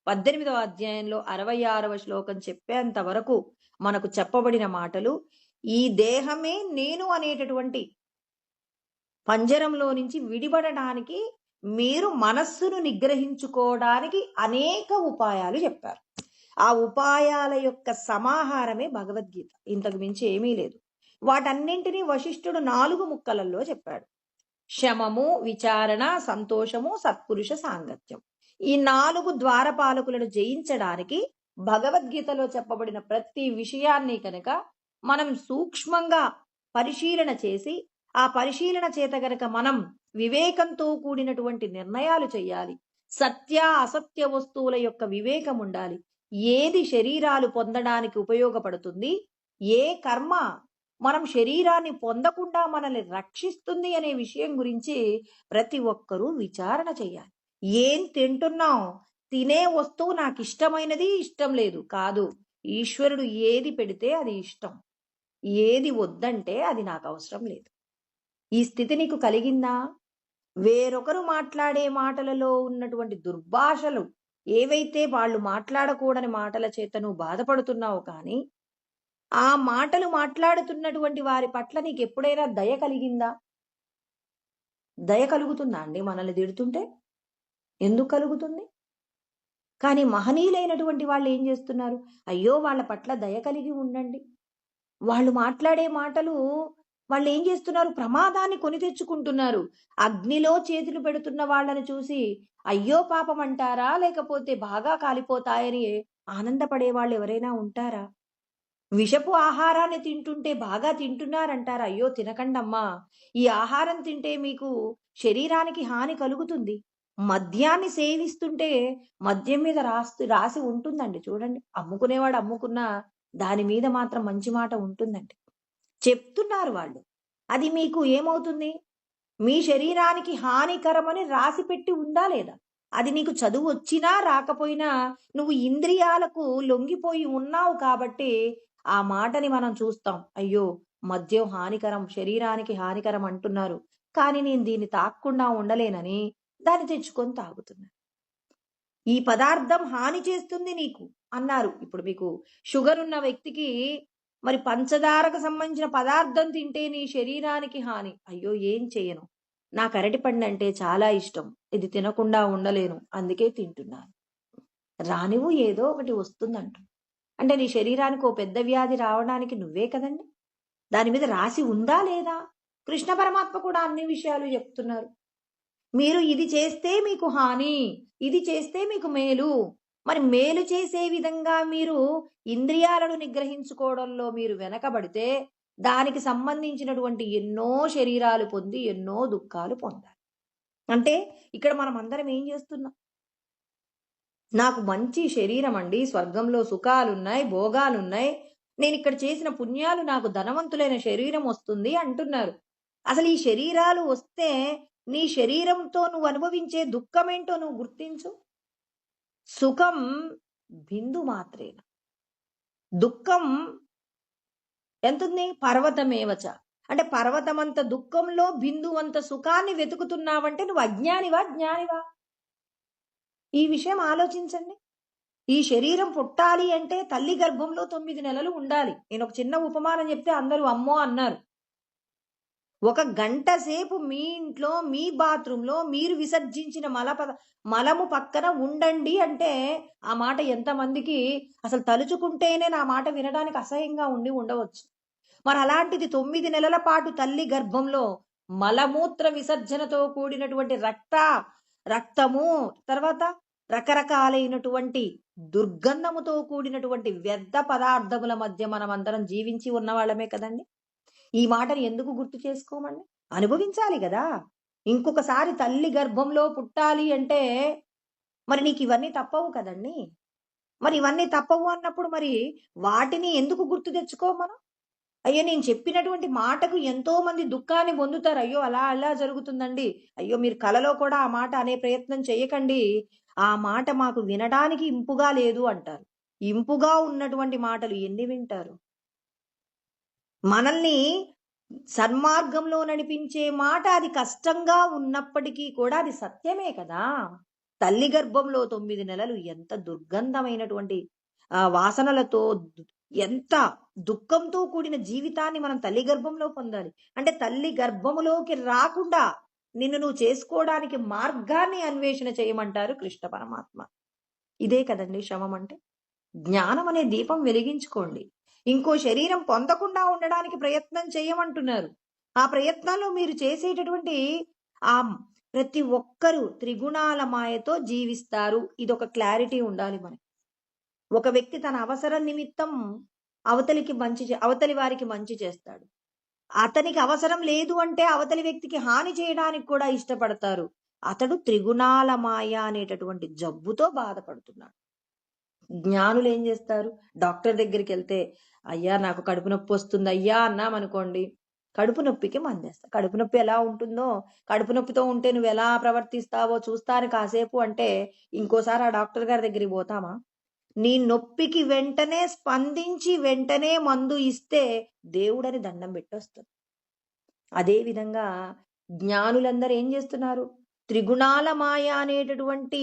18వ అధ్యాయంలో 66వ శ్లోకం చెప్పేంత వరకు మనకు చెప్పబడిన మాటలు. ఈ దేహమే నేను అనేటటువంటి పంజరంలో నుంచి విడిపడడానికి మీరు మనస్సును నిగ్రహించుకోవడానికి అనేక ఉపాయాలు చెప్పారు. ఆ ఉపాయాల యొక్క సమాహారమే భగవద్గీత. ఇంతకు మించి ఏమీ లేదు. వాటన్నింటినీ వశిష్ఠుడు 4 ముక్కలలో చెప్పాడు. శమము, విచారణ, సంతోషము, సత్పురుష సాంగత్యం. ఈ 4 ద్వారపాలకులను జయించడానికి భగవద్గీతలో చెప్పబడిన ప్రతి విషయాన్ని కనుక మనం సూక్ష్మంగా పరిశీలన చేసి, ఆ పరిశీలన చేత గనక మనం వివేకంతో కూడినటువంటి నిర్ణయాలు చేయాలి. సత్య అసత్య వస్తువుల యొక్క వివేకం ఉండాలి. ఏది శరీరాలు పొందడానికి ఉపయోగపడుతుంది, ఏ కర్మ మనం శరీరాన్ని పొందకుండా మనల్ని రక్షిస్తుంది అనే విషయం గురించి ప్రతి ఒక్కరూ విచారణ చేయాలి. ఏం తింటున్నాం? తినే వస్తువు నాకు ఇష్టమైనది, ఇష్టం లేదు కాదు. ఈశ్వరుడు ఏది పెడితే అది ఇష్టం, ఏది వద్దంటే అది నాకు అవసరం లేదు. ఈ స్థితి నీకు కలిగిందా? వేరొకరు మాట్లాడే మాటలలో ఉన్నటువంటి దుర్భాషలు ఏవైతే వాళ్ళు మాట్లాడకూడని మాటల చేత నువ్వు బాధపడుతున్నావు, కానీ ఆ మాటలు మాట్లాడుతున్నటువంటి వారి పట్ల నీకు ఎప్పుడైనా దయ కలిగిందా? దయ కలుగుతుందా అండి మనల్ని తిడుతుంటే? ఎందుకు కలుగుతుంది? కానీ మహనీయులైనటువంటి వాళ్ళు ఏం చేస్తున్నారు? అయ్యో వాళ్ళ పట్ల దయ కలిగి ఉండండి. వాళ్ళు మాట్లాడే మాటలు వాళ్ళు ఏం చేస్తున్నారు? ప్రమాదాన్ని కొని తెచ్చుకుంటున్నారు. అగ్నిలో చేతులు పెడుతున్న వాళ్ళని చూసి అయ్యో పాపం అంటారా? లేకపోతే బాగా కాలిపోతాయని ఆనందపడే వాళ్ళు ఎవరైనా ఉంటారా? విషపు ఆహారాన్ని తింటుంటే బాగా తింటున్నారంటారా? అయ్యో తినకండమ్మా, ఈ ఆహారం తింటే మీకు శరీరానికి హాని కలుగుతుంది. మద్యాన్ని సేవిస్తుంటే మద్యం మీద రాసి ఉంటుందండి చూడండి. అమ్ముకునేవాడు అమ్ముకున్నా దాని మీద మాత్రం మంచి మాట ఉంటుందండి. చెప్తున్నారు వాళ్ళు. అది మీకు ఏమవుతుంది? మీ శరీరానికి హానికరమని రాసి పెట్టి ఉందా లేదా? అది నీకు చదువు వచ్చినా రాకపోయినా నువ్వు ఇంద్రియాలకు లొంగిపోయి ఉన్నావు కాబట్టి ఆ మాటని మనం చూస్తాం. అయ్యో మద్యం హానికరం, శరీరానికి హానికరం అంటున్నారు, కానీ నేను దీన్ని తాక్కుండా ఉండలేనని దాన్ని తెచ్చుకొని తాగుతున్నా. ఈ పదార్థం హాని చేస్తుంది నీకు అన్నారు. ఇప్పుడు మీకు షుగర్ ఉన్న వ్యక్తికి మరి పంచదారకు సంబంధించిన పదార్థం తింటే నీ శరీరానికి హాని. అయ్యో ఏం చేయను, నాకు అరటిపండు అంటే చాలా ఇష్టం, ఇది తినకుండా ఉండలేను, అందుకే తింటున్నాను. రానివు, ఏదో ఒకటి వస్తుందంట. అంటే నీ శరీరానికి ఓ పెద్ద వ్యాధి రావడానికి నువ్వే కదండి. దాని మీద రాసి ఉందా లేదా? కృష్ణ పరమాత్మ కూడా అన్ని విషయాలు చెప్తున్నారు. మీరు ఇది చేస్తే మీకు హాని, ఇది చేస్తే మీకు మేలు. మరి మేలు చేసే విధంగా మీరు ఇంద్రియాలను నిగ్రహించుకోవడంలో మీరు వెనకబడితే దానికి సంబంధించినటువంటి ఎన్నో శరీరాలు పొంది ఎన్నో దుఃఖాలు పొందాలి. అంటే ఇక్కడ మనం అందరం ఏం చేస్తున్నాం? నాకు మంచి శరీరం అండి, స్వర్గంలో సుఖాలున్నాయి, భోగాలున్నాయి, నేను ఇక్కడ చేసిన పుణ్యాలు నాకు ధనవంతులైన శరీరం వస్తుంది అంటున్నారు. అసలు ఈ శరీరాలు వస్తే నీ శరీరంతో నువ్వు అనుభవించే దుఃఖమేంటో నువ్వు గుర్తించు. సుఖం బిందు మాత్రేన, దుఃఖం ఎంతుంది? పర్వతమేవచ. అంటే పర్వతమంత దుఃఖంలో బిందువంత సుఖాన్ని వెతుకుతున్నావంటే నువ్వు అజ్ఞానివా జ్ఞానివా? ఈ విషయం ఆలోచించండి. ఈ శరీరం పుట్టాలి అంటే తల్లి గర్భంలో 9 నెలలు ఉండాలి. నేను ఒక చిన్న ఉపమానం చెప్తే అందరూ అమ్మో అన్నారు. 1 గంట సేపు మీ ఇంట్లో మీ బాత్రూంలో మీరు విసర్జించిన మలము పక్కన ఉండండి అంటే ఆ మాట ఎంతమందికి అసలు తలుచుకుంటేనే నా మాట వినడానికి అసహ్యంగా ఉండవచ్చు. మరి అలాంటిది 9 నెలల పాటు తల్లి గర్భంలో మలమూత్ర విసర్జనతో కూడినటువంటి రక్తము, తర్వాత రకరకాలైనటువంటి దుర్గంధముతో కూడినటువంటి వ్యర్థ పదార్థముల మధ్య మనం అందరం జీవించి ఉన్న వాళ్ళమే కదండి. ఈ మాటని ఎందుకు గుర్తు చేసుకోమండి? అనుభవించాలి కదా. ఇంకొకసారి తల్లి గర్భంలో పుట్టాలి అంటే మరి నీకు ఇవన్నీ తప్పవు కదండి. మరి ఇవన్నీ తప్పవు అన్నప్పుడు మరి వాటిని ఎందుకు గుర్తు తెచ్చుకో మనం? అయ్యో నేను చెప్పినటువంటి మాటకు ఎంతో మంది దుఃఖాన్ని పొందుతారు. అయ్యో అలా జరుగుతుందండి, అయ్యో మీరు కలలో కూడా ఆ మాట అనే ప్రయత్నం చేయకండి, ఆ మాట మాకు వినడానికి ఇంపుగా లేదు అంటారు. ఇంపుగా ఉన్నటువంటి మాటలు ఎన్ని వింటారు? మనల్ని సన్మార్గంలో నడిపించే మాట అది కష్టంగా ఉన్నప్పటికీ కూడా అది సత్యమే కదా! తల్లి గర్భంలో 9 నెలలు ఎంత దుర్గంధమైనటువంటి వాసనలతో ఎంత దుఃఖంతో కూడిన జీవితాన్ని మనం తల్లి గర్భంలో పొందాలి. అంటే తల్లి గర్భములోకి రాకుండా నిన్ను నువ్వు చేసుకోవడానికి మార్గాన్ని అన్వేషణ చేయమంటారు కృష్ణ పరమాత్మ. ఇదే కదండీ శమం అంటే. జ్ఞానం అనే దీపం వెలిగించుకోండి. ఇంకో శరీరం పొందకుండా ఉండడానికి ప్రయత్నం చేయమంటున్నారు. ఆ ప్రయత్నంలో మీరు చేసేటటువంటి ఆ ప్రతి ఒక్కరూ త్రిగుణాల మాయతో జీవిస్తారు. ఇదొక క్లారిటీ ఉండాలి మనకి. ఒక వ్యక్తి తన అవసరం నిమిత్తం అవతలి వారికి మంచి చేస్తాడు. అతనికి అవసరం లేదు అంటే అవతలి వ్యక్తికి హాని చేయడానికి కూడా ఇష్టపడతారు. అతడు త్రిగుణాల మాయ అనేటటువంటి జబ్బుతో బాధపడుతున్నాడు. జ్ఞానులు ఏం చేస్తారు? డాక్టర్ దగ్గరికి వెళ్తే, అయ్యా నాకు కడుపు నొప్పి వస్తుంది అయ్యా అన్నామనుకోండి, కడుపు నొప్పికి మందేస్తారు. కడుపు నొప్పి ఎలా ఉంటుందో, కడుపు నొప్పితో ఉంటే నువ్వు ఎలా ప్రవర్తిస్తావో చూస్తాను కాసేపు అంటే, ఇంకోసారి ఆ డాక్టర్ గారి దగ్గరికి పోతామా? నీ నొప్పికి వెంటనే స్పందించి వెంటనే మందు ఇస్తే దేవుడని దండం పెట్టొస్తుంది. అదే విధంగా జ్ఞానులందరూ ఏం చేస్తున్నారు? త్రిగుణాల మాయ అనేటటువంటి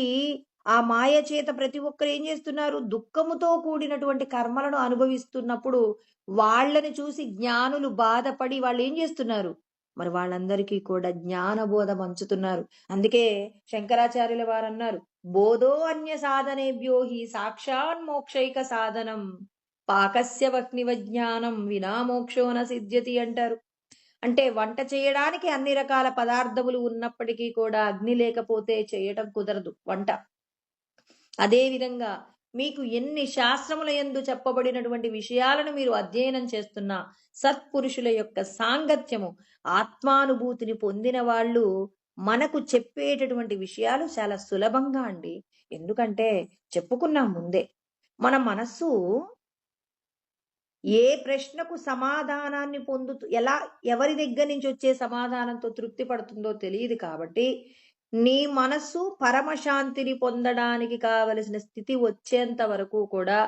ఆ మాయ చేత ప్రతి ఒక్కరు ఏం చేస్తున్నారు? దుఃఖముతో కూడినటువంటి కర్మలను అనుభవిస్తున్నప్పుడు వాళ్ళని చూసి జ్ఞానులు బాధపడి వాళ్ళు ఏం చేస్తున్నారు? మరి వాళ్ళందరికీ కూడా జ్ఞానబోధ పంచుతున్నారు. అందుకే శంకరాచార్యుల వారు అన్నారు, బోధో అన్య సాధనేభ్యో హి సాక్షాన్ మోక్షైక సాధనం పాకస్య వహ్నివ జ్ఞానం వినా మోక్షో న సిద్ధ్యతి అంటారు. అంటే వంట చేయడానికి అన్ని రకాల పదార్థములు ఉన్నప్పటికీ కూడా అగ్ని లేకపోతే చేయటం కుదరదు వంట. అదే విధంగా మీకు ఎన్ని శాస్త్రముల యందు చెప్పబడినటువంటి విషయాలను మీరు అధ్యయనం చేస్తున్నా సత్పురుషుల యొక్క సాంగత్యము, ఆత్మానుభూతిని పొందిన వాళ్ళు మనకు చెప్పేటటువంటి విషయాలు చాలా సులభంగా అండి. ఎందుకంటే చెప్పుకున్నాం ముందే, మన మనస్సు ఏ ప్రశ్నకు సమాధానాన్ని ఎవరి దగ్గర నుంచి వచ్చే సమాధానంతో తృప్తి పడుతుందో తెలియదు కాబట్టి, నీ మనస్సు పరమశాంతిని పొందడానికి కావలసిన స్థితి వచ్చేంత వరకు కూడా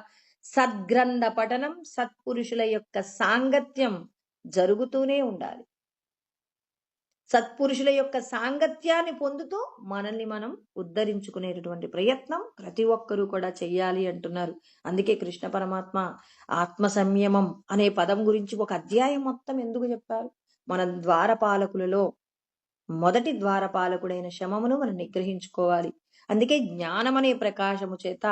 సద్గ్రంథ పఠనం, సత్పురుషుల యొక్క సాంగత్యం జరుగుతూనే ఉండాలి. సత్పురుషుల యొక్క సాంగత్యాన్ని పొందుతూ మనల్ని మనం ఉద్ధరించుకునేటటువంటి ప్రయత్నం ప్రతి ఒక్కరూ కూడా చెయ్యాలి అంటున్నారు. అందుకే కృష్ణ పరమాత్మ ఆత్మ సంయమం అనే పదం గురించి ఒక అధ్యాయం మొత్తం ఎందుకు చెప్పారు? మన ద్వారపాలకులలో మొదటి ద్వారపాలకుడైన శమమును మనం నిగ్రహించుకోవాలి. అందుకే జ్ఞానం అనే ప్రకాశము చేత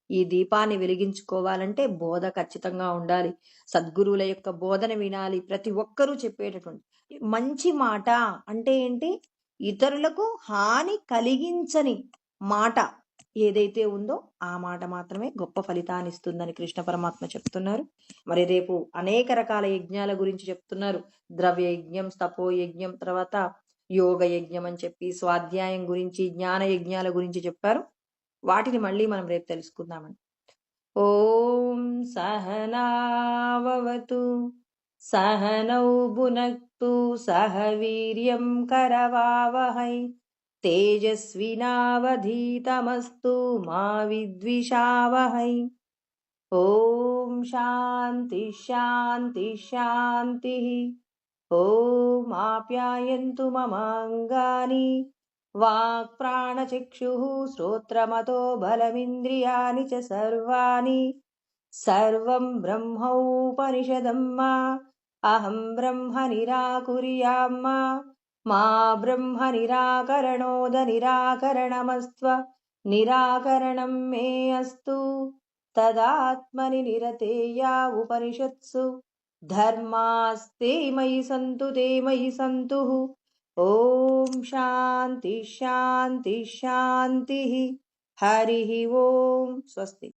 ఈ దీపాన్ని వెలిగించుకోవాలంటే బోధ ఖచ్చితంగా ఉండాలి. సద్గురువుల యొక్క బోధన వినాలి. ప్రతి ఒక్కరూ చెప్పేటటువంటి మంచి మాట అంటే ఏంటి? ఇతరులకు హాని కలిగించని మాట ఏదైతే ఉందో ఆ మాట మాత్రమే గొప్ప ఫలితాన్ని ఇస్తుందని కృష్ణ పరమాత్మ చెప్తున్నారు. మరి రేపు అనేక రకాల యజ్ఞాల గురించి చెప్తున్నారు. ద్రవ్య యజ్ఞం, తపో యజ్ఞం, తర్వాత యోగ యజ్ఞం అని చెప్పి స్వాధ్యాయం గురించి, జ్ఞాన యజ్ఞాల గురించి చెప్పారు. వాటిని మళ్ళీ మనం రేపు తెలుసుకుందామండి. ఓం సహనావతు సహనౌ భునక్తు సహ వీర్యం కరవావహై తేజస్వినావధీతమస్తు మా విద్విషావహై. ఓం శాంతి శాంతి శాంతి. ఓం ఆప్యాయంతు మమాంగాని వాక్ ప్రాణచక్షుః శ్రోత్రమతో బలమింద్రియాణి చ సర్వాణి సర్వం బ్రహ్మోపనిషదం మా అహం బ్రహ్మ నిరాకుర్యాం మా బ్రహ్మ నిరాకరణోద నిరాకరణమస్త్వ నిరాకరణం మే అస్తు. తదాత్మని నిరతేయా ఉపనిషత్సు ధర్మాస్తే మయి సంతు తే మయి సంతు. ఓం శాంతి శాంతి శాంతి. హరి ఓం. స్వస్తి.